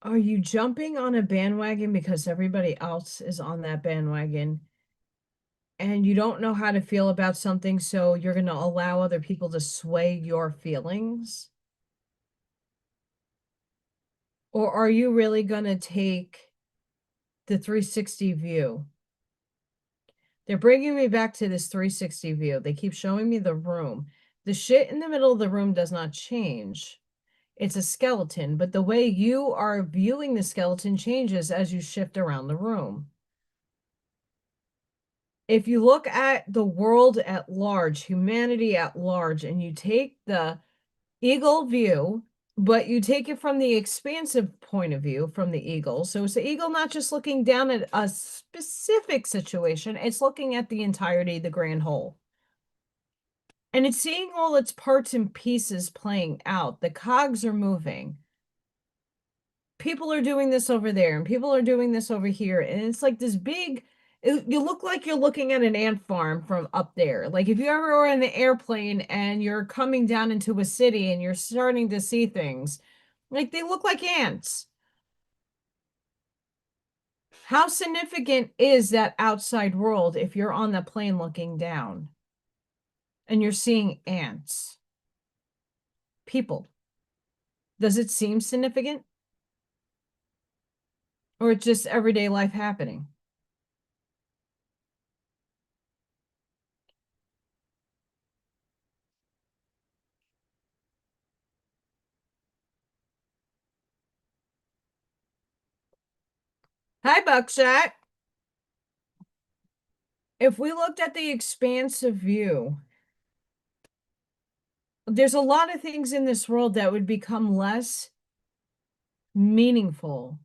Are you jumping on a bandwagon because everybody else is on that bandwagon and you don't know how to feel about something, so you're going to allow other people to sway your feelings? Or are you really going to take the 360 view? They're bringing me back to this 360 view. They keep showing me the room. The shit in the middle of the room does not change. It's a skeleton, but the way you are viewing the skeleton changes as you shift around the room. If you look at the world at large, humanity at large, and you take the eagle view, but you take it from the expansive point of view from the eagle. So it's the eagle not just looking down at a specific situation, it's looking at the entirety, the grand whole. And it's seeing all its parts and pieces playing out. The cogs are moving. People are doing this over there, and people are doing this over here. And it's like this big, you look like you're looking at an ant farm from up there. Like if you ever were in the airplane and you're coming down into a city and you're starting to see things, like they look like ants. How significant is that outside world if you're on the plane looking down and you're seeing ants? People. Does it seem significant? Or it's just everyday life happening? Hi, Buckshot. If we looked at the expansive view, there's a lot of things in this world that would become less meaningful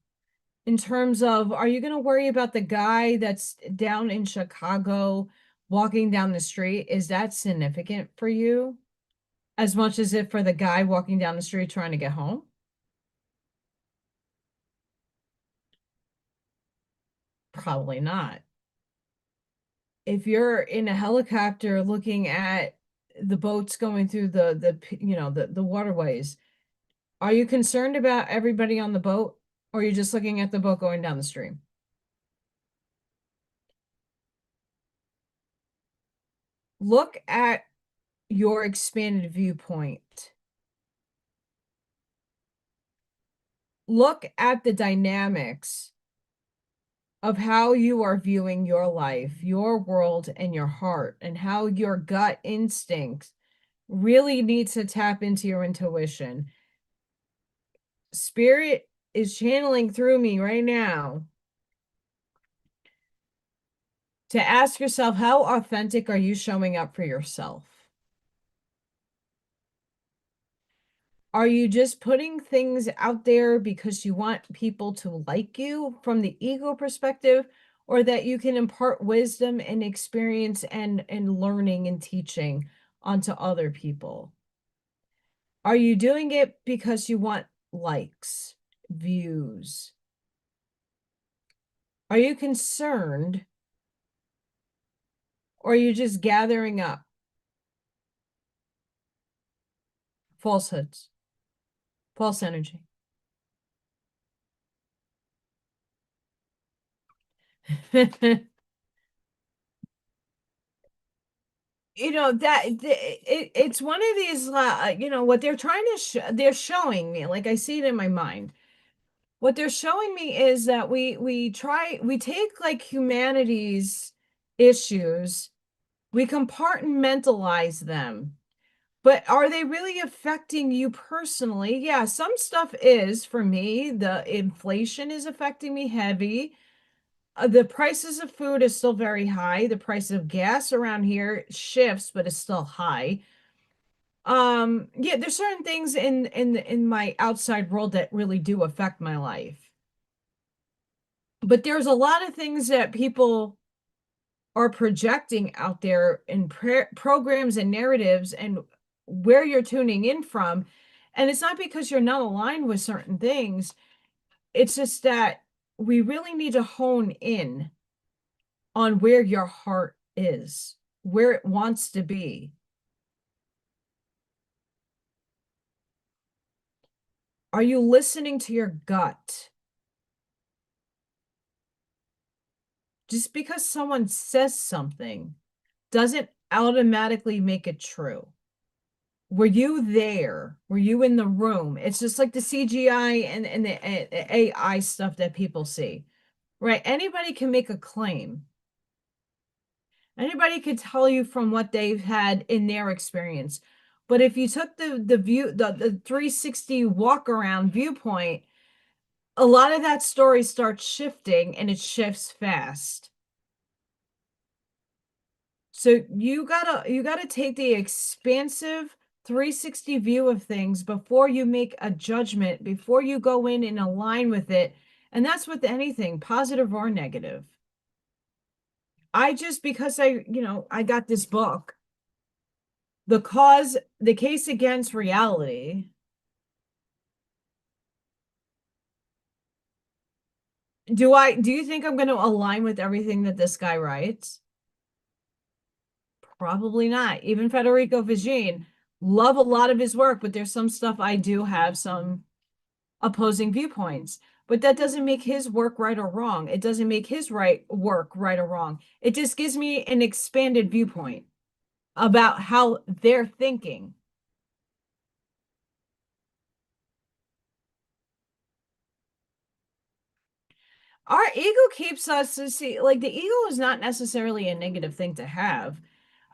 in terms of, are you going to worry about the guy that's down in Chicago walking down the street? Is that significant for you as much as it for the guy walking down the street trying to get home? Probably not. If you're in a helicopter looking at the boats going through the waterways, are you concerned about everybody on the boat, or are you just looking at the boat going down the stream? Look at your expanded viewpoint. Look at the dynamics of how you are viewing your life, your world, and your heart, and how your gut instincts really need to tap into your intuition. Spirit is channeling through me right now to ask yourself, how authentic are you showing up for yourself? Are you just putting things out there because you want people to like you from the ego perspective, or that you can impart wisdom and experience and learning and teaching onto other people? Are you doing it because you want likes, views? Are you concerned, or are you just gathering up falsehoods, false energy? It's one of these what they're trying to they're showing me, like I see it in my mind. What they're showing me is that we take like humanity's issues, we compartmentalize them, but are they really affecting you personally? Yeah, some stuff is. For me, the inflation is affecting me heavy. The prices of food is still very high. The price of gas around here shifts, but it's still high. Yeah, there's certain things in my outside world that really do affect my life. But there's a lot of things that people are projecting out there in programs and narratives and where you're tuning in from. And it's not because you're not aligned with certain things. It's just that we really need to hone in on where your heart is, where it wants to be. Are you listening to your gut? Just because someone says something doesn't automatically make it true. Were you there? Were you in the room? It's just like the CGI and the AI stuff that people see, right? Anybody can make a claim. Anybody could tell you from what they've had in their experience. But if you took the view, the 360 walk around viewpoint, a lot of that story starts shifting, and it shifts fast. So you gotta take the expansive 360 view of things before you make a judgment, before you go in and align with it. And that's with anything, positive or negative. I just because I got this book, the case against reality. Do you think I'm going to align with everything that this guy writes? Probably not. Even Federico Vigine, love a lot of his work, but there's some stuff I do have some opposing viewpoints. But that doesn't make his work right or wrong. It doesn't make his work right or wrong. It just gives me an expanded viewpoint about how they're thinking. Our ego keeps us to see, like, the ego is not necessarily a negative thing to have.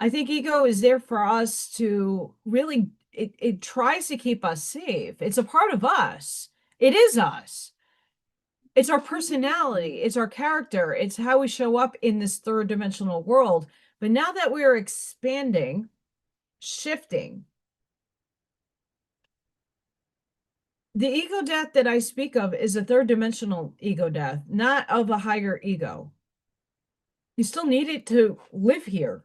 I think ego is there for us to really, it tries to keep us safe. It's a part of us. It is us. It's our personality. It's our character. It's how we show up in this third dimensional world. But now that we're expanding, shifting, the ego death that I speak of is a third dimensional ego death, not of a higher ego. You still need it to live here.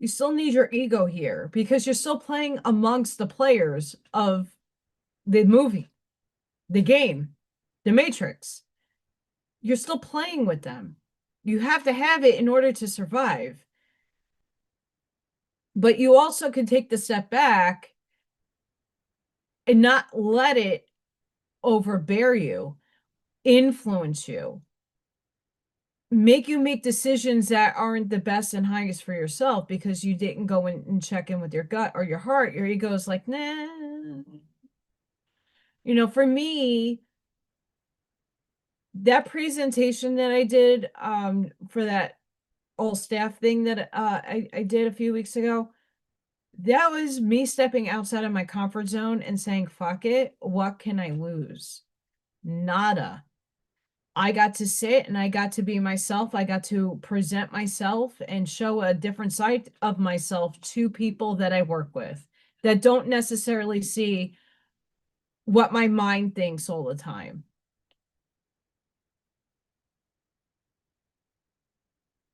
You still need your ego here because you're still playing amongst the players of the movie, the game, the Matrix. You're still playing with them. You have to have it in order to survive. But you also can take the step back and not let it overbear you, influence you, make you make decisions that aren't the best and highest for yourself because you didn't go in and check in with your gut or your heart. Your ego is like, nah. For me, that presentation that I did for that all staff thing that I did a few weeks ago, that was me stepping outside of my comfort zone and saying, fuck it, what can I lose? Nada. I got to sit and I got to be myself. I got to present myself and show a different side of myself to people that I work with that don't necessarily see what my mind thinks all the time.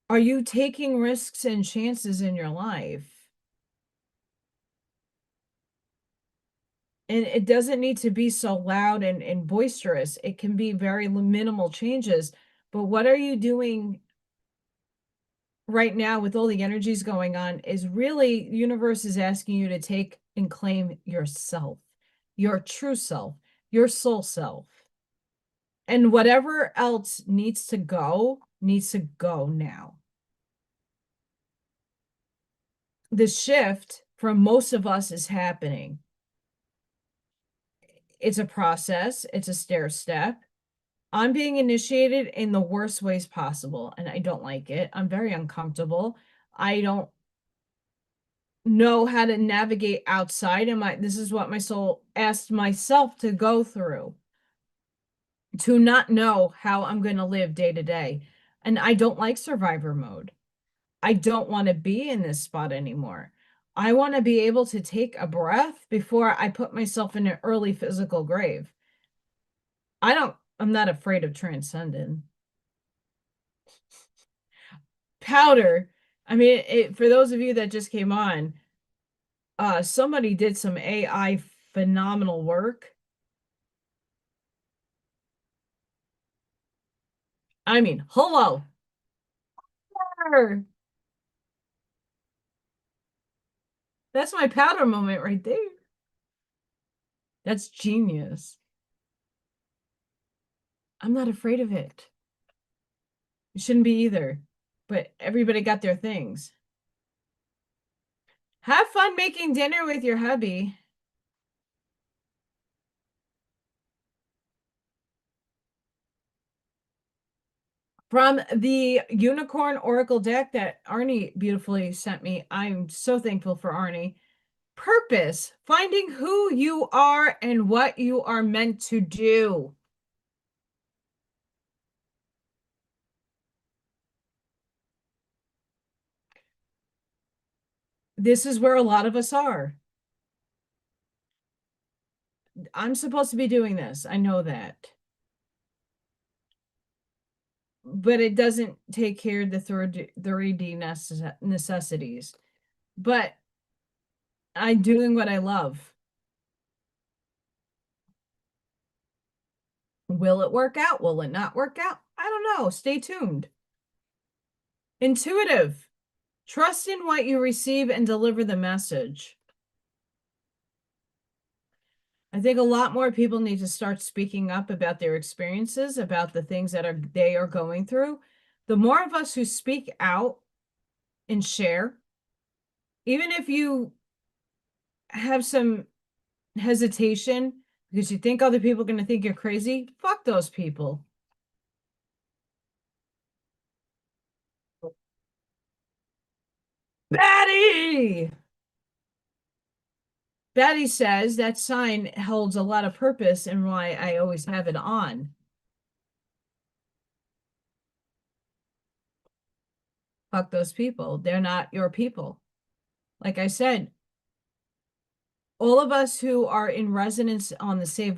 Are you taking risks and chances in your life? And it doesn't need to be so loud and boisterous. It can be very minimal changes. But what are you doing right now with all the energies going on is really universe is asking you to take and claim yourself, your true self, your soul self. And whatever else needs to go now. The shift for most of us is happening. It's a process, it's a stair step. I'm being initiated in the worst ways possible, and I don't like it. I'm very uncomfortable. I don't know how to navigate outside, and this is what my soul asked myself to go through, to not know how I'm going to live day to day. And I don't like survivor mode. I don't want to be in this spot anymore. I want to be able to take a breath before I put myself in an early physical grave. I'm not afraid of transcending. Powder. I mean, for those of you that just came on, somebody did some AI phenomenal work. I mean, hello. That's my powder moment right there. That's genius. I'm not afraid of it. You shouldn't be either. But everybody got their things. Have fun making dinner with your hubby. From the Unicorn Oracle deck that Arnie beautifully sent me, I'm so thankful for Arnie. Purpose, finding who you are and what you are meant to do. This is where a lot of us are. I'm supposed to be doing this. I know that. But it doesn't take care of the 3D necessities. But I'm doing what I love. Will it work out? Will it not work out? I don't know. Stay tuned. Intuitive. Trust in what you receive and deliver the message. I think a lot more people need to start speaking up about their experiences, about the things that they are going through. The more of us who speak out and share, even if you have some hesitation because you think other people are going to think you're crazy, fuck those people. Batty! Batty says that sign holds a lot of purpose and why I always have it on. Fuck those people. They're not your people. Like I said, all of us who are in resonance on the same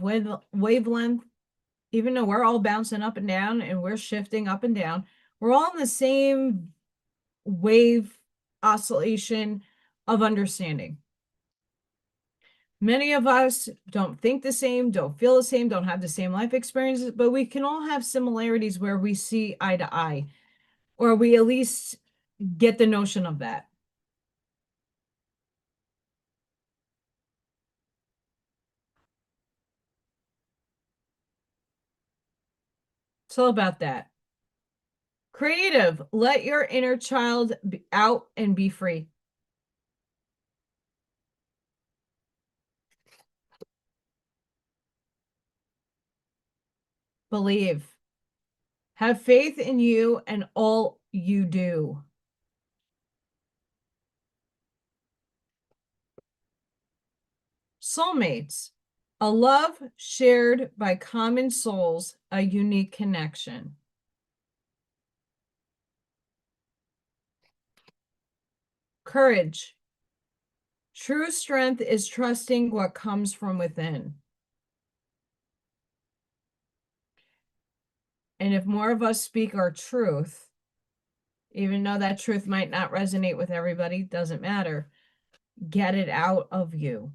wavelength, even though we're all bouncing up and down and we're shifting up and down, we're all in the same wave oscillation of understanding. Many of us don't think the same, don't feel the same, don't have the same life experiences, but we can all have similarities where we see eye to eye, or we at least get the notion of that. It's all about that. Creative, let your inner child out and be free. Believe. Have faith in you and all you do. Soulmates, a love shared by common souls, a unique connection. Courage. True strength is trusting what comes from within. And if more of us speak our truth, even though that truth might not resonate with everybody, doesn't matter. Get it out of you.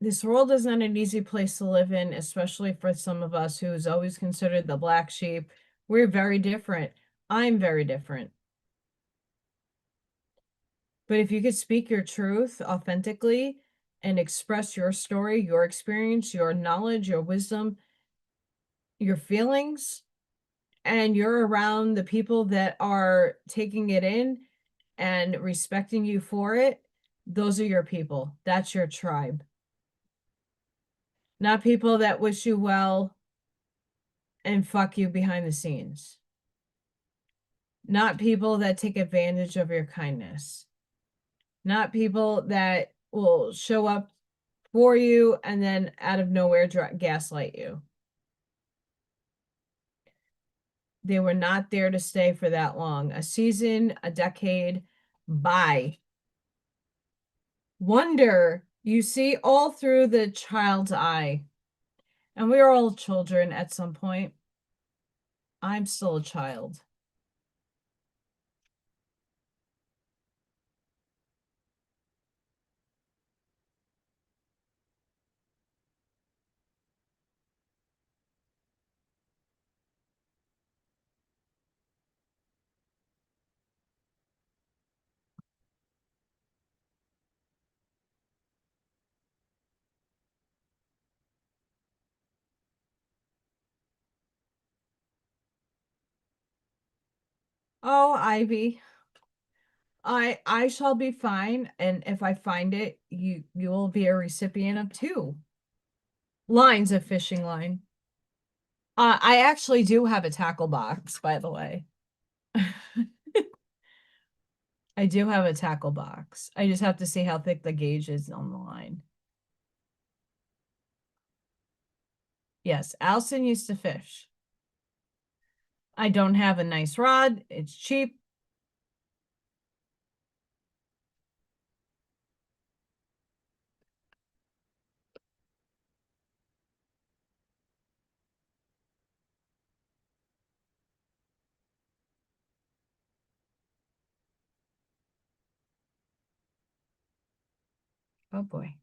This world is not an easy place to live in, especially for some of us who's always considered the black sheep. We're very different. I'm very different. But if you could speak your truth authentically and express your story, your experience, your knowledge, your wisdom, your feelings, and you're around the people that are taking it in and respecting you for it, those are your people. That's your tribe. Not people that wish you well and fuck you behind the scenes. Not people that take advantage of your kindness. Not people that will show up for you and then out of nowhere gaslight you. They were not there to stay for that long. A season, a decade, bye. Wonder you see all through the child's eye. And we are all children at some point. I'm still a child. Oh, Ivy, I shall be fine, and if I find it, you will be a recipient of 2 lines of fishing line. I actually do have a tackle box, by the way. I do have a tackle box. I just have to see how thick the gauge is on the line. Yes, Allison used to fish. I don't have a nice rod. It's cheap. Oh boy.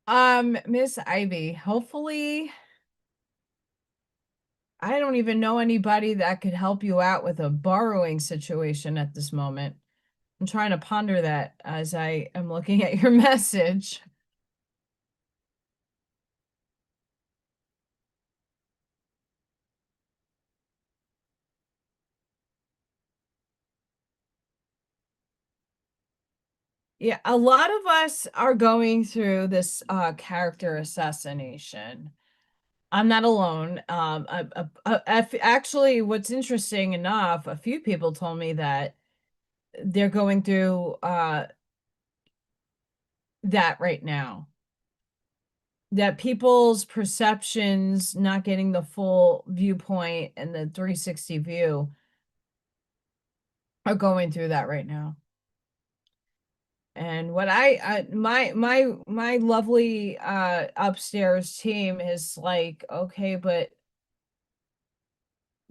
Miss Ivy, hopefully I don't even know anybody that could help you out with a borrowing situation at this moment. I'm trying to ponder that as I am looking at your message. Yeah, a lot of us are going through this character assassination. I'm not alone. Actually, what's interesting enough, a few people told me that they're going through that right now. That people's perceptions not getting the full viewpoint and the 360 view are going through that right now. And what my lovely upstairs team is like, okay, but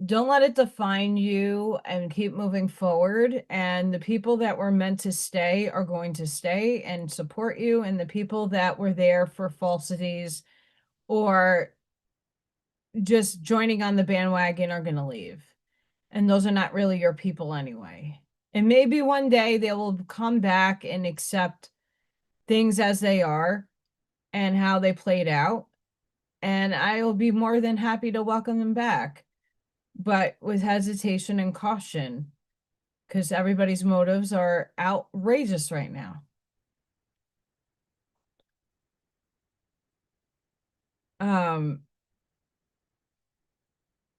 don't let it define you and keep moving forward. And the people that were meant to stay are going to stay and support you. And the people that were there for falsities or just joining on the bandwagon are going to leave. And those are not really your people anyway. And maybe one day they will come back and accept things as they are and how they played out. And I will be more than happy to welcome them back, but with hesitation and caution, because everybody's motives are outrageous right now. Um,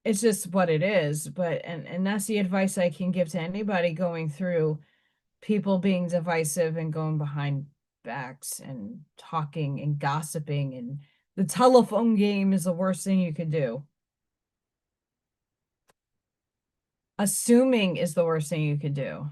it's just what it is. But and that's the advice I can give to anybody going through people being divisive and going behind backs and talking and gossiping, and the telephone game is the worst thing you could do. Assuming is the worst thing you could do.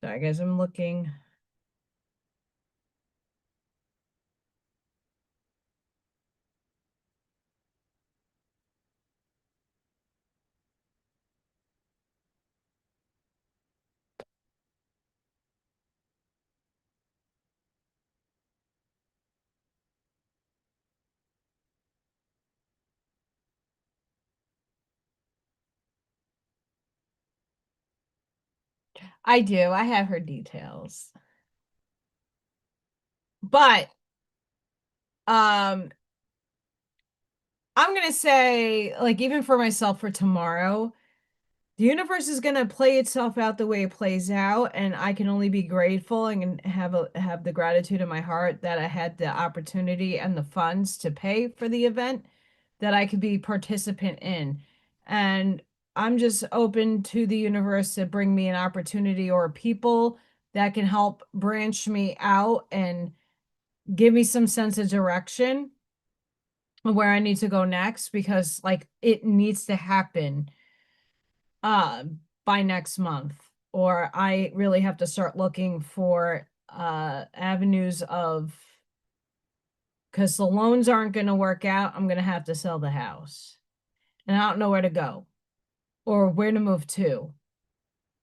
So I guess I'm looking. I do. I have her details. But um I'm gonna say, like, even for myself for tomorrow, The universe is going to play itself out the way it plays out, and I can only be grateful and have the gratitude in my heart that I had the opportunity and the funds to pay for the event that I could be participant in. And I'm just open to the universe to bring me an opportunity or people that can help branch me out and give me some sense of direction where I need to go next, because like it needs to happen uh by next month, or I really have to start looking for avenues of, because the loans aren't going to work out. I'm going to have to sell the house and I don't know where to go or where to move to.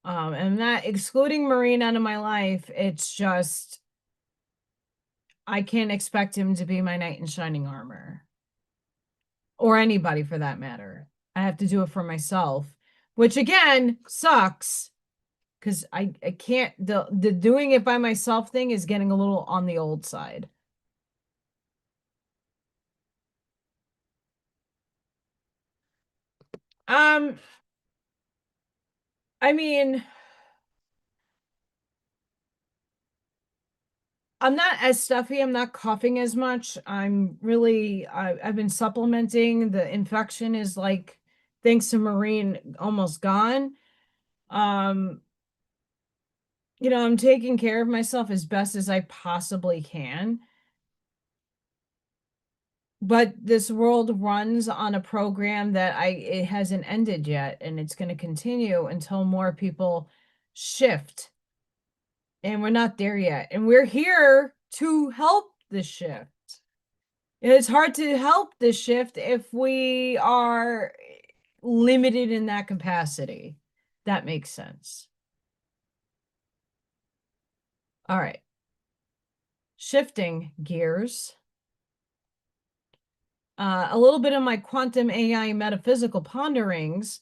And that, excluding Marine out of my life, it's just I can't expect him to be my knight in shining armor, or anybody for that matter. I have to do it for myself, which again sucks because I can't, the doing it by myself thing is getting a little on the old side. Um, I mean, I'm not as stuffy. I'm not coughing as much. I've been supplementing. The infection is like, thanks to Marine, almost gone. Um, I'm taking care of myself as best as I possibly can. But this world runs on a program that it hasn't ended yet, and it's going to continue until more people shift. And we're not there yet. And we're here to help the shift. And it's hard to help the shift if we are limited in that capacity. That makes sense. All right. Shifting gears. A little bit of my quantum AI metaphysical ponderings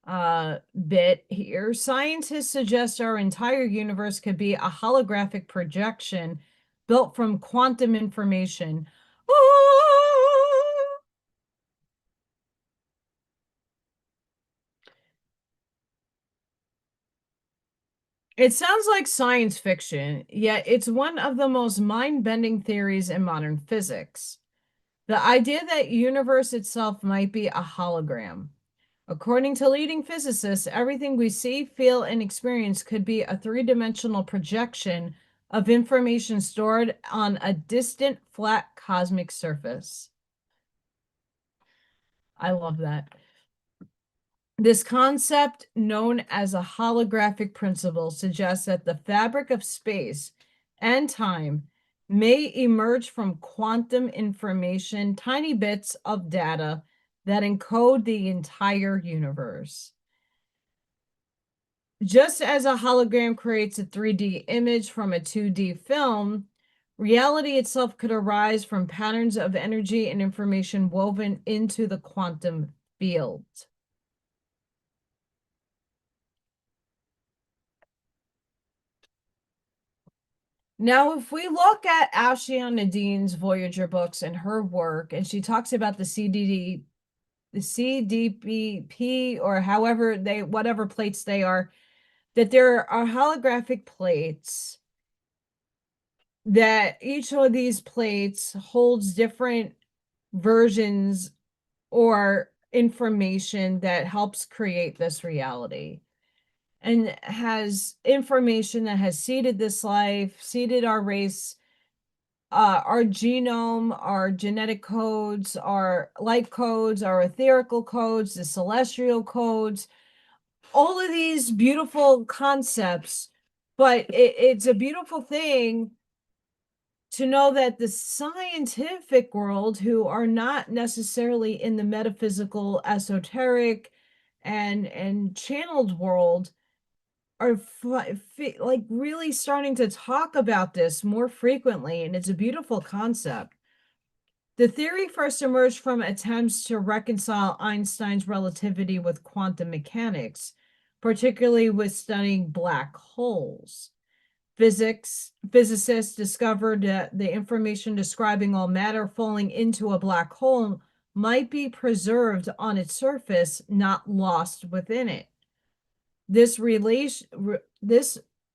bit here. Scientists suggest our entire universe could be a holographic projection built from quantum information. Ah! It sounds like science fiction, yet it's one of the most mind-bending theories in modern physics. The idea that universe itself might be a hologram. According to leading physicists, everything we see, feel, and experience could be a three-dimensional projection of information stored on a distant, flat cosmic surface. I love that. This concept, known as a holographic principle, suggests that the fabric of space and time may emerge from quantum information, tiny bits of data that encode the entire universe. Just as a hologram creates a 3D image from a 2D film, reality itself could arise from patterns of energy and information woven into the quantum field. Now, if we look at Ashia Nadine's Voyager books and her work, and she talks about the CDPP, or however whatever plates they are, that there are holographic plates, that each of these plates holds different versions or information that helps create this reality, and has information that has seeded this life, seeded our race, our genome, our genetic codes, our life codes, our etherical codes, the celestial codes, all of these beautiful concepts. But it's a beautiful thing to know that the scientific world, who are not necessarily in the metaphysical, esoteric, and channeled world, are like really starting to talk about this more frequently, and it's a beautiful concept. The theory first emerged from attempts to reconcile Einstein's relativity with quantum mechanics, particularly with studying black holes. Physicists discovered that the information describing all matter falling into a black hole might be preserved on its surface, not lost within it. This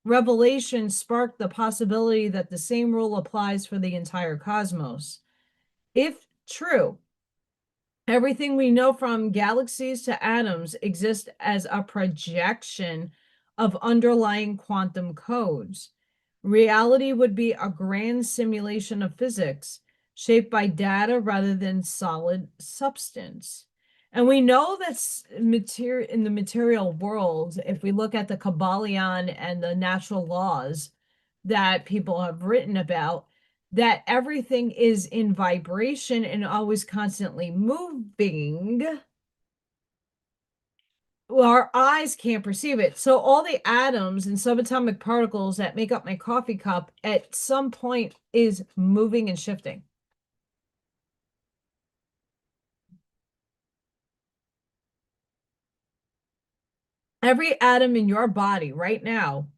revelation sparked the possibility that the same rule applies for the entire cosmos. If true, everything we know from galaxies to atoms exists as a projection of underlying quantum codes. Reality would be a grand simulation of physics shaped by data rather than solid substance. And we know that's material in the material world. If we look at the Kabbalion and the natural laws that people have written about, that everything is in vibration and always constantly moving. Well, our eyes can't perceive it. So all the atoms and subatomic particles that make up my coffee cup at some point is moving and shifting. Every atom in your body right now,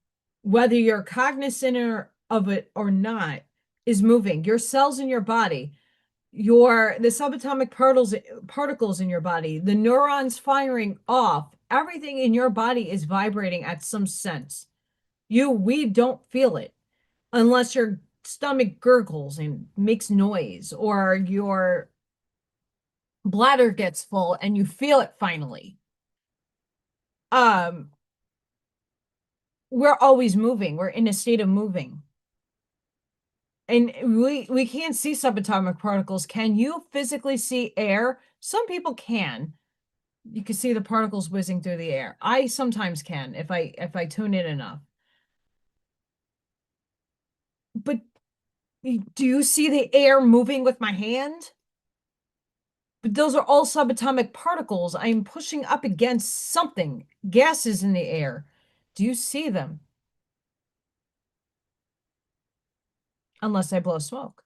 whether you're cognizant of it or not, is moving. Your cells in your body, the subatomic particles in your body, the neurons firing off, everything in your body is vibrating at some sense. We don't feel it unless your stomach gurgles and makes noise, or your bladder gets full and you feel it finally. Um, we're always moving. We're in a state of moving. And we can't see subatomic particles. Can you physically see air? Some people can. You can see the particles whizzing through the air. I sometimes can if I tune in enough. But do you see the air moving with my hand? But those are all subatomic particles. I'm pushing up against something. Gases in the air. Do you see them? Unless I blow smoke.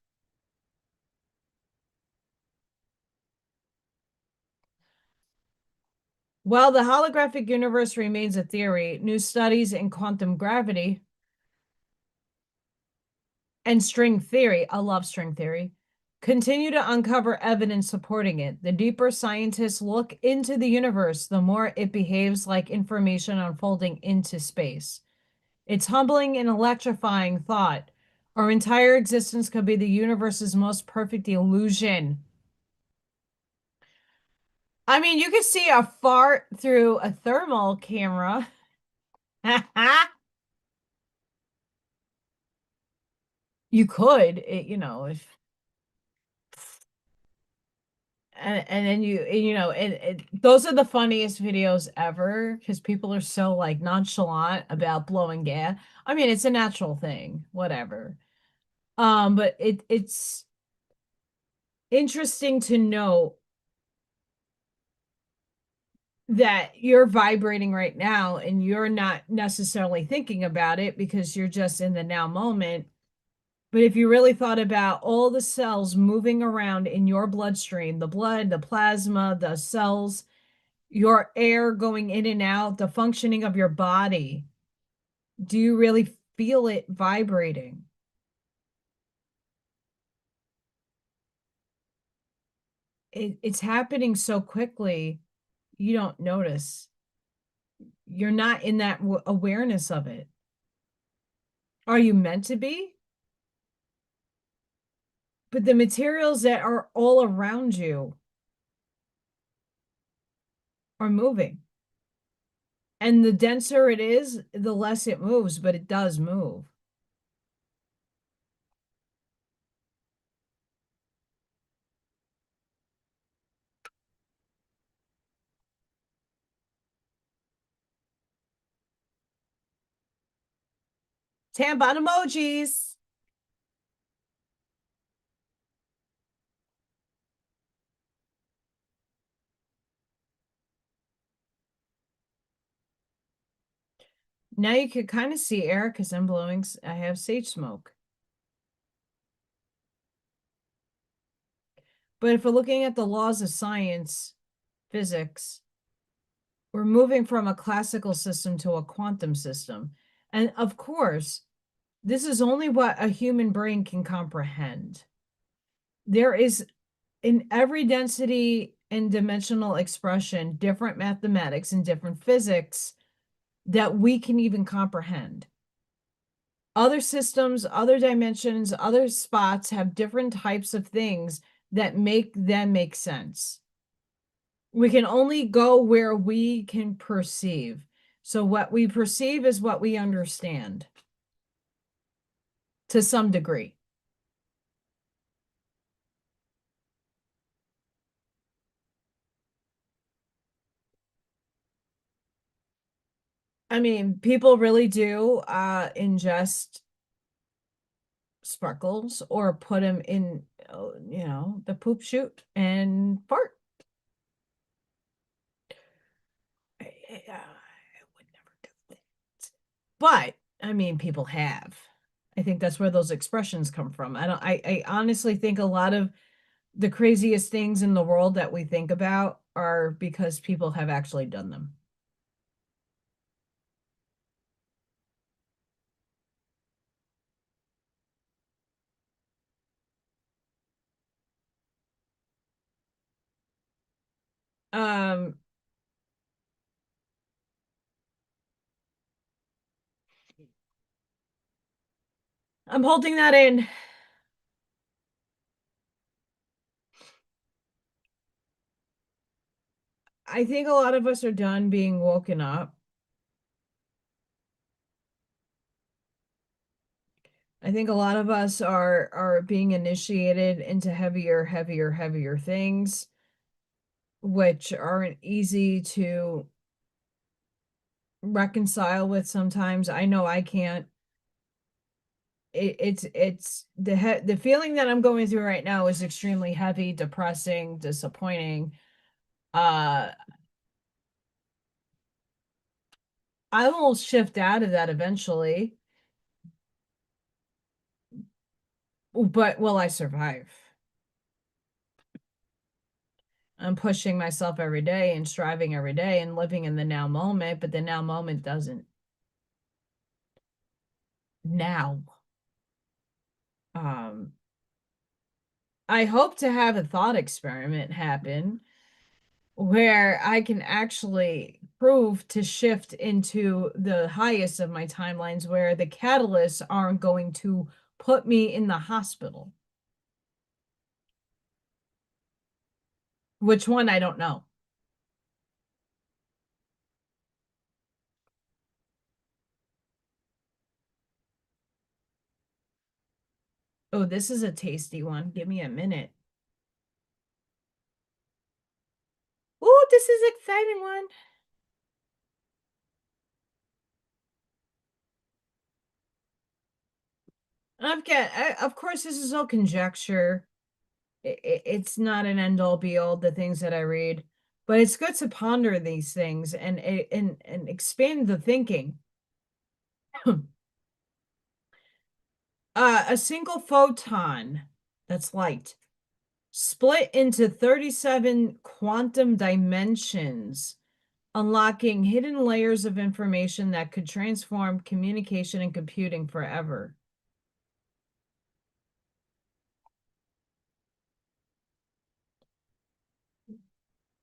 While the holographic universe remains a theory, new studies in quantum gravity and string theory, I love string theory, continue to uncover evidence supporting it. The deeper scientists look into the universe, the more it behaves like information unfolding into space. It's humbling and electrifying thought. Our entire existence could be the universe's most perfect illusion. I mean, you could see a fart through a thermal camera. You could, if and then those are the funniest videos ever because people are so like nonchalant about blowing gas. I mean, it's a natural thing, whatever. But it's interesting to know that you're vibrating right now and you're not necessarily thinking about it because you're just in the now moment. But if you really thought about all the cells moving around in your bloodstream, the blood, the plasma, the cells, your air going in and out, the functioning of your body, do you really feel it vibrating? It's happening so quickly, you don't notice. You're not in that awareness of it. Are you meant to be? But the materials that are all around you are moving. And the denser it is, the less it moves, but it does move. Tampon emojis. Now you can kind of see air because I'm blowing, I have sage smoke. But if we're looking at the laws of science, physics, we're moving from a classical system to a quantum system. And of course, this is only what a human brain can comprehend. There is, in every density and dimensional expression, different mathematics and different physics that we can even comprehend. Other systems, other dimensions, other spots have different types of things that make them make sense. We can only go where we can perceive. So what we perceive is what we understand to some degree. I mean, people really do ingest sparkles or put them in, the poop chute and fart. I would never do it. But I mean, people have. I think that's where those expressions come from. I honestly think a lot of the craziest things in the world that we think about are because people have actually done them. Um, I'm holding that in. I think a lot of us are done being woken up. I think a lot of us are being initiated into heavier things, which aren't easy to reconcile with sometimes. I know I can't. It's the feeling that I'm going through right now is extremely heavy, depressing, disappointing. Uh, I will shift out of that eventually, but will I survive? I'm pushing myself every day and striving every day and living in the now moment, but the now moment doesn't now. Um, I hope to have a thought experiment happen where I can actually prove to shift into the highest of my timelines where the catalysts aren't going to put me in the hospital. Which one, I don't know. Oh, this is a tasty one. Give me a minute. Oh, this is an exciting one. Of course, this is all conjecture. It's not an end all be all, the things that I read, but it's good to ponder these things and expand the thinking. A single photon, that's light, split into 37 quantum dimensions, unlocking hidden layers of information that could transform communication and computing forever.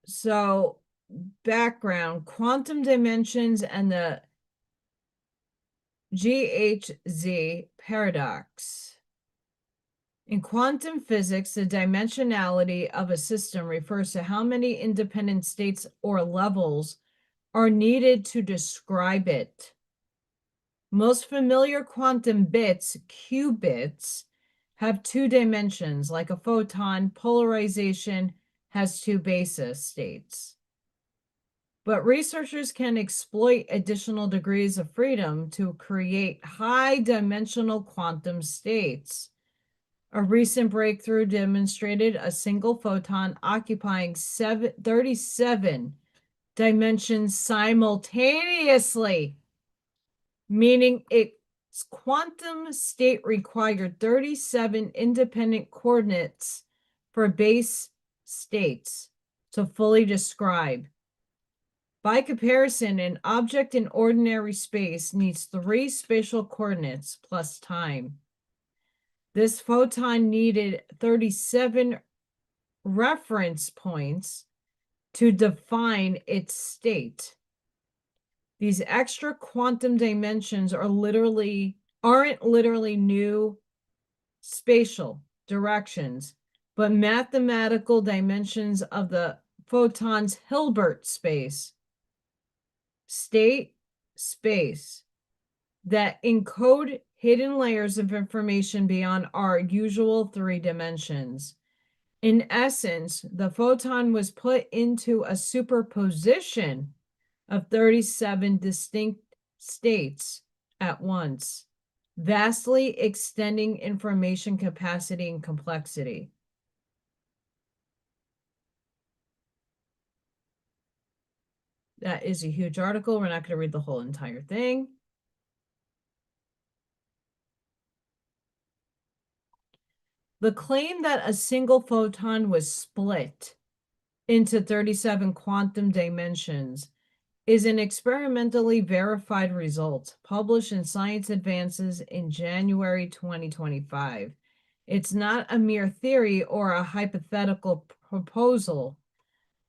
So, background, quantum dimensions and the GHZ paradox. In quantum physics, the dimensionality of a system refers to how many independent states or levels are needed to describe it. Most familiar quantum bits, qubits, have two dimensions, like a photon. Polarization has two basis states. But researchers can exploit additional degrees of freedom to create high-dimensional quantum states. A recent breakthrough demonstrated a single photon occupying 37 dimensions simultaneously, meaning its quantum state required 37 independent coordinates for base states to fully describe. By comparison, an object in ordinary space needs 3 spatial coordinates plus time. This photon needed 37 reference points to define its state. These extra quantum dimensions aren't literally new spatial directions, but mathematical dimensions of the photon's Hilbert state space that encode hidden layers of information beyond our usual 3 dimensions. In essence, the photon was put into a superposition of 37 distinct states at once, vastly extending information capacity and complexity. That is a huge article. We're not going to read the whole entire thing. The claim that a single photon was split into 37 quantum dimensions is an experimentally verified result published in Science Advances in January 2025. It's not a mere theory or a hypothetical proposal.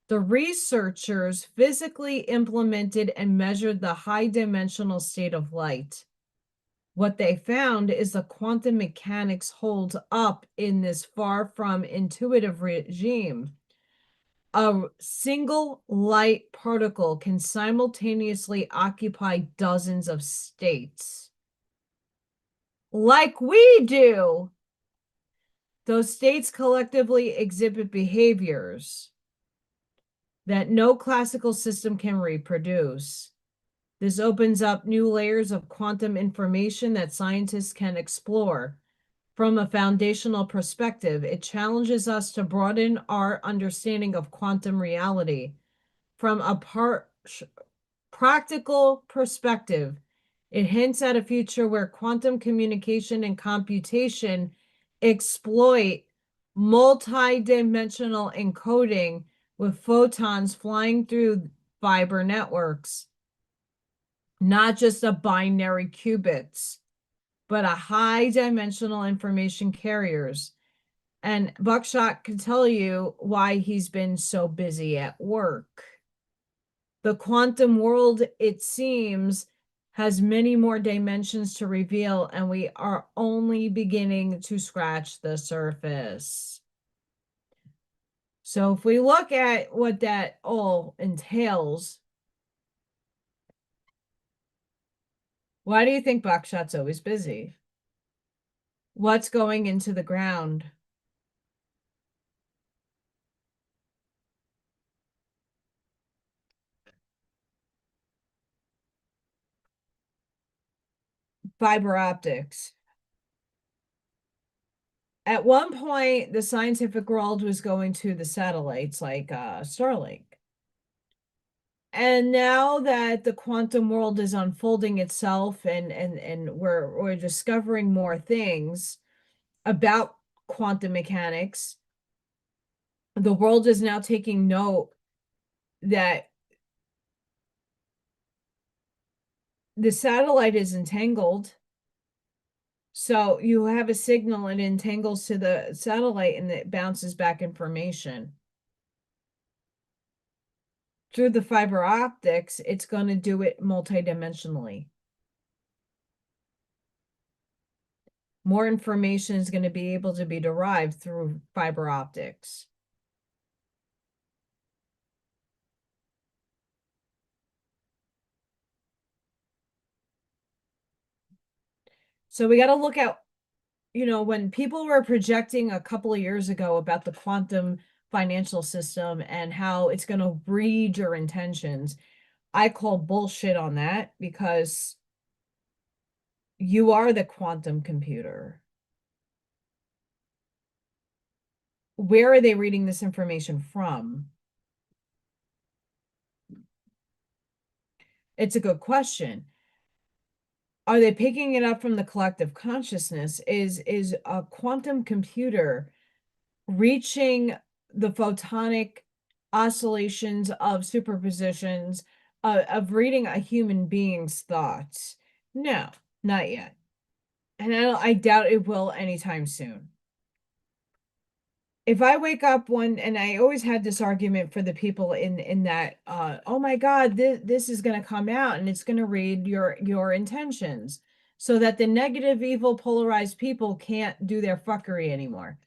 The researchers physically implemented and measured the high dimensional state of light. What they found is the quantum mechanics holds up in this far from intuitive regime. A single light particle can simultaneously occupy dozens of states. Like we do. Those states collectively exhibit behaviors that no classical system can reproduce. This opens up new layers of quantum information that scientists can explore. From a foundational perspective, it challenges us to broaden our understanding of quantum reality. From a practical perspective, it hints at a future where quantum communication and computation exploit multi-dimensional encoding with photons flying through fiber networks, not just a binary qubits, but a high-dimensional information carriers. And Buckshot can tell you why he's been so busy at work. The quantum world, it seems, has many more dimensions to reveal, and we are only beginning to scratch the surface. So if we look at what that all entails, why do you think Buckshot's always busy? What's going into the ground? Fiber optics. At one point, the scientific world was going to the satellites like Starlink. And now that the quantum world is unfolding itself and we're discovering more things about quantum mechanics, the world is now taking note that the satellite is entangled. So you have a signal, it entangles to the satellite and it bounces back information. Through the fiber optics, it's going to do it multidimensionally. More information is going to be able to be derived through fiber optics. So we got to look at, when people were projecting a couple of years ago about the quantum financial system and how it's going to read your intentions, I call bullshit on that because you are the quantum computer. Where are they reading this information from? It's a good question. Are they picking it up from the collective consciousness? Is a quantum computer reaching the photonic oscillations of superpositions of reading a human being's thoughts? No, not yet. And I doubt it will anytime soon. if I wake up one, and I always had this argument for the people in that, oh my God, this is going to come out and it's going to read your intentions, so that the negative, evil, polarized people can't do their fuckery anymore.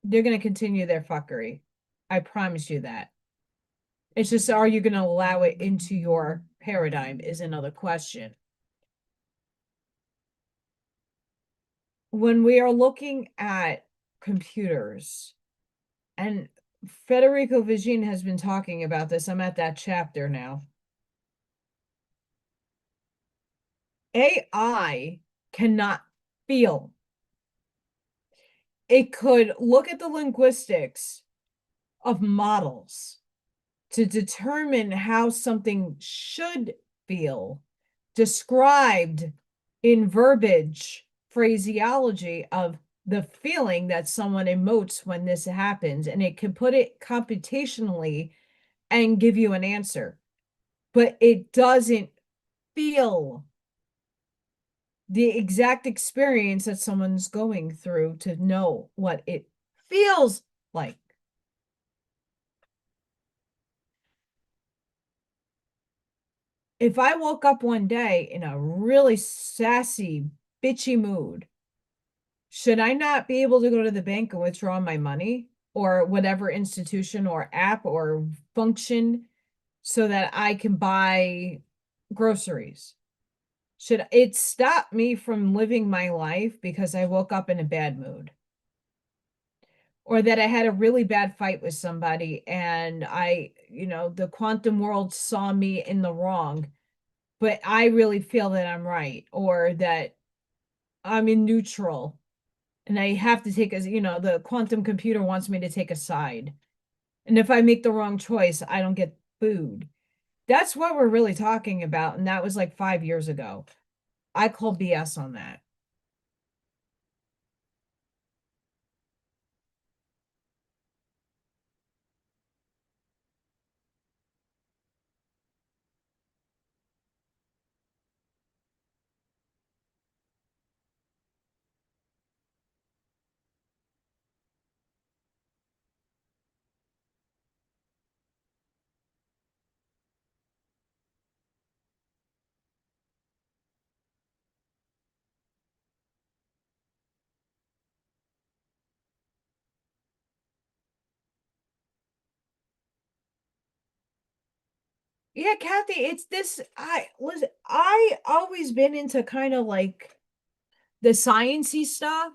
They're going to continue their fuckery. I promise you that. It's just, are you going to allow it into your paradigm is another question. When we are looking at computers, and Federico Vigin has been talking about this. I'm at that chapter now. AI cannot feel. It could look at the linguistics of models to determine how something should feel, described in verbiage, phraseology of the feeling that someone emotes when this happens, and it can put it computationally and give you an answer, but it doesn't feel the exact experience that someone's going through to know what it feels like. If I woke up one day in a really sassy, bitchy mood, should I not be able to go to the bank and withdraw my money, or whatever institution or app or function, so that I can buy groceries? Should it stop me from living my life because I woke up in a bad mood? Or that I had a really bad fight with somebody and the quantum world saw me in the wrong, but I really feel that I'm right, or that I'm in neutral and I have to take the quantum computer wants me to take a side. And if I make the wrong choice, I don't get food. That's what we're really talking about. And that was like 5 years ago. I call BS on that. Yeah, Kathy, it's this. I always been into kind of like the sciencey stuff,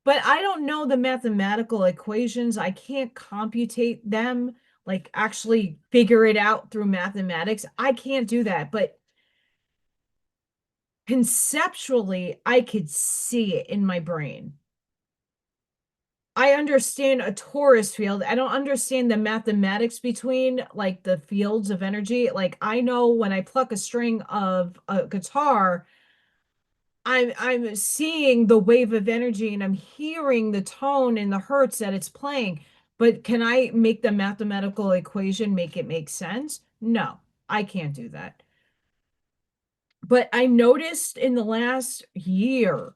but I don't know the mathematical equations. I can't computate them, like actually figure it out through mathematics. I can't do that, but conceptually, I could see it in my brain. I understand a torus field. I don't understand the mathematics between like the fields of energy. Like I know when I pluck a string of a guitar, I'm seeing the wave of energy and I'm hearing the tone and the hertz that it's playing. But can I make the mathematical equation make it make sense? No, I can't do that. But I noticed in the last year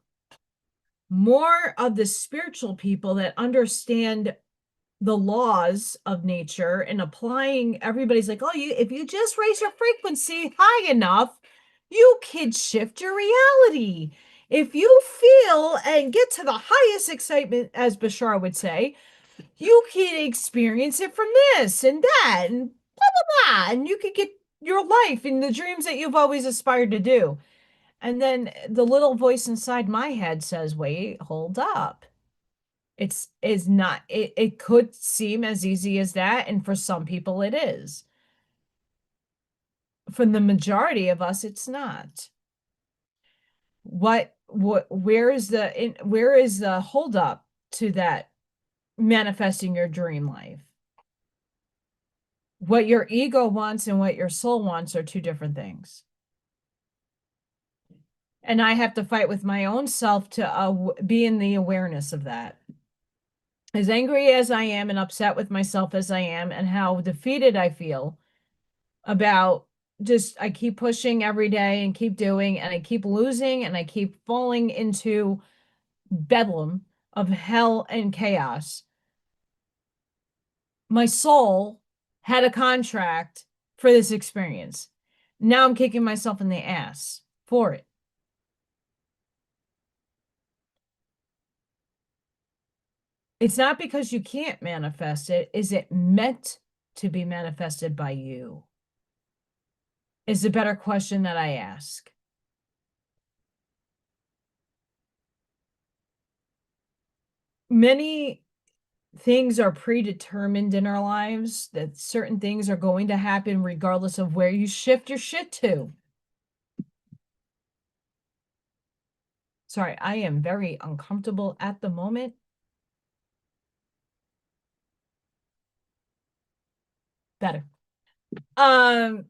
more of the spiritual people that understand the laws of nature and applying. Everybody's like, oh, if you just raise your frequency high enough, you can shift your reality. If you feel and get to the highest excitement, as Bashar would say, you can experience it from this and that and blah blah blah, and you can get your life and the dreams that you've always aspired to do. And then the little voice inside my head says, wait, hold up. It's is not it could seem as easy as that, and for some people it is. For the majority of us, it's not. Where is the hold up to that manifesting your dream life? What your ego wants and what your soul wants are two different things. And I have to fight with my own self to be in the awareness of that. As angry as I am and upset with myself as I am, and how defeated I feel about, just I keep pushing every day and keep doing, and I keep losing and I keep falling into bedlam of hell and chaos. My soul had a contract for this experience. Now I'm kicking myself in the ass for it. It's not because you can't manifest it. Is it meant to be manifested by you? Is the better question that I ask. Many things are predetermined in our lives, that certain things are going to happen regardless of where you shift your shit to. Sorry, I am very uncomfortable at the moment. Better. Um,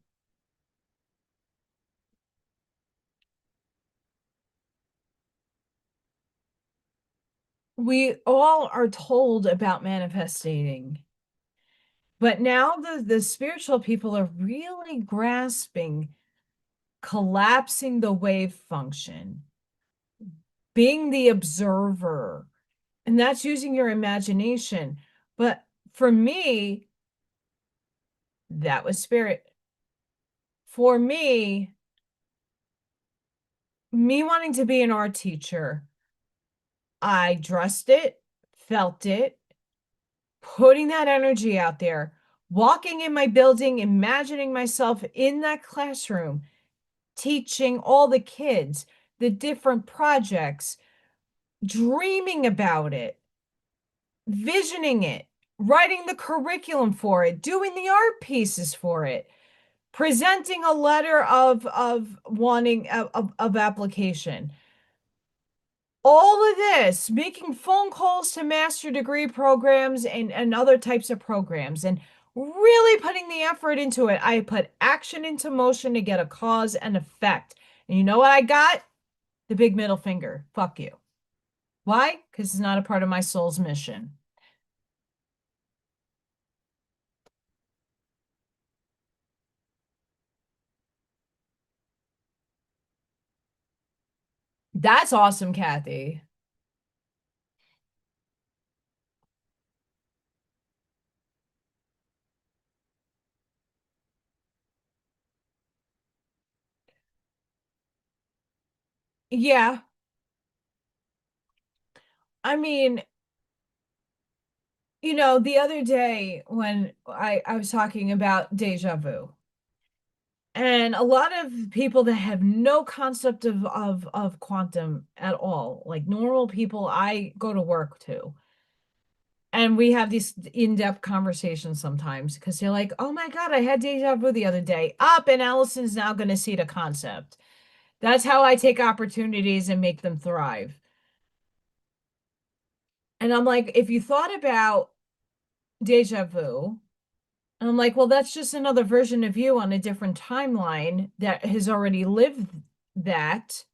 we all are told about manifesting, but now the spiritual people are really grasping collapsing the wave function, being the observer, and that's using your imagination. But for me, that was spirit. For me wanting to be an art teacher, I dressed it, felt it, putting that energy out there, walking in my building, imagining myself in that classroom, teaching all the kids the different projects, dreaming about it, visioning it, writing the curriculum for it, doing the art pieces for it, presenting a letter of wanting of application. All of this, making phone calls to master degree programs and other types of programs, and really putting the effort into it. I put action into motion to get a cause and effect. And you know what I got? The big middle finger. Fuck you. Why? Because it's not a part of my soul's mission. That's awesome, Kathy. Yeah. I mean, the other day when I was talking about deja vu, and a lot of people that have no concept of quantum at all, like normal people I go to work to, and we have these in-depth conversations sometimes because they're like, "Oh my God, I had deja vu the other day." Up, and Allison's now going to see the concept. That's how I take opportunities and make them thrive. And I'm like, if you thought about deja vu, and I'm like, well, that's just another version of you on a different timeline that has already lived that.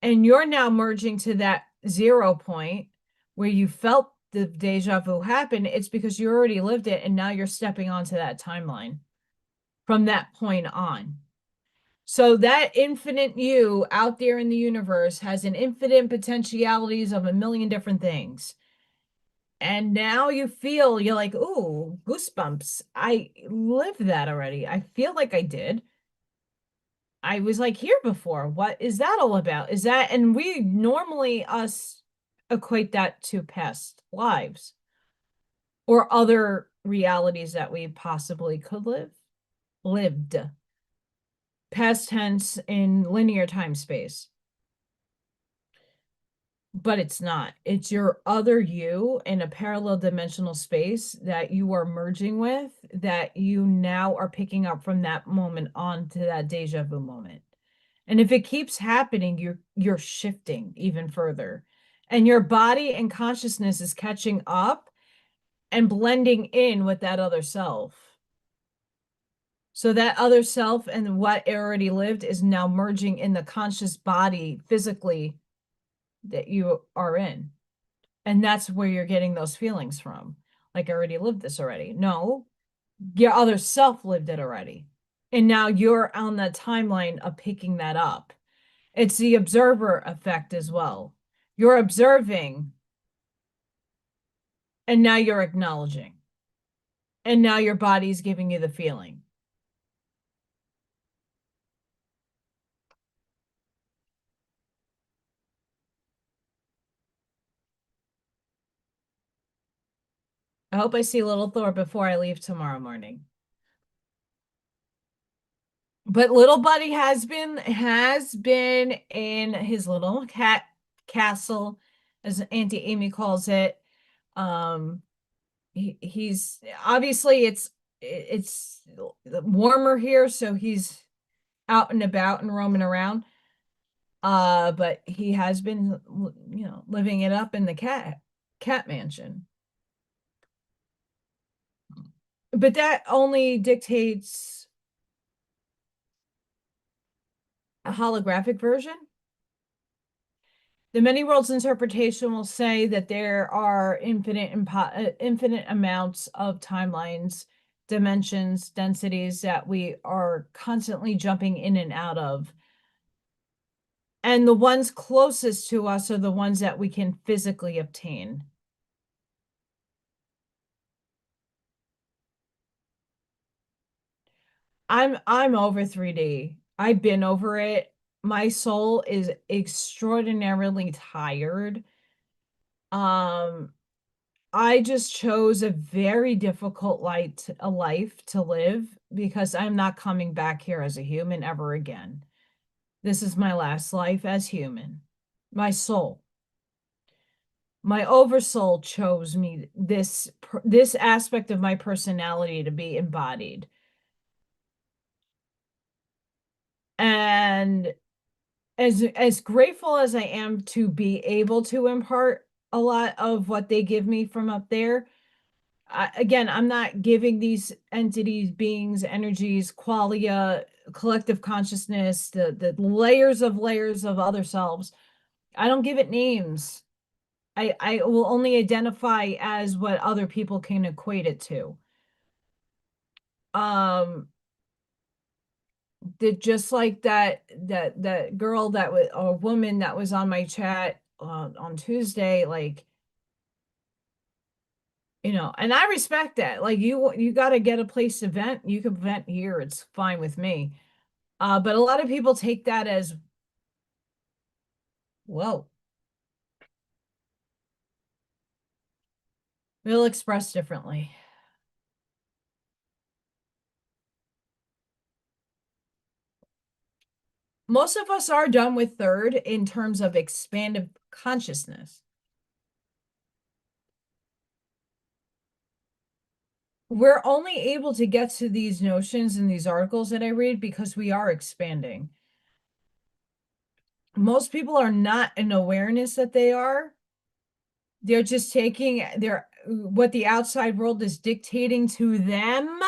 And you're now merging to that 0 point where you felt the deja vu happen. It's because you already lived it. And now you're stepping onto that timeline from that point on. So that infinite you out there in the universe has an infinite potentialities of a million different things. And now you're like, ooh, goosebumps. I lived that already. I feel like I did. I was like here before. What is that all about? Is that, and we normally us equate that to past lives or other realities that we possibly could lived. Past tense in linear time space. But it's not. It's your other you in a parallel dimensional space that you are merging with, that you now are picking up from that moment on to that deja vu moment. And if it keeps happening, you're shifting even further. And your body and consciousness is catching up and blending in with that other self. So that other self and what already lived is now merging in the conscious body physically that you are in. And that's where you're getting those feelings from. Like, I already lived this already. No, your other self lived it already. And now you're on the timeline of picking that up. It's the observer effect as well. You're observing, and now you're acknowledging. And now your body's giving you the feeling. I hope I see little Thor before I leave tomorrow morning. But little buddy has been in his little cat castle, as Auntie Amy calls it. Um, he's obviously it's warmer here, so he's out and about and roaming around. But he has been, living it up in the cat mansion. But that only dictates a holographic version. The many worlds interpretation will say that there are infinite amounts of timelines, dimensions, densities that we are constantly jumping in and out of. And the ones closest to us are the ones that we can physically obtain. I'm over 3D. I've been over it. My soul is extraordinarily tired. Um, I just chose a very difficult life to live because I'm not coming back here as a human ever again. This is my last life as human. My soul, my oversoul chose me this aspect of my personality to be embodied. And as grateful as I am to be able to impart a lot of what they give me from up there, again, I'm not giving these entities, beings, energies, qualia, collective consciousness, the layers of other selves. I don't give it names. I will only identify as what other people can equate it to. Um, that just like that girl that was a woman that was on my chat on Tuesday, like, and I respect that. Like you got to get a place to vent. You can vent here. It's fine with me. But a lot of people take that as, whoa, we'll express differently. Most of us are done with third in terms of expanded consciousness. We're only able to get to these notions in these articles that I read because we are expanding. Most people are not in awareness that they are. They're just taking their what the outside world is dictating to them.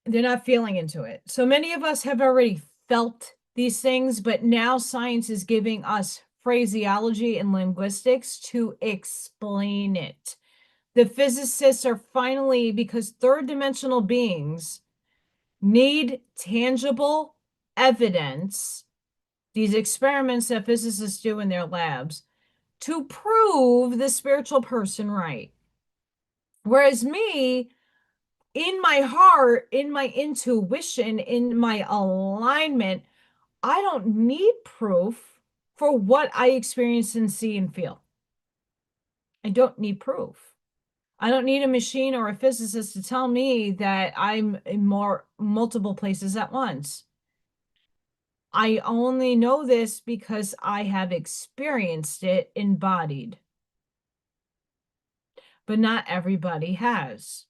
They're not feeling into it. So many of us have already felt these things, but now science is giving us phraseology and linguistics to explain it. The physicists are finally, because third dimensional beings need tangible evidence, these experiments that physicists do in their labs, to prove the spiritual person right. Whereas me, in my heart, in my intuition, in my alignment, I don't need proof for what I experience and see and feel. I don't need proof. I don't need a machine or a physicist to tell me that I'm in multiple places at once. I only know this because I have experienced it embodied, but not everybody has.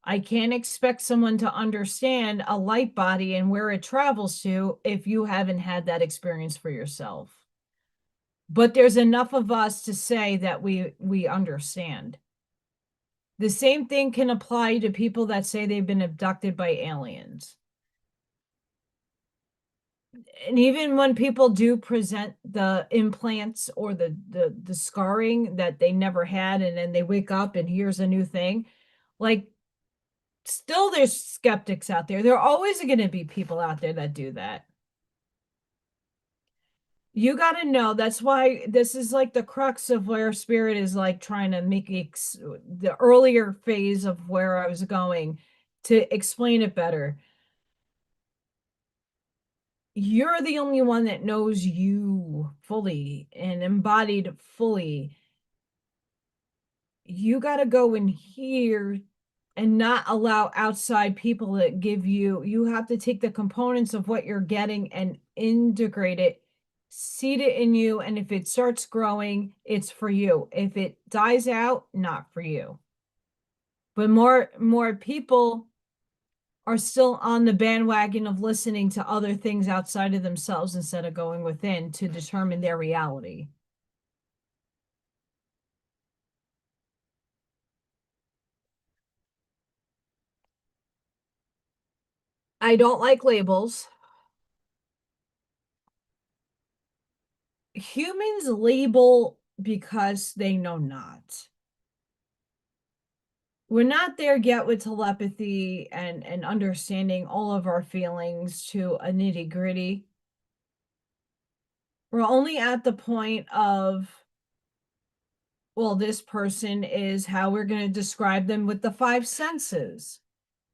I can't expect someone to understand a light body and where it travels to if you haven't had that experience for yourself. But there's enough of us to say that we understand. The same thing can apply to people that say they've been abducted by aliens. And even when people do present the implants or the scarring that they never had, and then they wake up and here's a new thing, like, still there's skeptics out there. There are always going to be people out there that do that. You got to know. That's why this is like the crux of where spirit is like trying to make the earlier phase of where I was going to explain it better. You're the only one that knows you fully and embodied fully. You got to go in here and not allow outside people that give you have to take the components of what you're getting and integrate it, seed it in you, and if it starts growing, it's for you. If it dies out, not for you. But more people are still on the bandwagon of listening to other things outside of themselves instead of going within to determine their reality. I don't like labels. Humans label because they know not. We're not there yet with telepathy and understanding all of our feelings to a nitty-gritty. We're only at the point of, well, this person is how we're going to describe them with the five senses.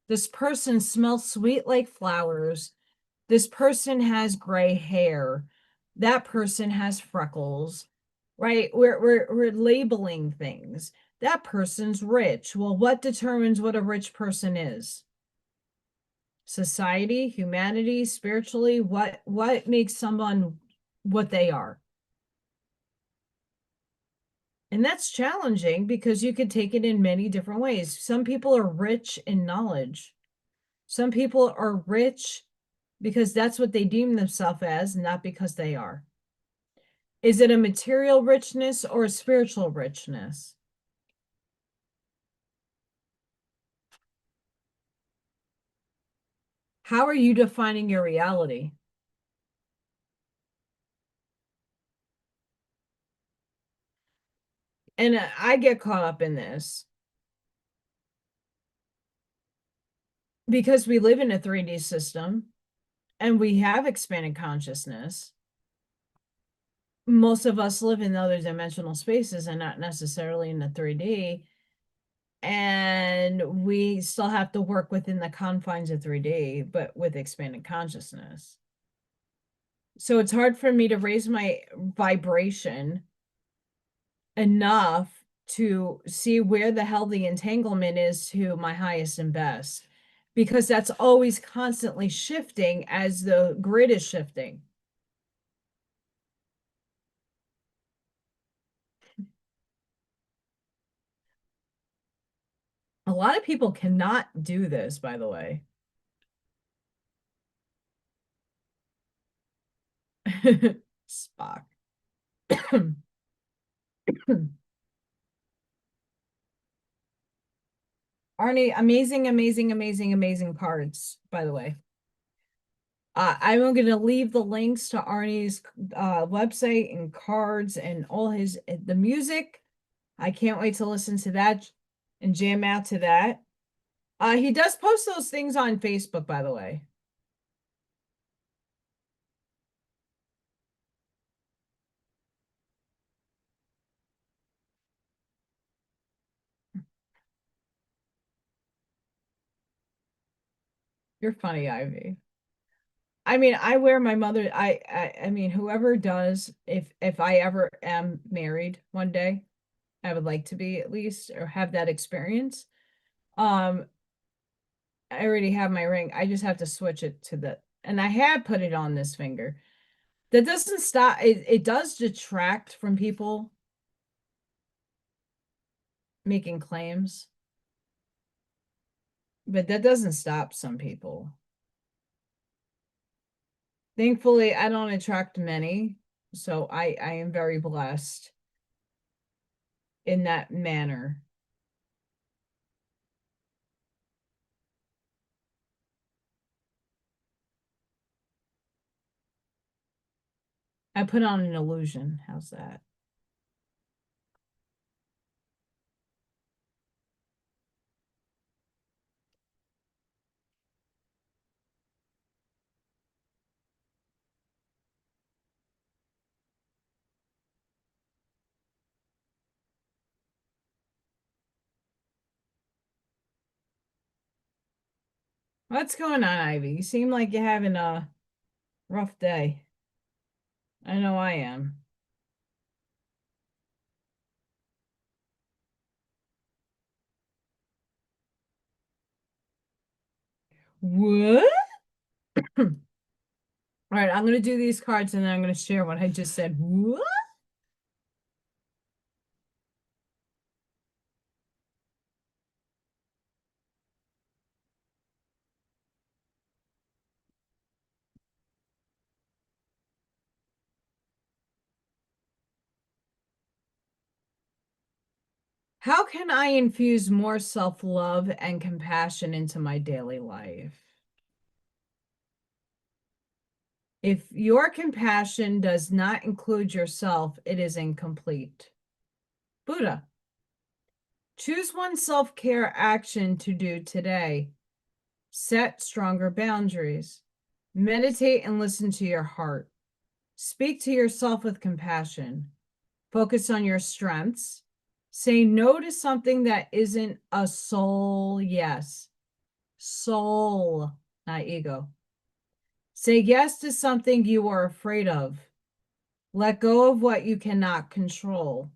This person smells sweet like flowers. This person has gray hair. That person has freckles, right? We're labeling things. That person's rich. Well, what determines what a rich person is? Society, humanity, spiritually, what makes someone what they are? And that's challenging because you could take it in many different ways. Some people are rich in knowledge. Some people are rich because that's what they deem themselves as, not because they are. Is it a material richness or a spiritual richness? How are you defining your reality? And I get caught up in this because we live in a 3D system and we have expanded consciousness. Most of us live in other dimensional spaces and not necessarily in the 3D. And we still have to work within the confines of 3D, but with expanded consciousness. So it's hard for me to raise my vibration enough to see where the hell the entanglement is to my highest and best, because that's always constantly shifting as the grid is shifting. A lot of people cannot do this, by the way. Spock. Arnie, amazing, amazing, amazing, amazing cards, by the way. I'm going to leave the links to Arnie's website and cards and all his the music. I can't wait to listen to that and jam out to that. He does post those things on Facebook, by the way. You're funny, Ivy. I mean, I wear my mother. I mean, whoever does, if I ever am married one day, I would like to be at least or have that experience. Um, I already have my ring. I just have to switch it to the, and I have put it on this finger. That doesn't stop. It does detract from people making claims, but that doesn't stop some people. Thankfully, I don't attract many, so I am very blessed in that manner. I put on an illusion. How's that? What's going on, Ivy? You seem like you're having a rough day. I know I am. What? All right, I'm gonna do these cards and then I'm gonna share what I just said. What? How can I infuse more self-love and compassion into my daily life? If your compassion does not include yourself, it is incomplete. Buddha, choose one self-care action to do today. Set stronger boundaries. Meditate and listen to your heart. Speak to yourself with compassion. Focus on your strengths. Say no to something that isn't a soul yes. Soul, not ego. Say yes to something you are afraid of. Let go of what you cannot control.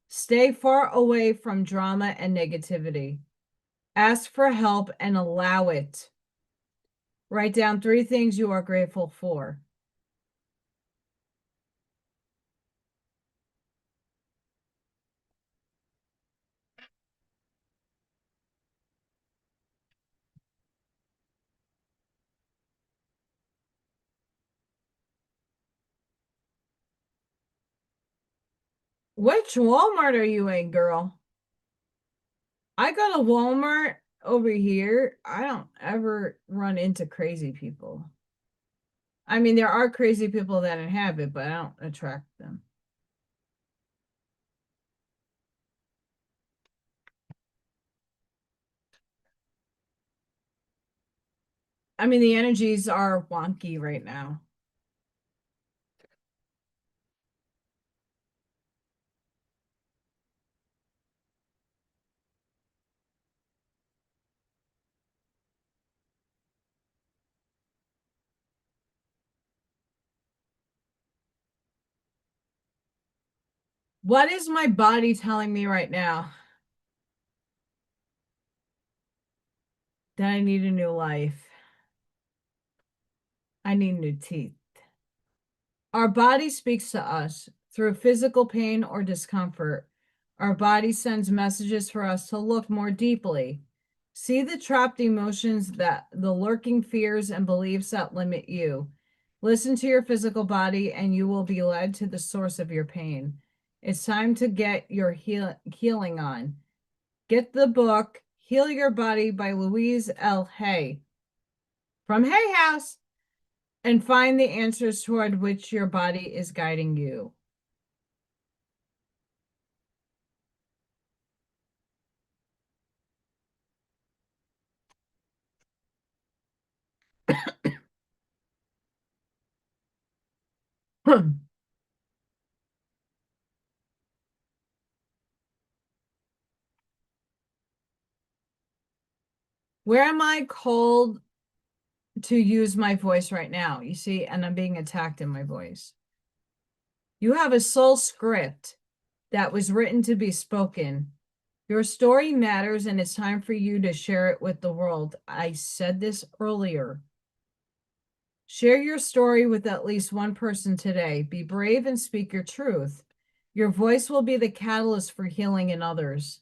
Stay far away from drama and negativity. Ask for help and allow it. Write down 3 things you are grateful for. Which Walmart are you in, girl? I go to Walmart over here. I don't ever run into crazy people. I mean, there are crazy people that inhabit, but I don't attract them. I mean, the energies are wonky right now. What is my body telling me right now? That I need a new life. I need new teeth. Our body speaks to us through physical pain or discomfort. Our body sends messages for us to look more deeply. See the trapped emotions, that the lurking fears and beliefs that limit you. Listen to your physical body and you will be led to the source of your pain. It's time to get your healing on. Get the book Heal Your Body by Louise L. Hay from Hay House and find the answers toward which your body is guiding you. Where am I called to use my voice right now? You see, and I'm being attacked in my voice. You have a soul script that was written to be spoken. Your story matters, and it's time for you to share it with the world. I said this earlier. Share your story with at least one person today. Be brave and speak your truth. Your voice will be the catalyst for healing in others.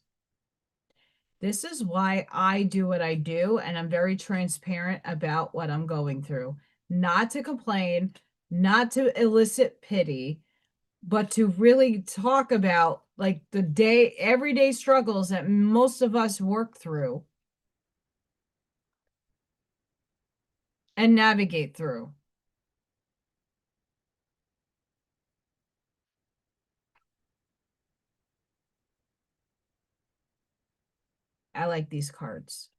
This is why I do what I do, and I'm very transparent about what I'm going through. Not to complain, not to elicit pity, but to really talk about like the everyday struggles that most of us work through and navigate through. I like these cards.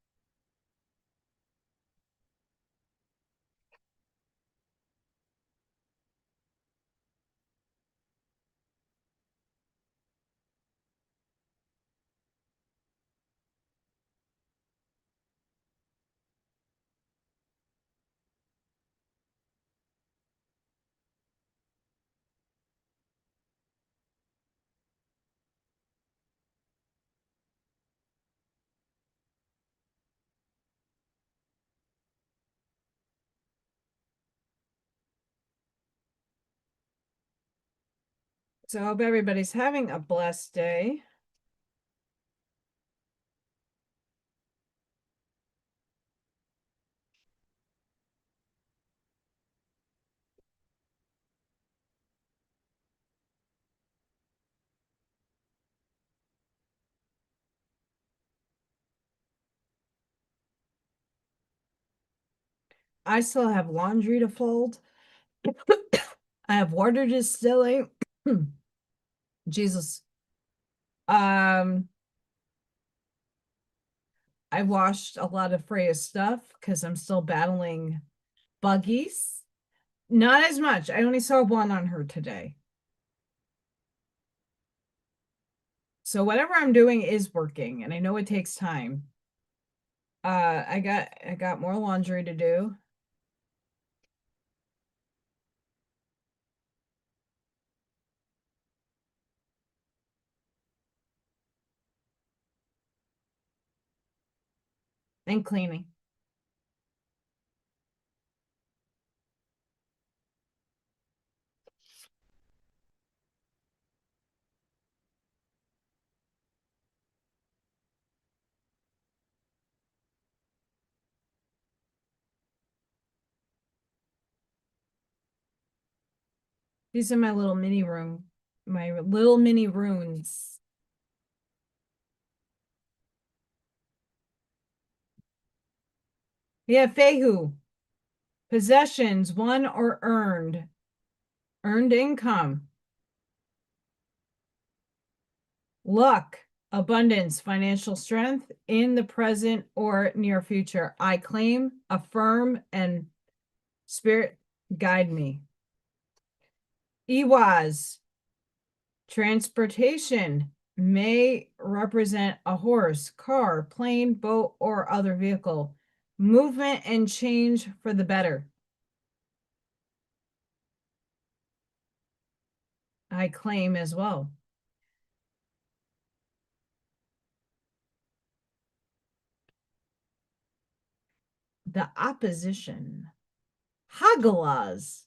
So I hope everybody's having a blessed day. I still have laundry to fold. I have water distilling. Jesus. Um, I washed a lot of Freya's stuff because I'm still battling buggies. Not as much. I only saw one on her today. So whatever I'm doing is working, and I know it takes time. I got more laundry to do. And cleaning. These are my little mini room, my little mini runes. Yeah, Fehu. Possessions, won or earned. Earned income. Luck, abundance, financial strength in the present or near future. I claim, affirm, and spirit guide me. Iwas, transportation may represent a horse, car, plane, boat, or other vehicle. Movement and change for the better. I claim as well. The opposition. Hagalaz,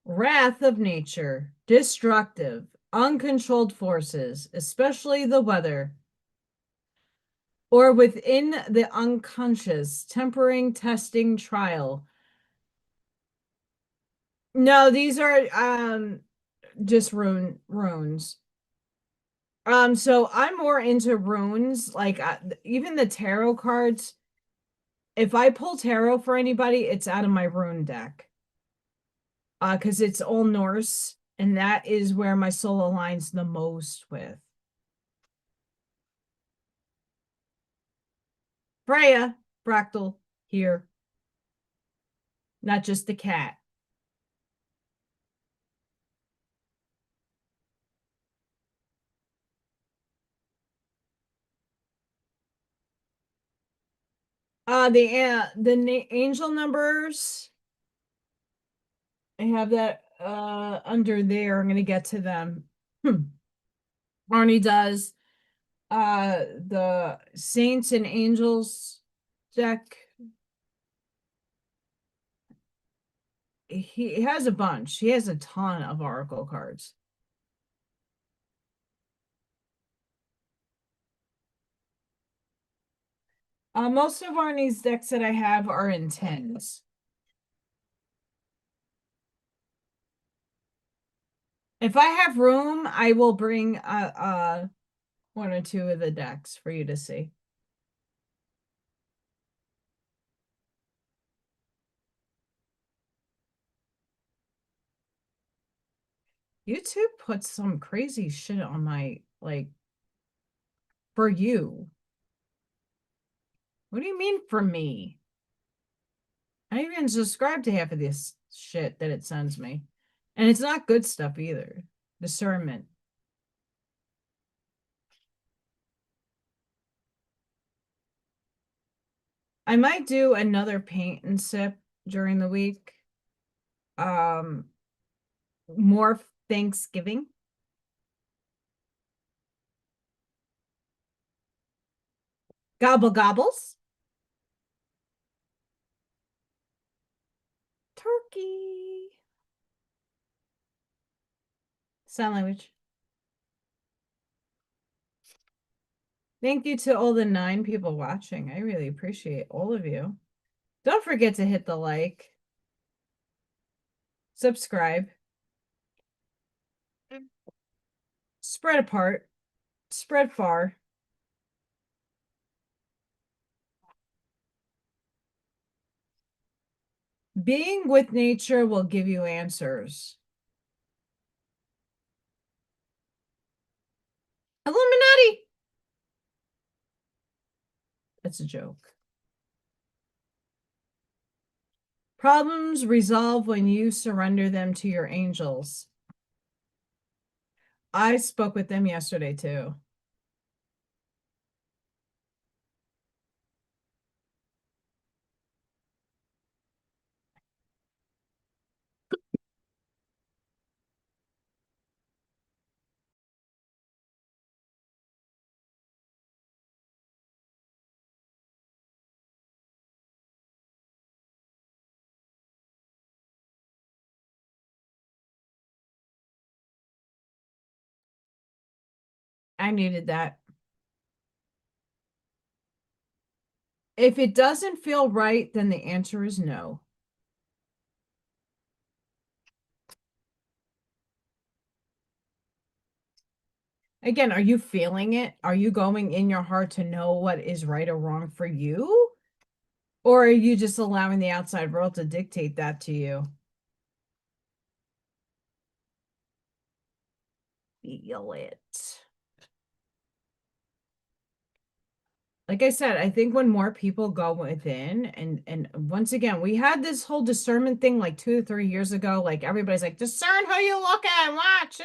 wrath of nature, destructive, uncontrolled forces, especially the weather, or within the unconscious, tempering, testing, trial. No, these are just runes. So I'm more into runes, like even the tarot cards. If I pull tarot for anybody, it's out of my rune deck. Because it's all Norse, and that is where my soul aligns the most with. Freya, fractal, here. Not just the cat. The angel numbers, I have that under there. I'm gonna get to them. Arnie does. The Saints and Angels deck. He has a bunch. He has a ton of oracle cards. Most of Arnie's decks that I have are in tens. If I have room, I will bring one or two of the decks for you to see. YouTube puts some crazy shit on my, like, for you. What do you mean for me? I even subscribe to half of this shit that it sends me. And it's not good stuff either. Discernment. I might do another paint and sip during the week. Um, more Thanksgiving. Gobble gobbles. Turkey. Sign language. Thank you to all the 9 people watching. I really appreciate all of you. Don't forget to hit the like, subscribe, spread apart, spread far. Being with nature will give you answers. Illuminati! That's a joke. Problems resolve when you surrender them to your angels. I spoke with them yesterday too. I needed that. If it doesn't feel right, then the answer is no. Again, are you feeling it? Are you going in your heart to know what is right or wrong for you? Or are you just allowing the outside world to dictate that to you? Feel it. Like I said, I think when more people go within and once again, we had this whole discernment thing like 2 to 3 years ago. Like everybody's like, discern who you look at and watch.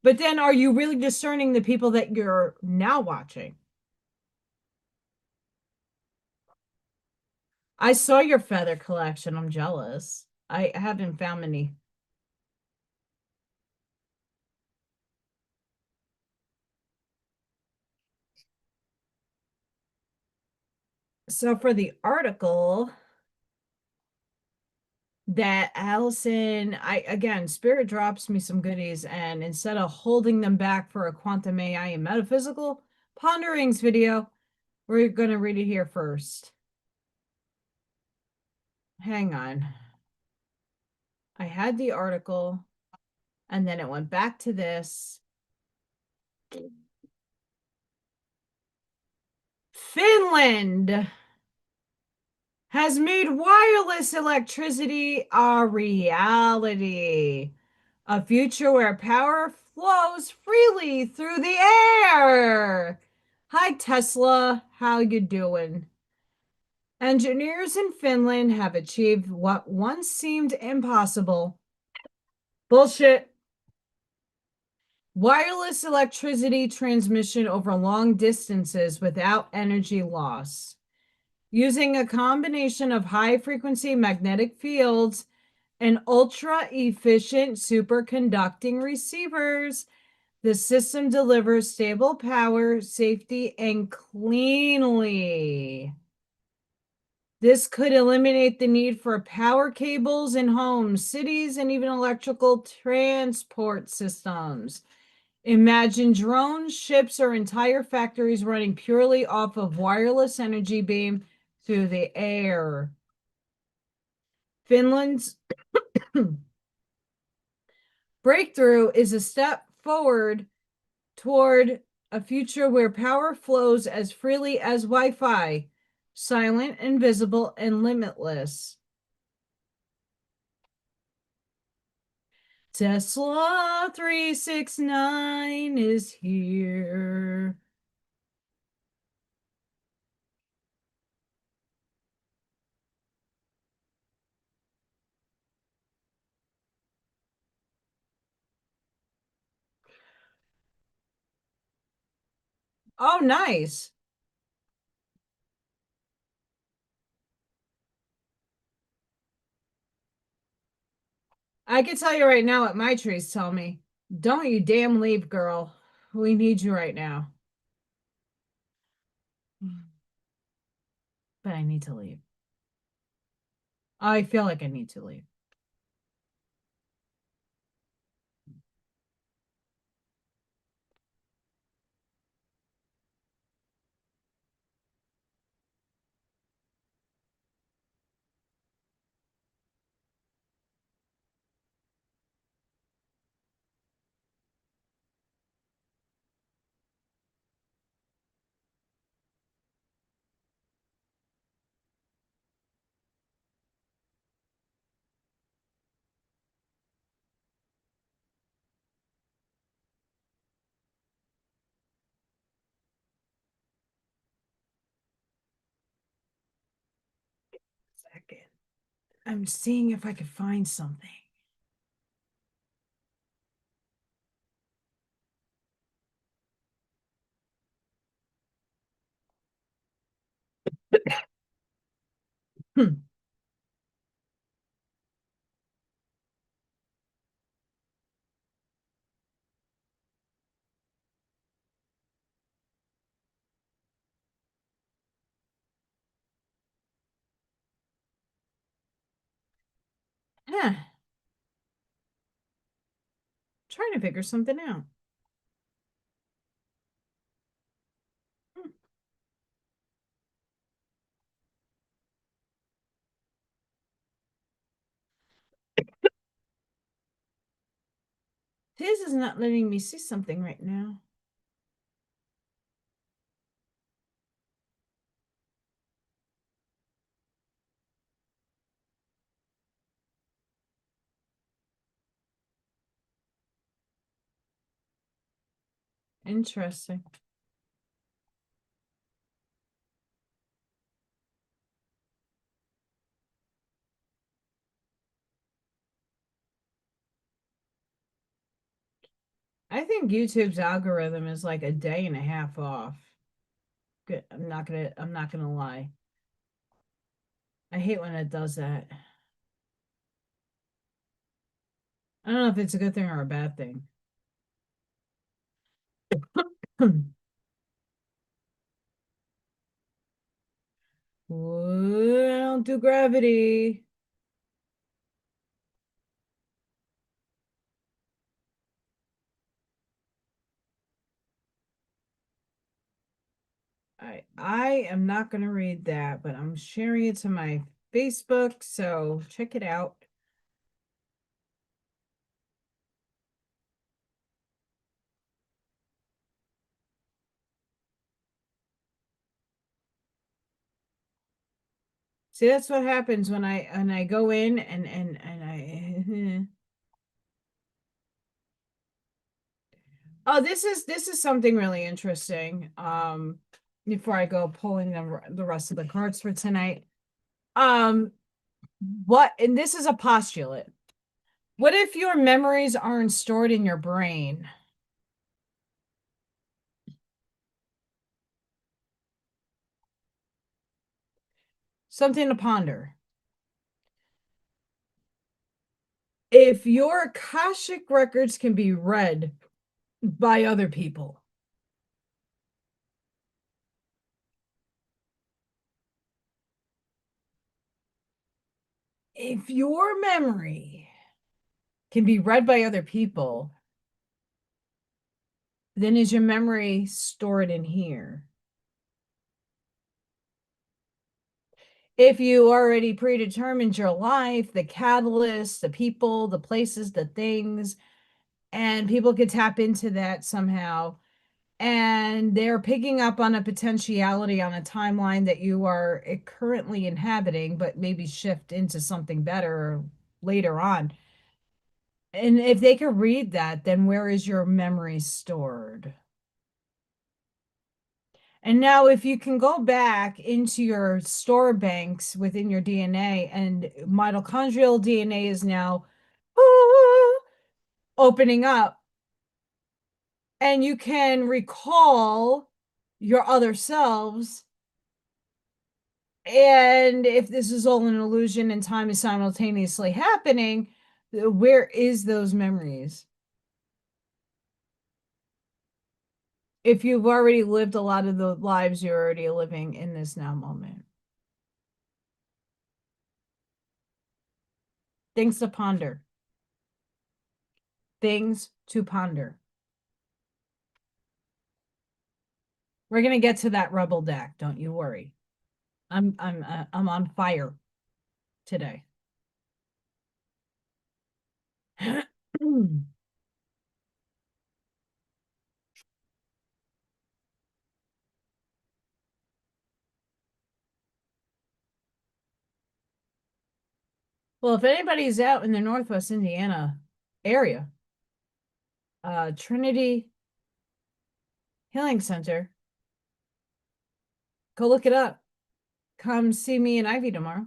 But then are you really discerning the people that you're now watching? I saw your feather collection. I'm jealous. I haven't found many. So for the article that Allison, I again, Spirit drops me some goodies, and instead of holding them back for a quantum AI and metaphysical ponderings video, we're going to read it here first. Hang on. I had the article, and then it went back to this. Finland has made wireless electricity a reality. A future where power flows freely through the air. Hi Tesla, how you doing? Engineers in Finland have achieved what once seemed impossible. Bullshit. Wireless electricity transmission over long distances without energy loss. Using a combination of high frequency magnetic fields and ultra efficient superconducting receivers, the system delivers stable power, safety, and cleanly. This could eliminate the need for power cables in homes, cities, and even electrical transport systems. Imagine drones, ships, or entire factories running purely off of wireless energy beam through the air. Finland's breakthrough is a step forward toward a future where power flows as freely as Wi-Fi, silent, invisible, and limitless. Tesla 369 is here. Oh, nice. I can tell you right now what my trees tell me. Don't you damn leave, girl. We need you right now. But I need to leave. I feel like I need to leave. I'm seeing if I could find something. Hmm. Huh. Trying to figure something out. Hmm. His is not letting me see something right now. Interesting. I think YouTube's algorithm is like a day and a half off. Good. I'm not gonna lie. I hate when it does that. I don't know if it's a good thing or a bad thing. Ooh, I don't do gravity. I am not going to read that, but I'm sharing it to my Facebook, so check it out. See, that's what happens when I go in and I Oh, this is something really interesting. Before I go pulling the rest of the cards for tonight. Um, what and this is a postulate. What if your memories aren't stored in your brain? Something to ponder. If your Akashic records can be read by other people, if your memory can be read by other people, then is your memory stored in here? If you already predetermined your life, the catalyst, the people, the places, the things, and people could tap into that somehow, and they're picking up on a potentiality on a timeline that you are currently inhabiting, but maybe shift into something better later on. And if they could read that, then where is your memory stored? And now, if you can go back into your store banks within your DNA, and mitochondrial DNA is now opening up, and you can recall your other selves. And if this is all an illusion and time is simultaneously happening, where is those memories? If you've already lived a lot of the lives you're already living in this now moment. Things to ponder. Things to ponder. We're gonna get to that rebel deck, don't you worry. I'm on fire today. Well, if anybody's out in the Northwest Indiana area, Trinity Healing Center, go look it up. Come see me and Ivy tomorrow.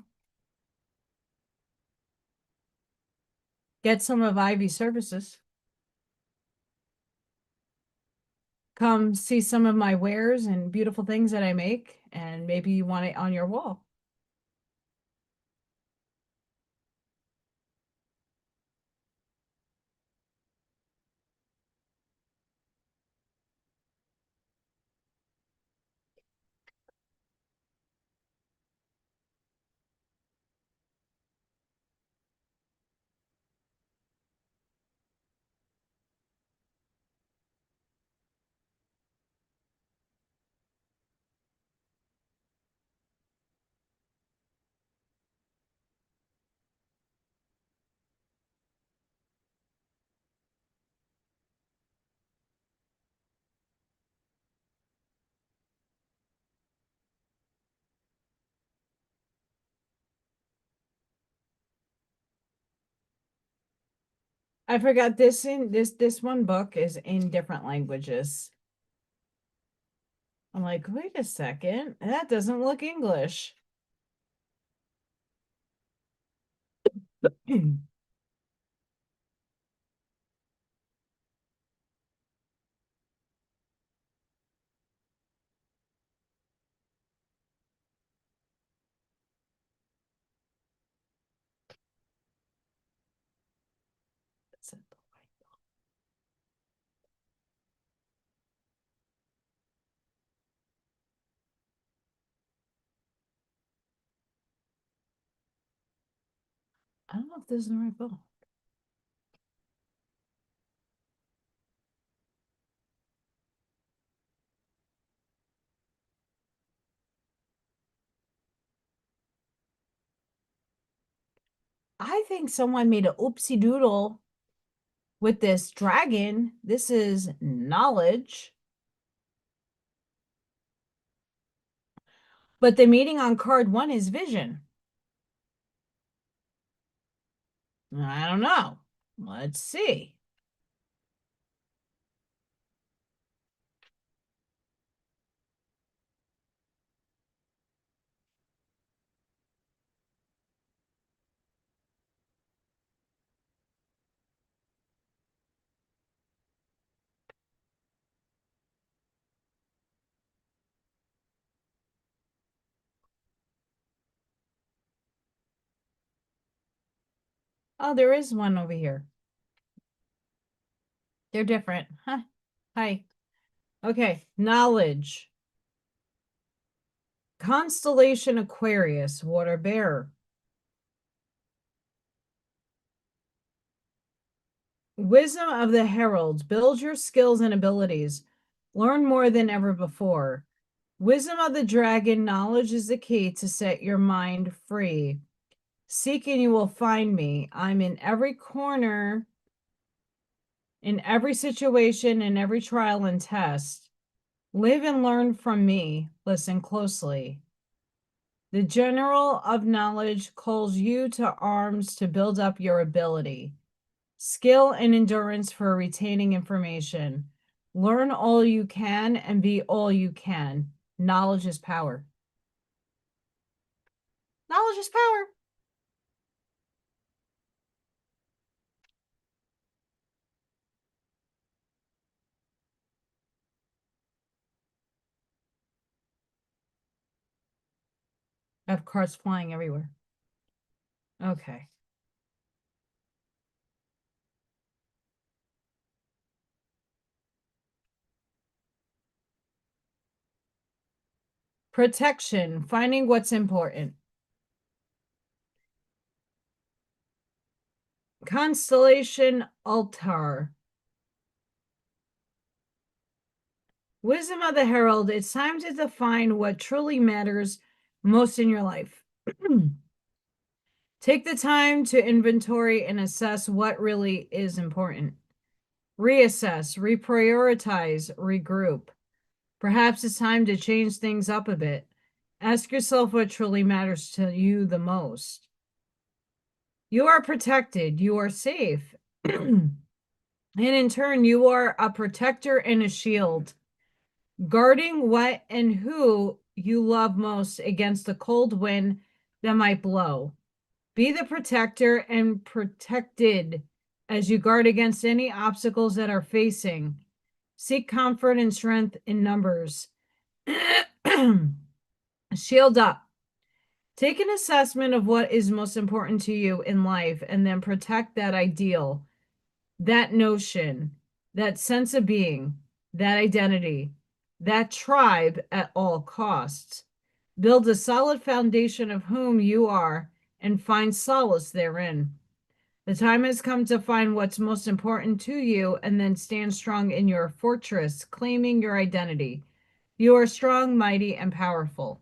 Get some of Ivy's services. Come see some of my wares and beautiful things that I make, and maybe you want it on your wall. I forgot this one book is in different languages. I'm like, wait a second, that doesn't look English. I don't know if this is the right book. I think someone made a oopsie doodle with this dragon. This is knowledge. But the meeting on card 1 is vision. I don't know. Let's see. Oh, there is one over here. They're different. Huh. Hi. Okay. Knowledge. Constellation Aquarius, water bearer. Wisdom of the heralds. Build your skills and abilities. Learn more than ever before. Wisdom of the dragon. Knowledge is the key to set your mind free. Seek and you will find me. I'm in every corner, in every situation, in every trial and test. Live and learn from me. Listen closely. The general of knowledge calls you to arms to build up your ability. Skill and endurance for retaining information. Learn all you can and be all you can. Knowledge is power. Knowledge is power. I have cards flying everywhere. Okay. Protection, finding what's important. Constellation altar. Wisdom of the Herald, it's time to define what truly matters most in your life. Take the time to inventory and assess what really is important. Reassess, reprioritize, regroup. Perhaps it's time to change things up a bit. Ask yourself what truly matters to you the most. You are protected. You are safe. And in turn, you are a protector and a shield, guarding what and who you love most against the cold wind that might blow. Be the protector and protected as you guard against any obstacles that are facing. Seek comfort and strength in numbers. Shield up. Take an assessment of what is most important to you in life and then protect that ideal, that notion, that sense of being, that identity, that tribe at all costs. Build a solid foundation of whom you are and find solace therein. The time has come to find what's most important to you and then stand strong in your fortress, claiming your identity. You are strong, mighty, and powerful.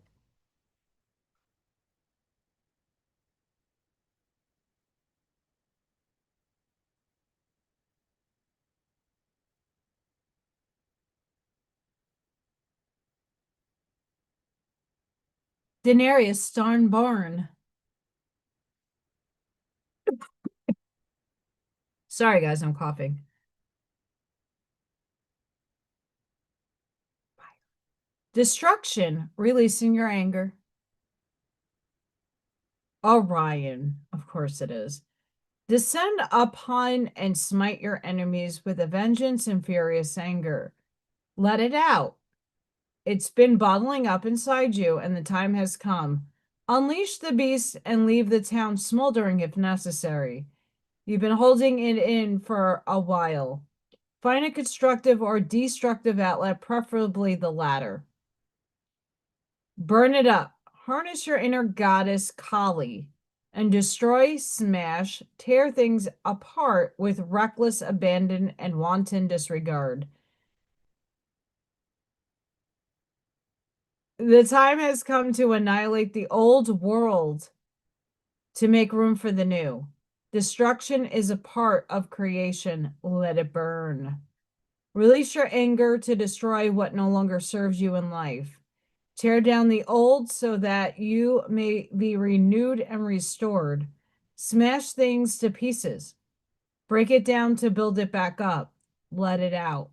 Daenerys Starnborn. Sorry, guys, I'm coughing. Destruction, releasing your anger. Orion, of course it is. Descend upon and smite your enemies with a vengeance and furious anger. Let it out. It's been bottling up inside you, and the time has come. Unleash the beast and leave the town smoldering if necessary. You've been holding it in for a while. Find a constructive or destructive outlet, preferably the latter. Burn it up. Harness your inner goddess, Kali, and destroy, smash, tear things apart with reckless abandon and wanton disregard. The time has come to annihilate the old world to make room for the new. Destruction is a part of creation. Let it burn. Release your anger to destroy what no longer serves you in life. Tear down the old so that you may be renewed and restored. Smash things to pieces. Break it down to build it back up. Let it out.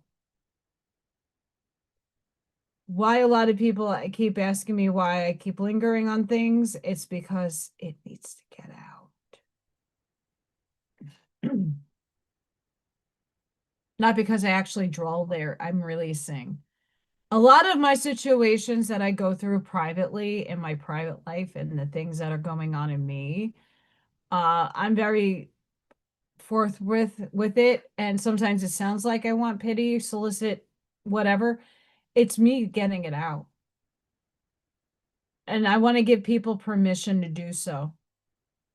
Why a lot of people keep asking me why I keep lingering on things, it's because it needs to get out. Not because I actually draw there, I'm releasing. A lot of my situations that I go through privately in my private life and the things that are going on in me, I'm very forthwith with it. And sometimes it sounds like I want pity, solicit, whatever. It's me getting it out. And I want to give people permission to do so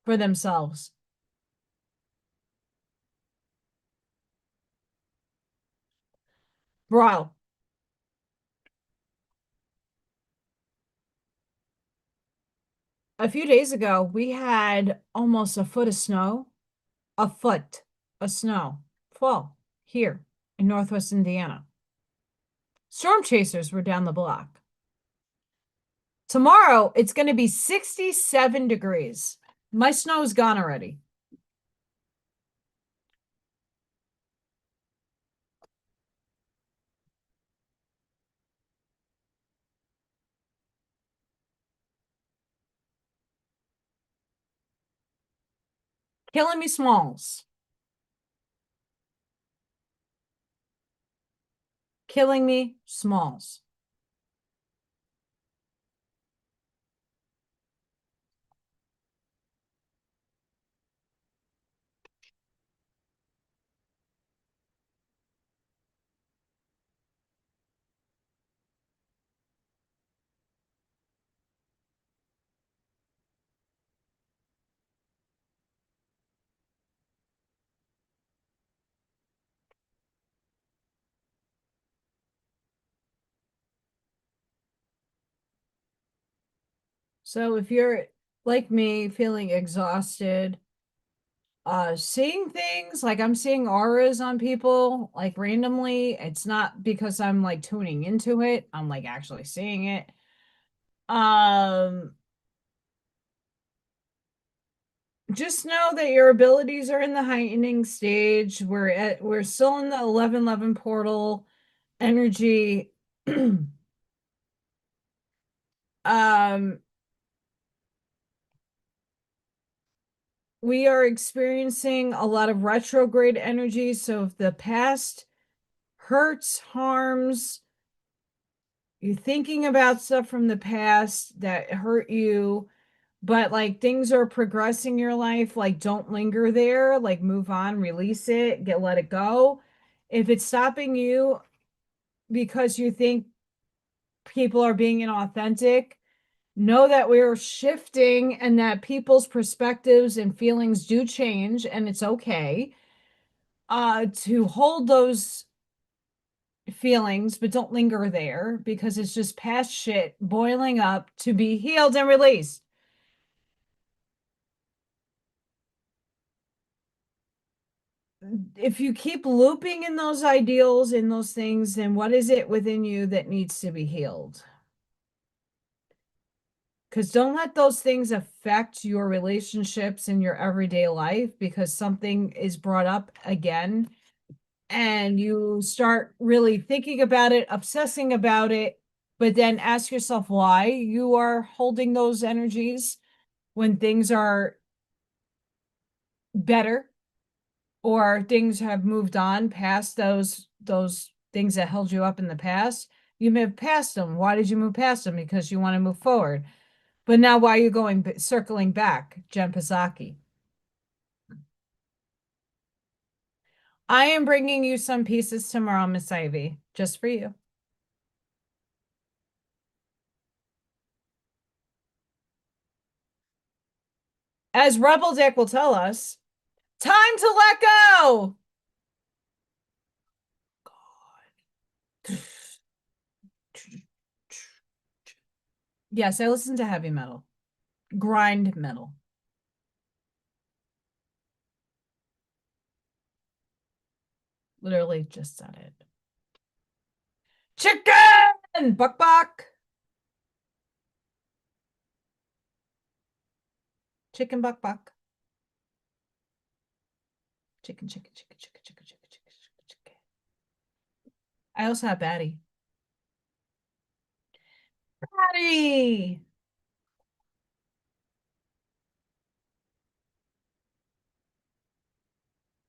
for themselves. Bro, a few days ago, we had almost a foot of snow, a foot of snow fall here in Northwest Indiana. Storm chasers were down the block. Tomorrow, it's going to be 67 degrees. My snow is gone already. Killing me smalls. Killing me smalls. So if you're like me, feeling exhausted, seeing things like I'm seeing auras on people like randomly, it's not because I'm like tuning into it. I'm like actually seeing it. Um, just know that your abilities are in the heightening stage. We're still in the 1111 portal energy. um we are experiencing a lot of retrograde energy. So if the past hurts, harms, you're thinking about stuff from the past that hurt you, but like things are progressing in your life, like don't linger there, like move on, release it, let it go. If it's stopping you because you think people are being inauthentic, know that we're shifting and that people's perspectives and feelings do change, and it's okay to hold those feelings, but don't linger there because it's just past shit boiling up to be healed and released. If you keep looping in those ideals, in those things, then what is it within you that needs to be healed? Because don't let those things affect your relationships in your everyday life because something is brought up again and you start really thinking about it, obsessing about it, but then ask yourself why you are holding those energies when things are better or things have moved on past those things that held you up in the past. You moved past them. Why did you move past them? Because you want to move forward. But now why are you going circling back, Jen Psaki? I am bringing you some pieces tomorrow, Miss Ivy, just for you. As Rebel Dick will tell us, time to let go. Yes, I listen to heavy metal, grind metal. Literally just said it. Chicken! Buck buck. Chicken buck buck. Chicken, chicken, chicken, chicken, chicken, chicken, chicken, chicken, chicken. I also have Batty. Batty!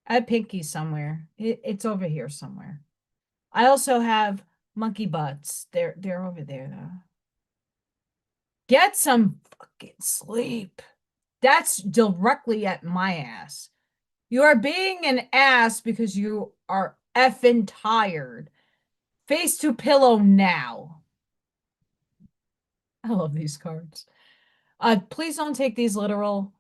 I have Pinky somewhere. It's over here somewhere. I also have monkey butts. They're over there though. Get some fucking sleep. That's directly at my ass. You are being an ass because you are effing tired. Face to pillow now. I love these cards. Please don't take these literal,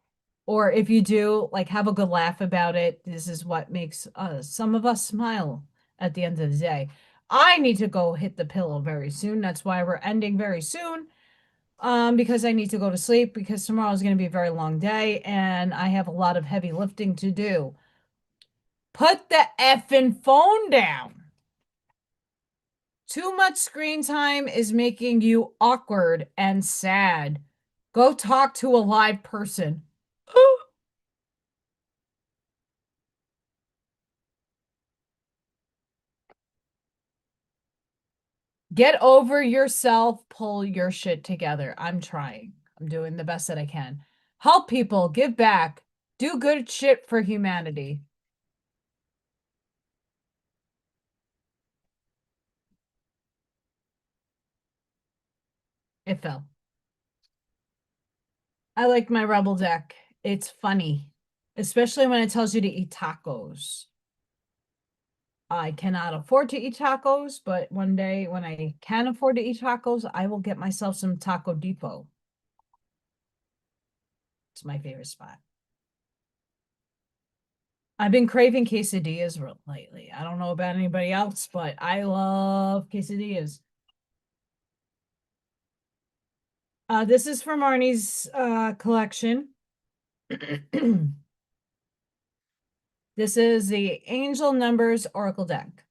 or if you do, like have a good laugh about it. This is what makes some of us smile at the end of the day. I need to go hit the pillow very soon. That's why we're ending very soon. Because I need to go to sleep because tomorrow is going to be a very long day and I have a lot of heavy lifting to do. Put the effing phone down. Too much screen time is making you awkward and sad. Go talk to a live person. Get over yourself, pull your shit together. I'm trying. I'm doing the best that I can. Help people, give back, do good shit for humanity. It fell. I like my Rebel deck. It's funny, especially when it tells you to eat tacos. I cannot afford to eat tacos, but one day when I can afford to eat tacos, I will get myself some Taco Depot. It's my favorite spot. I've been craving quesadillas lately. I don't know about anybody else, but I love quesadillas. This is from Arnie's collection. This is the Angel Numbers Oracle deck.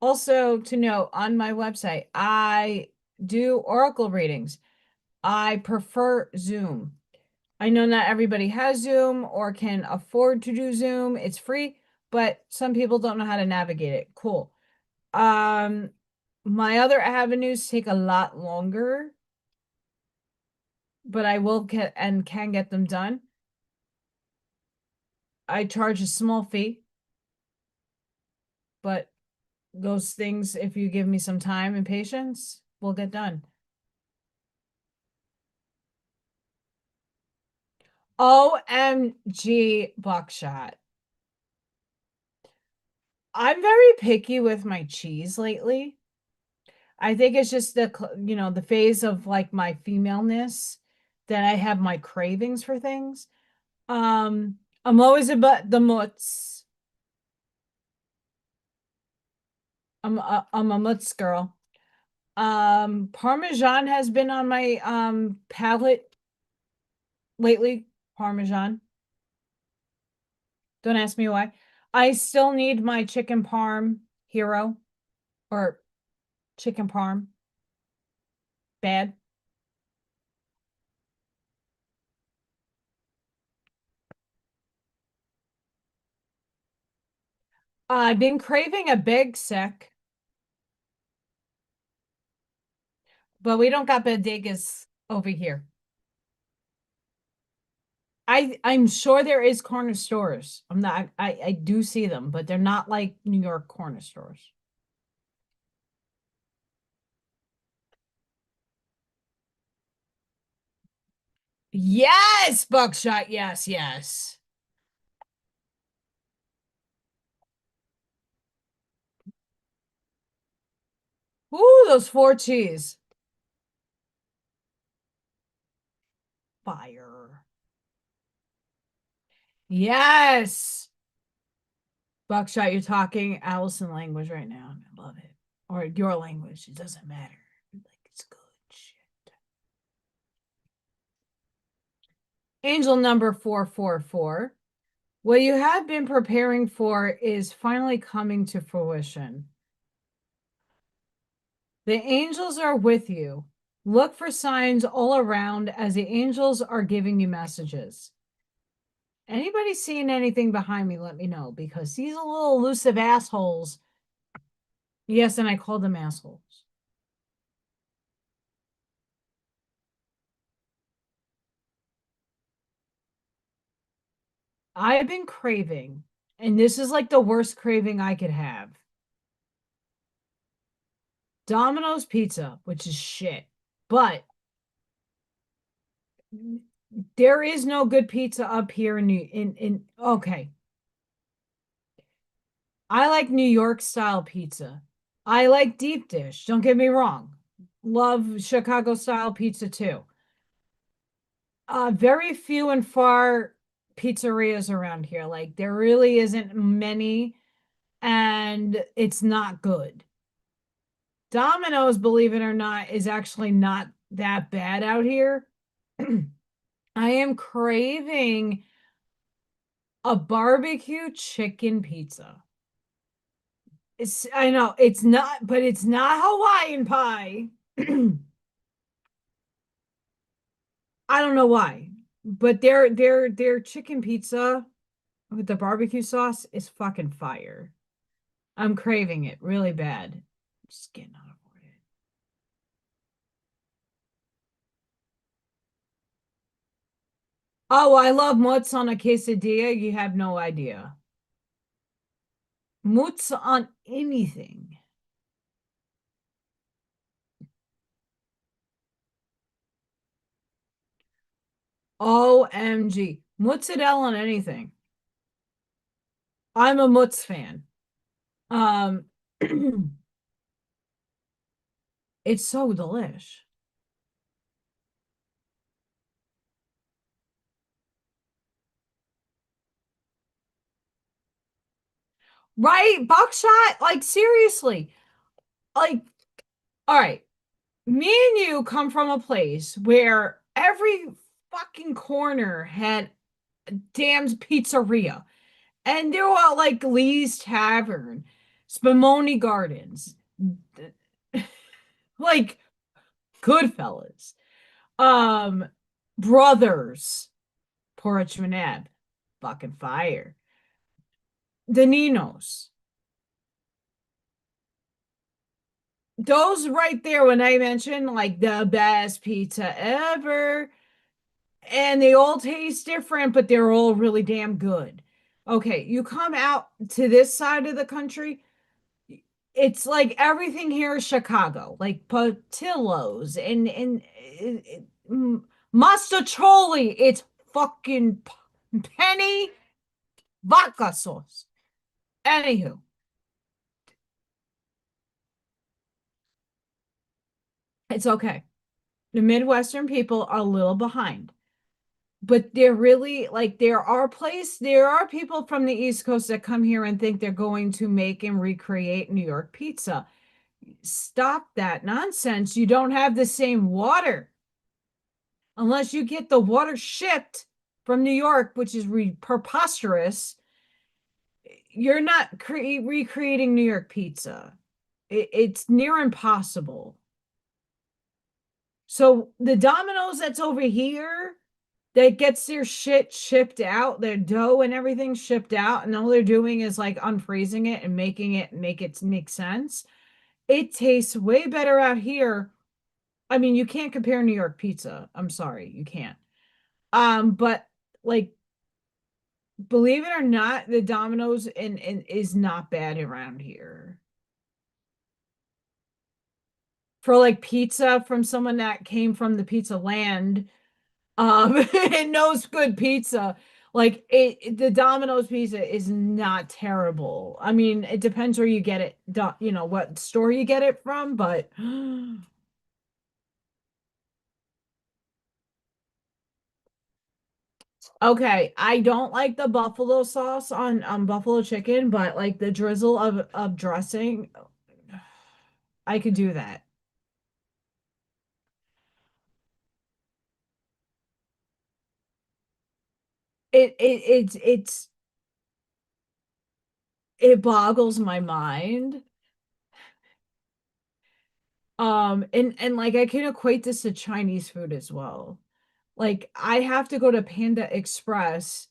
Also, to note on my website, I do Oracle readings. I prefer Zoom. I know not everybody has Zoom or can afford to do Zoom. It's free, but some people don't know how to navigate it. Cool. My other avenues take a lot longer, but I will get and can get them done. I charge a small fee, but those things, if you give me some time and patience, will get done. OMG buckshot. I'm very picky with my cheese lately. I think it's just the phase of like my femaleness that I have my cravings for things. I'm always about the mutts. I'm a mutts girl. Parmesan has been on my palate lately. Parmesan. Don't ask me why. I still need my chicken parm hero or chicken parm bad. I've been craving a big sec, but we don't got bodegas over here. I'm sure there is corner stores. I do see them, but they're not like New York corner stores. Yes, buckshot. Yes, yes. Ooh, those four cheese. Fire. Yes. Buckshot, you're talking Allison language right now. I love it. Or your language. It doesn't matter. Like it's good shit. Angel number 444. What you have been preparing for is finally coming to fruition. The angels are with you. Look for signs all around as the angels are giving you messages. Anybody seeing anything behind me, let me know because these are little elusive assholes. Yes, and I call them assholes. I've been craving, and this is like the worst craving I could have. Domino's pizza, which is shit. But there is no good pizza up here in okay. I like New York style pizza. I like deep dish. Don't get me wrong. Love Chicago style pizza too. Very few and far pizzerias around here. Like there really isn't many, and it's not good. Domino's, believe it or not, is actually not that bad out here. I am craving a barbecue chicken pizza. I know it's not, but it's not Hawaiian pie. I don't know why, but their chicken pizza with the barbecue sauce is fucking fire. I'm craving it really bad. Just getting out of it. Oh, I love mozz on a quesadilla. You have no idea. Mozz on anything. OMG. Mozzarella on anything. I'm a mozz fan. Um, it's so delish. Right? Buckshot? Like seriously. Like, all right. Me and you come from a place where every fucking corner had a damn pizzeria. And they were all like Lee's Tavern, Spumoni Gardens, like Goodfellas, um, Brothers, Porridge Manab, fucking fire. The Ninos. those right there, when I mentioned like the best pizza ever, and they all taste different, but they're all really damn good. Okay, you come out to this side of the country, it's like everything here is Chicago, like Patillos and Mastacholi. It's fucking penny vodka sauce. Anywho, it's okay. The Midwestern people are a little behind, but they're really like there are people from the East Coast that come here and think they're going to make and recreate New York pizza. Stop that nonsense. You don't have the same water unless you get the water shipped from New York, which is preposterous. You're not recreating New York pizza. It's near impossible. So the Domino's that's over here that gets their shit shipped out, their dough and everything shipped out, and all they're doing is like unfreezing it and making it make sense. It tastes way better out here. I mean, you can't compare New York pizza. I'm sorry, you can't. But like, believe it or not, the Domino's in is not bad around here. For like pizza from someone that came from the pizza land, and knows good pizza. Like the Domino's pizza is not terrible. I mean, it depends where you get it, what store you get it from, but okay, I don't like the buffalo sauce on buffalo chicken, but like the drizzle of dressing, I could do that. It's it boggles my mind. And like I can equate this to Chinese food as well. Like I have to go to Panda Express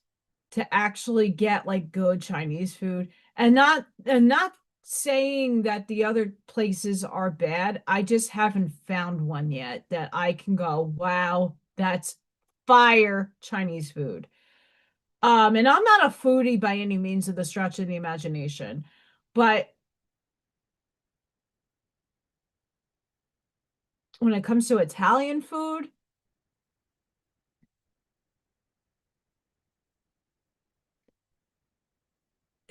to actually get like good Chinese food, and not saying that the other places are bad. I just haven't found one yet that I can go, wow, that's fire Chinese food. And I'm not a foodie by any means of the stretch of the imagination, but when it comes to Italian food,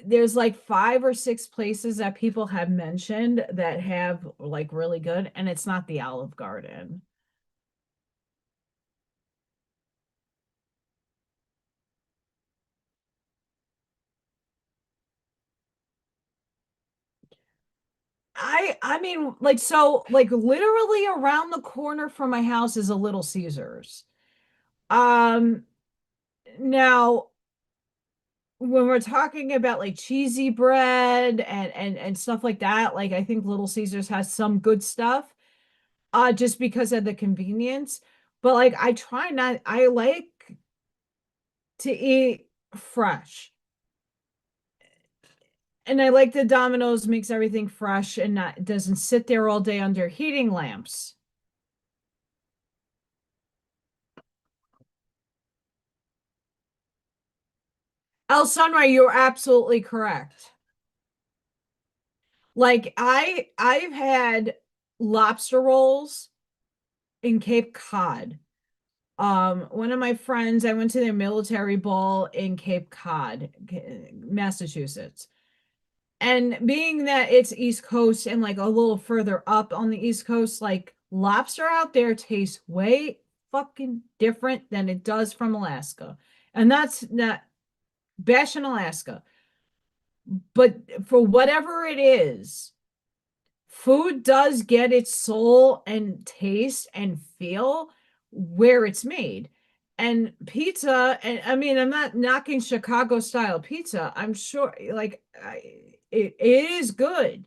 there's like five or six places that people have mentioned that have like really good, and it's not the Olive Garden. I mean, like, so like literally around the corner from my house is a Little Caesars. Um Now when we're talking about like cheesy bread and stuff like that, like I think Little Caesars has some good stuff, just because of the convenience. But like I like to eat fresh. And I like the Domino's makes everything fresh and not doesn't sit there all day under heating lamps. El Sunray, you're absolutely correct. Like I've had lobster rolls in Cape Cod. One of my friends, I went to their military ball in Cape Cod, Massachusetts. And being that it's East Coast and like a little further up on the East Coast, like lobster out there tastes way fucking different than it does from Alaska. And that's not bash in Alaska. But for whatever it is, food does get its soul and taste and feel where it's made. And pizza, and I mean, I'm not knocking Chicago style pizza. I'm sure, like, it is good,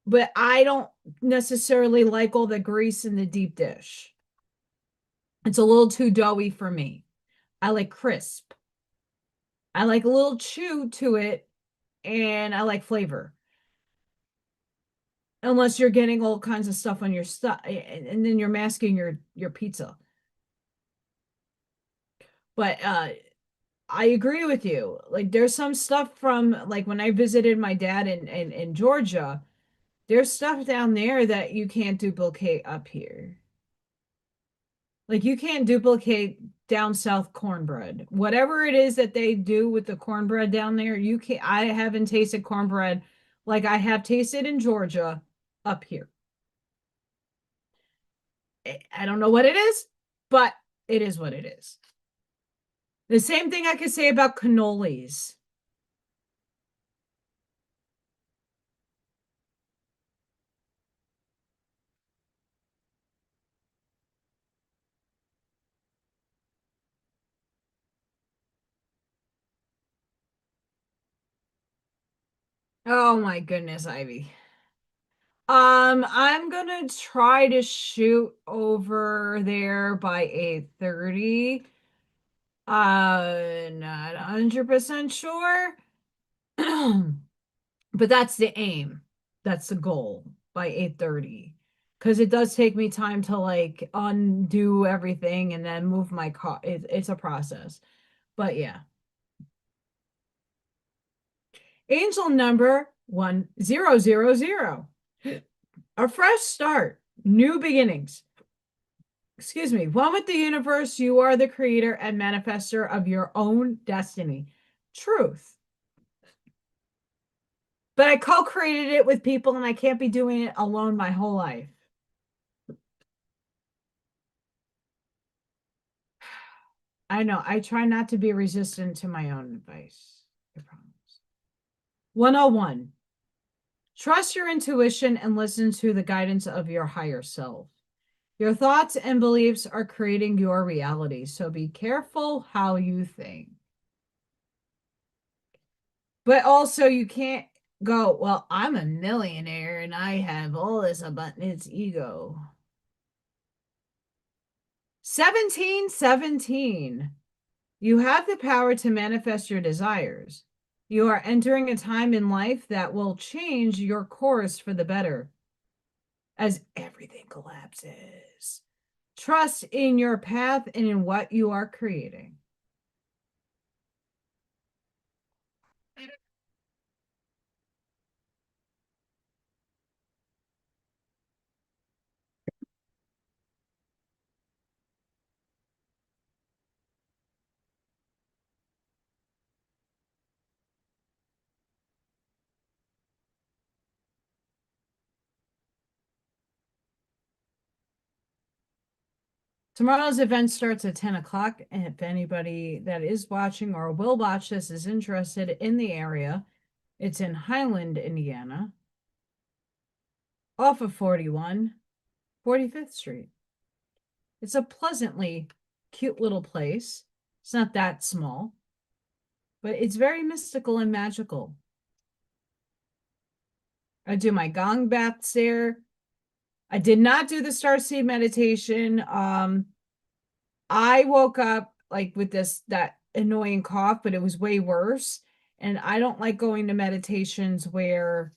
but I don't necessarily like all the grease in the deep dish. It's a little too doughy for me. I like crisp. I like a little chew to it, and I like flavor. unless you're getting all kinds of stuff on your stuff, and then you're masking your pizza. But I agree with you. Like there's some stuff from like when I visited my dad in Georgia, there's stuff down there that you can't duplicate up here. Like you can't duplicate down south cornbread. Whatever it is that they do with the cornbread down there, you can't. I haven't tasted cornbread like I have tasted in Georgia up here. I don't know what it is, but it is what it is. The same thing I could say about cannolis. Oh my goodness, Ivy. I'm gonna try to shoot over there by 8:30. Not 100% sure. But that's the aim. That's the goal by 8:30. Because it does take me time to like undo everything and then move my car. It's a process. But yeah. Angel number 1000. A fresh start, new beginnings. Excuse me. One with the universe, you are the creator and manifester of your own destiny. Truth. But I co-created it with people and I can't be doing it alone my whole life. I know. I try not to be resistant to my own advice. I promise. 101. Trust your intuition and listen to the guidance of your higher self. Your thoughts and beliefs are creating your reality, so be careful how you think. But also, you can't go, well, I'm a millionaire and I have all this abundance ego. 1717. You have the power to manifest your desires. You are entering a time in life that will change your course for the better as everything collapses. Trust in your path and in what you are creating. Tomorrow's event starts at 10 o'clock. And if anybody that is watching or will watch this is interested in the area, it's in Highland, Indiana, off of 41, 45th Street. It's a pleasantly cute little place. It's not that small, but it's very mystical and magical. I do my gong baths there. I did not do the starseed meditation. I woke up like with that annoying cough, but it was way worse. And I don't like going to meditations where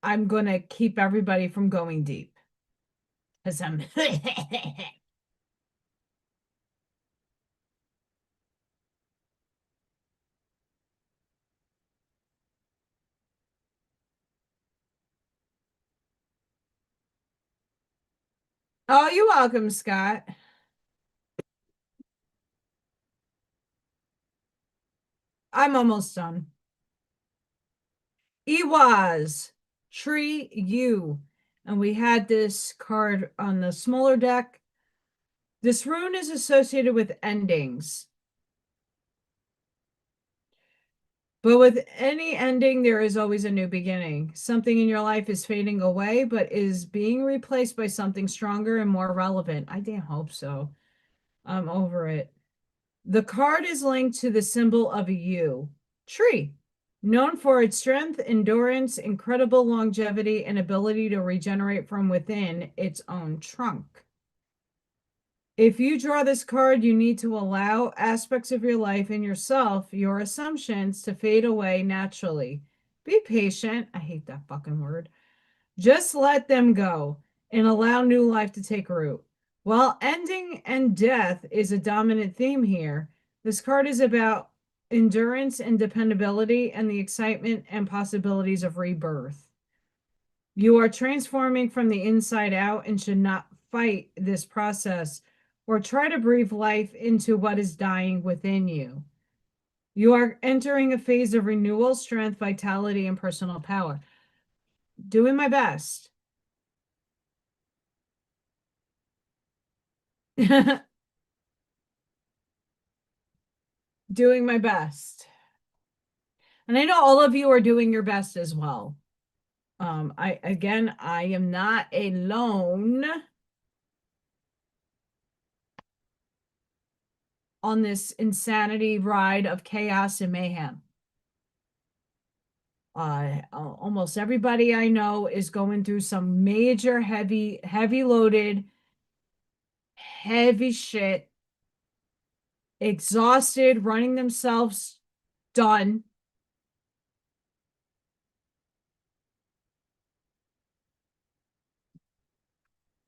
I'm gonna keep everybody from going deep. Because I'm Oh, you're welcome, Scott. I'm almost done. Ewas, Tree U. And we had this card on the smaller deck. This rune is associated with endings. But with any ending, there is always a new beginning. Something in your life is fading away, but is being replaced by something stronger and more relevant. I damn hope so. I'm over it. The card is linked to the symbol of a U, tree, known for its strength, endurance, incredible longevity, and ability to regenerate from within its own trunk. If you draw this card, you need to allow aspects of your life and yourself, your assumptions, to fade away naturally. Be patient. I hate that fucking word. Just let them go and allow new life to take root. While ending and death is a dominant theme here, this card is about endurance and dependability and the excitement and possibilities of rebirth. You are transforming from the inside out and should not fight this process or try to breathe life into what is dying within you. You are entering a phase of renewal, strength, vitality, and personal power. Doing my best. Doing my best. And I know all of you are doing your best as well. I am not alone on this insanity ride of chaos and mayhem. Almost everybody I know is going through some major heavy loaded, heavy shit, exhausted, running themselves done.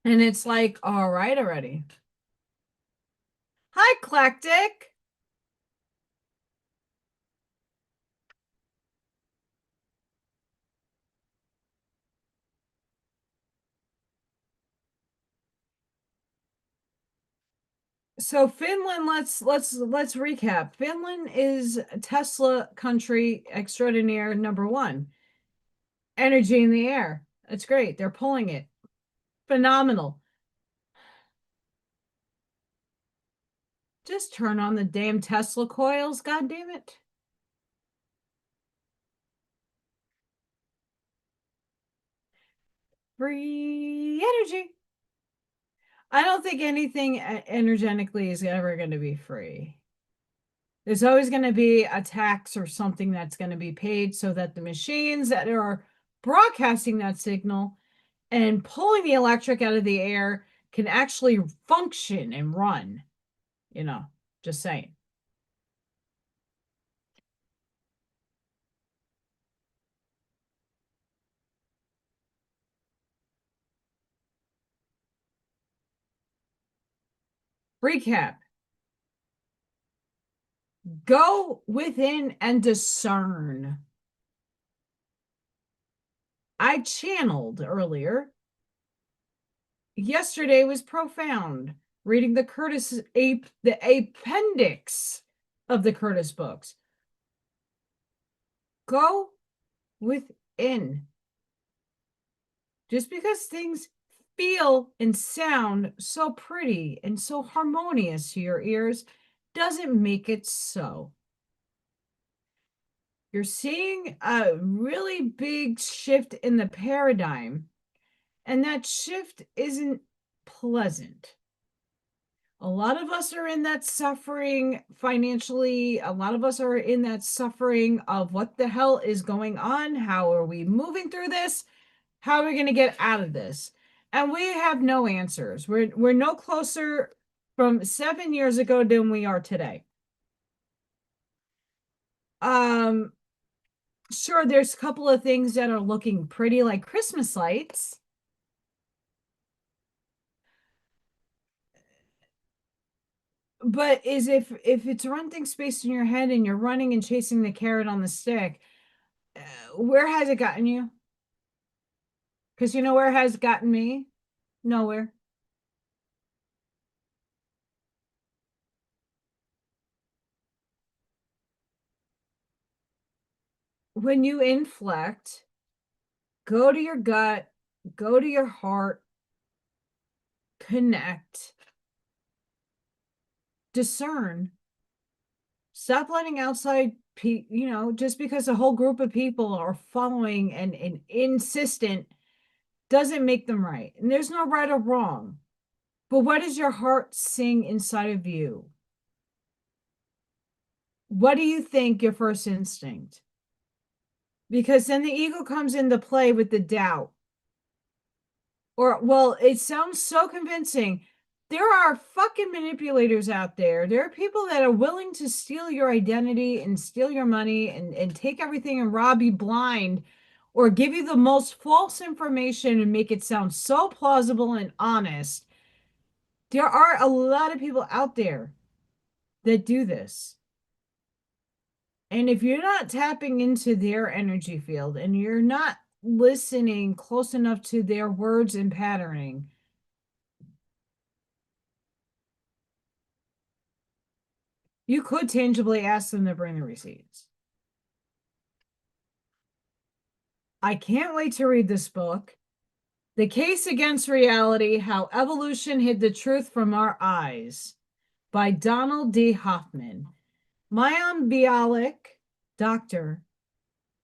And it's like, all right already. Hi, Eclectic. So Finland, let's recap. Finland is Tesla country extraordinaire number one. Energy in the air. That's great. They're pulling it. Phenomenal. Just turn on the damn Tesla coils, god damn it. Free energy. I don't think anything energetically is ever going to be free. There's always going to be a tax or something that's going to be paid so that the machines that are broadcasting that signal and pulling the electric out of the air can actually function and run. You know, just saying. Recap. Go within and discern. I channeled earlier. Yesterday was profound. Reading the the appendix of the Curtis books. Go within. Just because things feel and sound so pretty and so harmonious to your ears doesn't make it so. You're seeing a really big shift in the paradigm, and that shift isn't pleasant. A lot of us are in that suffering financially. A lot of us are in that suffering of what the hell is going on? How are we moving through this? How are we going to get out of this? And we have no answers. We're no closer from 7 years ago than we are today. Um, sure, there's a couple of things that are looking pretty, like Christmas lights. But is if it's renting space in your head and you're running and chasing the carrot on the stick, where has it gotten you? Because you know where it has gotten me? Nowhere. When you inflect, go to your gut, go to your heart, connect, discern. Stop letting outside just because a whole group of people are following and insistent doesn't make them right. And there's no right or wrong. But what does your heart sing inside of you? What do you think your first instinct? Because then the ego comes into play with the doubt. Or, well, it sounds so convincing. there are fucking manipulators out there. There are people that are willing to steal your identity and steal your money and take everything and rob you blind or give you the most false information and make it sound so plausible and honest. There are a lot of people out there that do this. And if you're not tapping into their energy field and you're not listening close enough to their words and patterning, you could tangibly ask them to bring the receipts. I can't wait to read this book. The Case Against Reality: How Evolution Hid the Truth from Our Eyes by Donald D. Hoffman. Mayhem Bialik, Dr.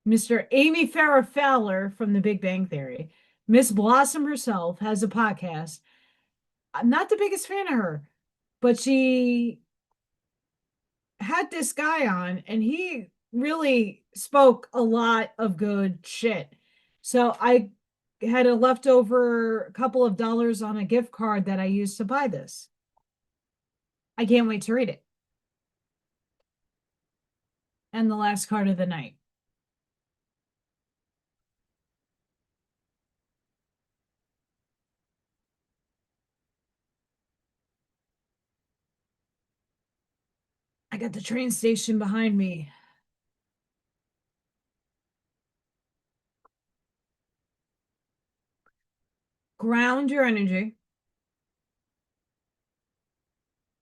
Mr. Amy Farrah Fowler from The Big Bang Theory, Miss Blossom herself, has a podcast. I'm not the biggest fan of her, but she had this guy on and he really spoke a lot of good shit. So I had a leftover couple of dollars on a gift card that I used to buy this. I can't wait to read it. And the last card of the night. I got the train station behind me. Ground your energy.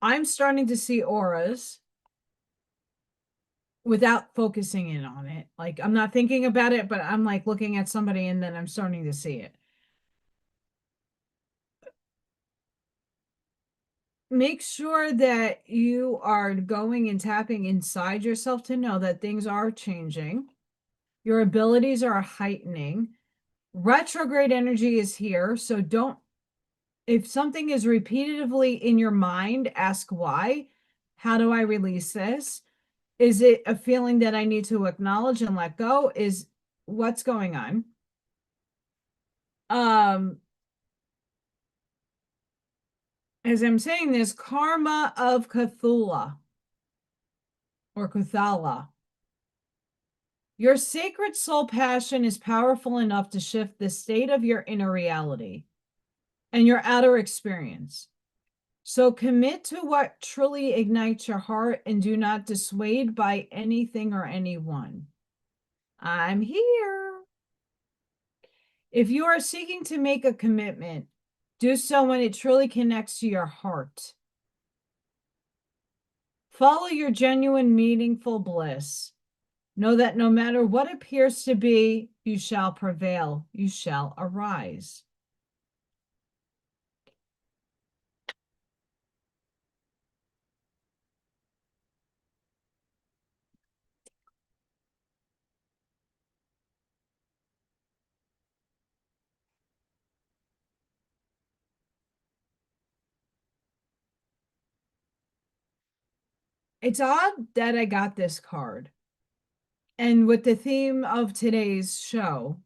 I'm starting to see auras without focusing in on it. Like I'm not thinking about it, but I'm like looking at somebody and then I'm starting to see it. Make sure that you are going and tapping inside yourself to know that things are changing. Your abilities are heightening. Retrograde energy is here. So don't, if something is repeatedly in your mind, ask why. How do I release this? Is it a feeling that I need to acknowledge and let go? Is what's going on? As I'm saying this, karma of Cthulhu or Cthulhu. Your sacred soul passion is powerful enough to shift the state of your inner reality and your outer experience. So commit to what truly ignites your heart and do not dissuade by anything or anyone. I'm here. If you are seeking to make a commitment, do so when it truly connects to your heart. Follow your genuine, meaningful bliss. Know that no matter what appears to be, you shall prevail. You shall arise. It's odd that I got this card. And with the theme of today's show,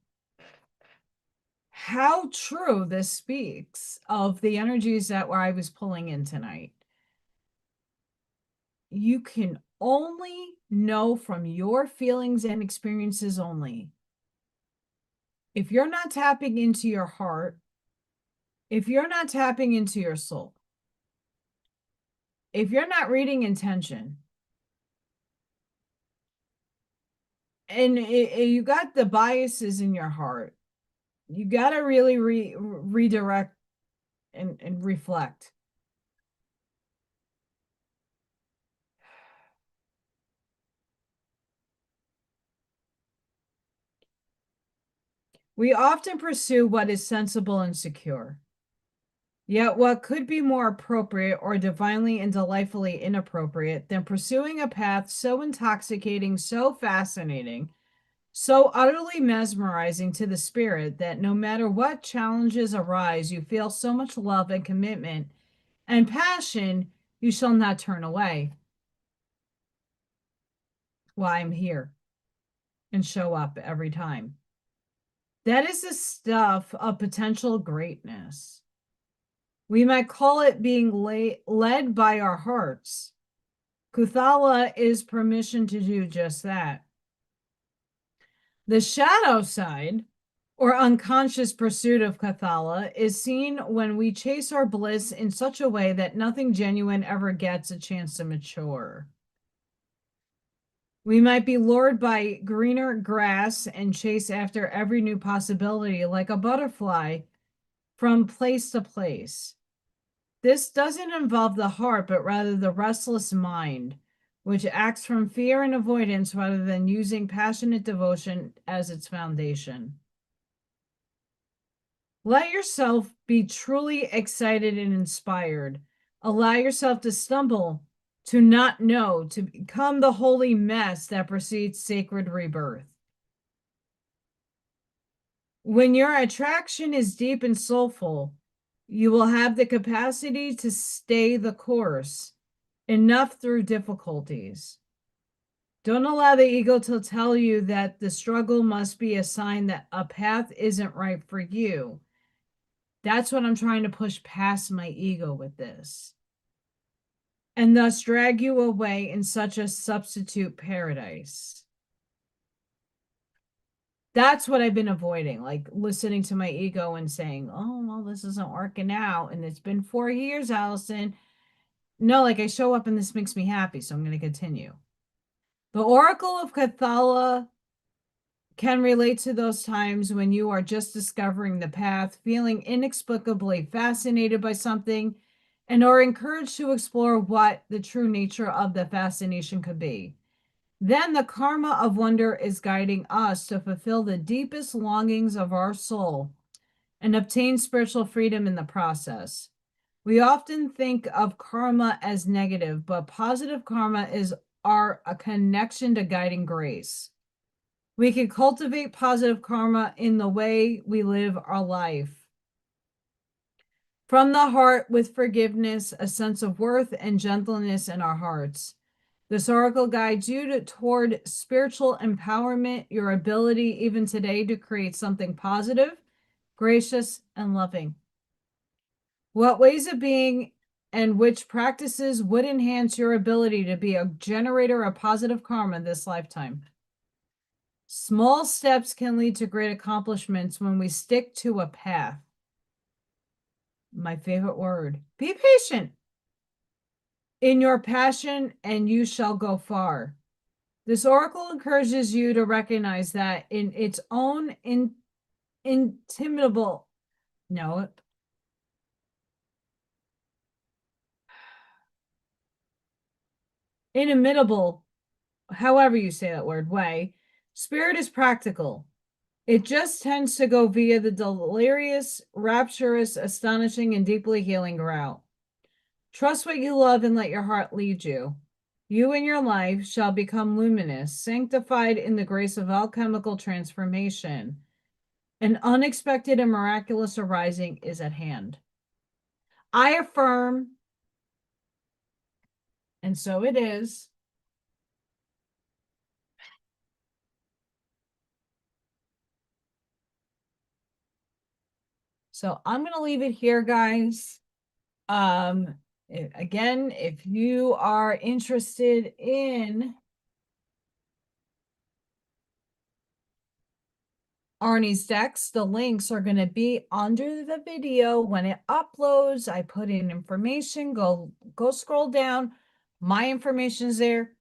how true this speaks of the energies that I was pulling in tonight. You can only know from your feelings and experiences only. If you're not tapping into your heart, if you're not tapping into your soul, if you're not reading intention, and you got the biases in your heart, you got to really redirect and reflect. We often pursue what is sensible and secure. Yet, what could be more appropriate or divinely and delightfully inappropriate than pursuing a path so intoxicating, so fascinating, so utterly mesmerizing to the spirit that no matter what challenges arise, you feel so much love and commitment and passion, you shall not turn away. Why I'm here and show up every time. That is the stuff of potential greatness. We might call it being led by our hearts. Kuthala is permission to do just that. The shadow side, or unconscious pursuit of Kathala, is seen when we chase our bliss in such a way that nothing genuine ever gets a chance to mature. We might be lured by greener grass and chase after every new possibility like a butterfly from place to place. This doesn't involve the heart, but rather the restless mind, which acts from fear and avoidance rather than using passionate devotion as its foundation. Let yourself be truly excited and inspired. Allow yourself to stumble, to not know, to become the holy mess that precedes sacred rebirth. When your attraction is deep and soulful, you will have the capacity to stay the course, enough through difficulties. Don't allow the ego to tell you that the struggle must be a sign that a path isn't right for you. That's what I'm trying to push past my ego with this. And thus drag you away in such a substitute paradise. That's what I've been avoiding, like listening to my ego and saying, oh, well, this isn't working out. And it's been 4 years, Allison. No, like I show up and this makes me happy. So I'm going to continue. The Oracle of Cathala can relate to those times when you are just discovering the path, feeling inexplicably fascinated by something, and are encouraged to explore what the true nature of the fascination could be. Then the karma of wonder is guiding us to fulfill the deepest longings of our soul and obtain spiritual freedom in the process. We often think of karma as negative, but positive karma is a connection to guiding grace. We can cultivate positive karma in the way we live our life. From the heart, with forgiveness, a sense of worth and gentleness in our hearts. This oracle guides you toward spiritual empowerment, your ability even today to create something positive, gracious, and loving. What ways of being and which practices would enhance your ability to be a generator of positive karma this lifetime? Small steps can lead to great accomplishments when we stick to a path. My favorite word. Be patient in your passion, and you shall go far. This oracle encourages you to recognize that in its own inimitable, no, inimitable, however you say that word, way, spirit is practical. It just tends to go via the delirious, rapturous, astonishing, and deeply healing route. Trust what you love and let your heart lead you. You and your life shall become luminous, sanctified in the grace of alchemical transformation. An unexpected and miraculous arising is at hand. I affirm, and so it is. So I'm going to leave it here, guys. Again, if you are interested in Arnie's decks, the links are going to be under the video when it uploads. I put in information. Go scroll down. My information is there,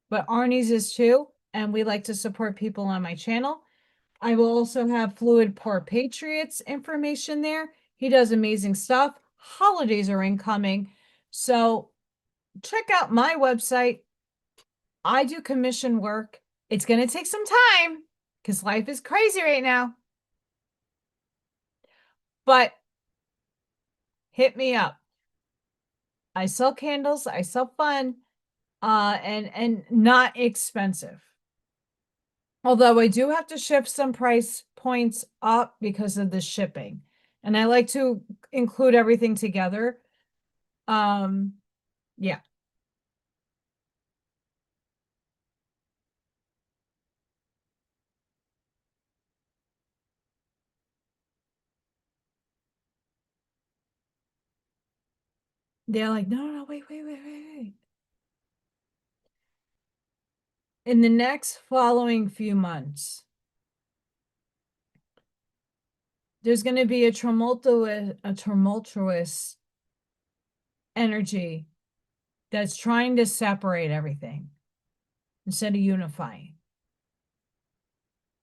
but Arnie's is too. And we like to support people on my channel. I will also have Fluid Poor Patriots information there. He does amazing stuff. Holidays are incoming. So check out my website. I do commission work. It's going to take some time because life is crazy right now. But hit me up. I sell candles. I sell fun, and not expensive. Although I do have to shift some price points up because of the shipping. And I like to include everything together. Yeah. They're like, no, no, no, wait, wait, wait, wait, wait. In the next following few months, there's going to be a tumultuous energy that's trying to separate everything instead of unifying.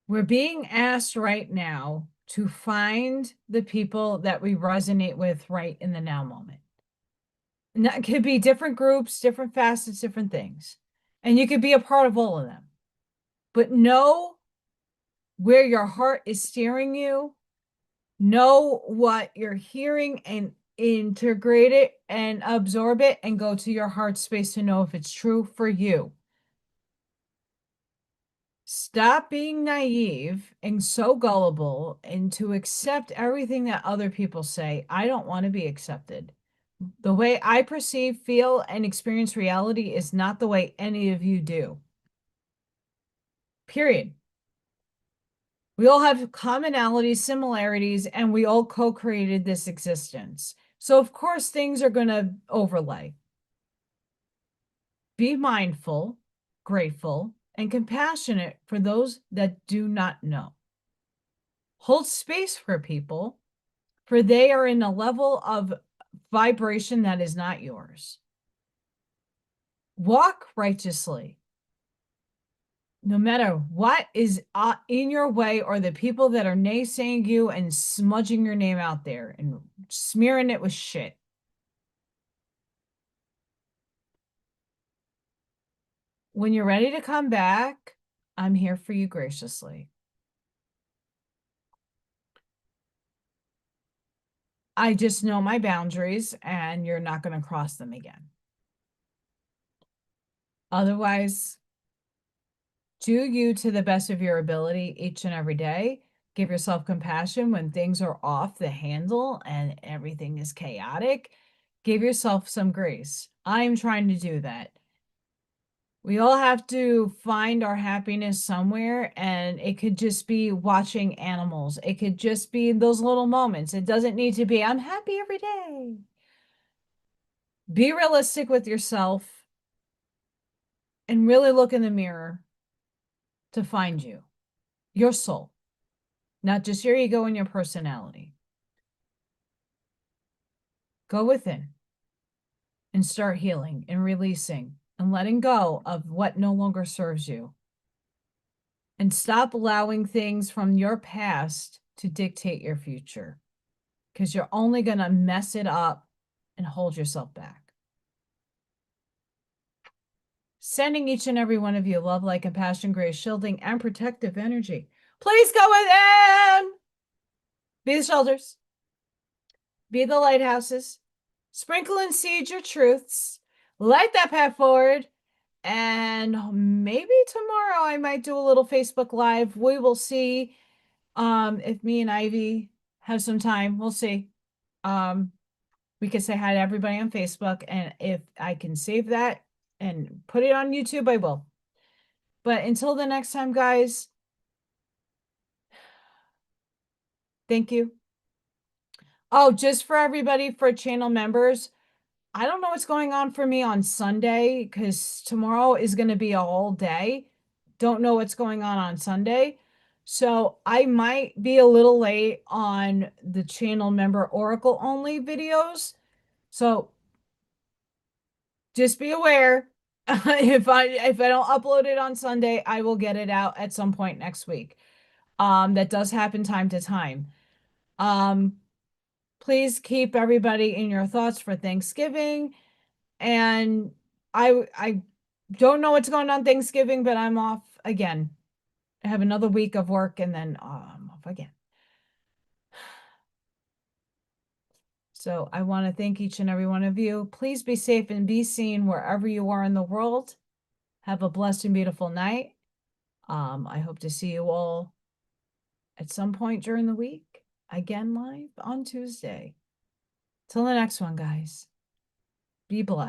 We're being asked right now to find the people that we resonate with right in the now moment. And that could be different groups, different facets, different things. And you could be a part of all of them. But know where your heart is steering you, know what you're hearing, and integrate it and absorb it and go to your heart space to know if it's true for you. Stop being naive and so gullible and to accept everything that other people say. I don't want to be accepted. The way I perceive, feel, and experience reality is not the way any of you do. Period. We all have commonalities, similarities, and we all co-created this existence. So of course things are going to overlay. Be mindful, grateful, and compassionate for those that do not know. Hold space for people, for they are in a level of vibration that is not yours. Walk righteously. No matter what is in your way or the people that are naysaying you and smudging your name out there and smearing it with shit. When you're ready to come back, I'm here for you graciously. I just know my boundaries and you're not going to cross them again. Otherwise, do you to the best of your ability each and every day. Give yourself compassion when things are off the handle and everything is chaotic. Give yourself some grace. I'm trying to do that. We all have to find our happiness somewhere, and it could just be watching animals. It could just be those little moments. It doesn't need to be, I'm happy every day. Be realistic with yourself and really look in the mirror to find you, your soul, not just your ego and your personality. Go within and start healing and releasing and letting go of what no longer serves you. And stop allowing things from your past to dictate your future, because you're only going to mess it up and hold yourself back. Sending each and every one of you love, light, compassion, grace, shielding, and protective energy. Please go within. Be the shelters. Be the lighthouses. Sprinkle and seed your truths. Light that path forward. And maybe tomorrow I might do a little Facebook Live. We will see if me and Ivy have some time. We'll see. We could say hi to everybody on Facebook, and if I can save that and put it on YouTube, I will. But until the next time, guys, thank you. Oh, just for everybody, for channel members, I don't know what's going on for me on Sunday because tomorrow is going to be a whole day. Don't know what's going on Sunday. So I might be a little late on the channel member Oracle only videos. So just be aware. If I don't upload it on Sunday, I will get it out at some point next week. That does happen time to time. Please keep everybody in your thoughts for Thanksgiving. And I don't know what's going on Thanksgiving, but I'm off again. I have another week of work and then I'm off again. So I want to thank each and every one of you. Please be safe and be seen wherever you are in the world. Have a blessed and beautiful night. I hope to see you all at some point during the week, again live on Tuesday. Till the next one, guys. Be blessed.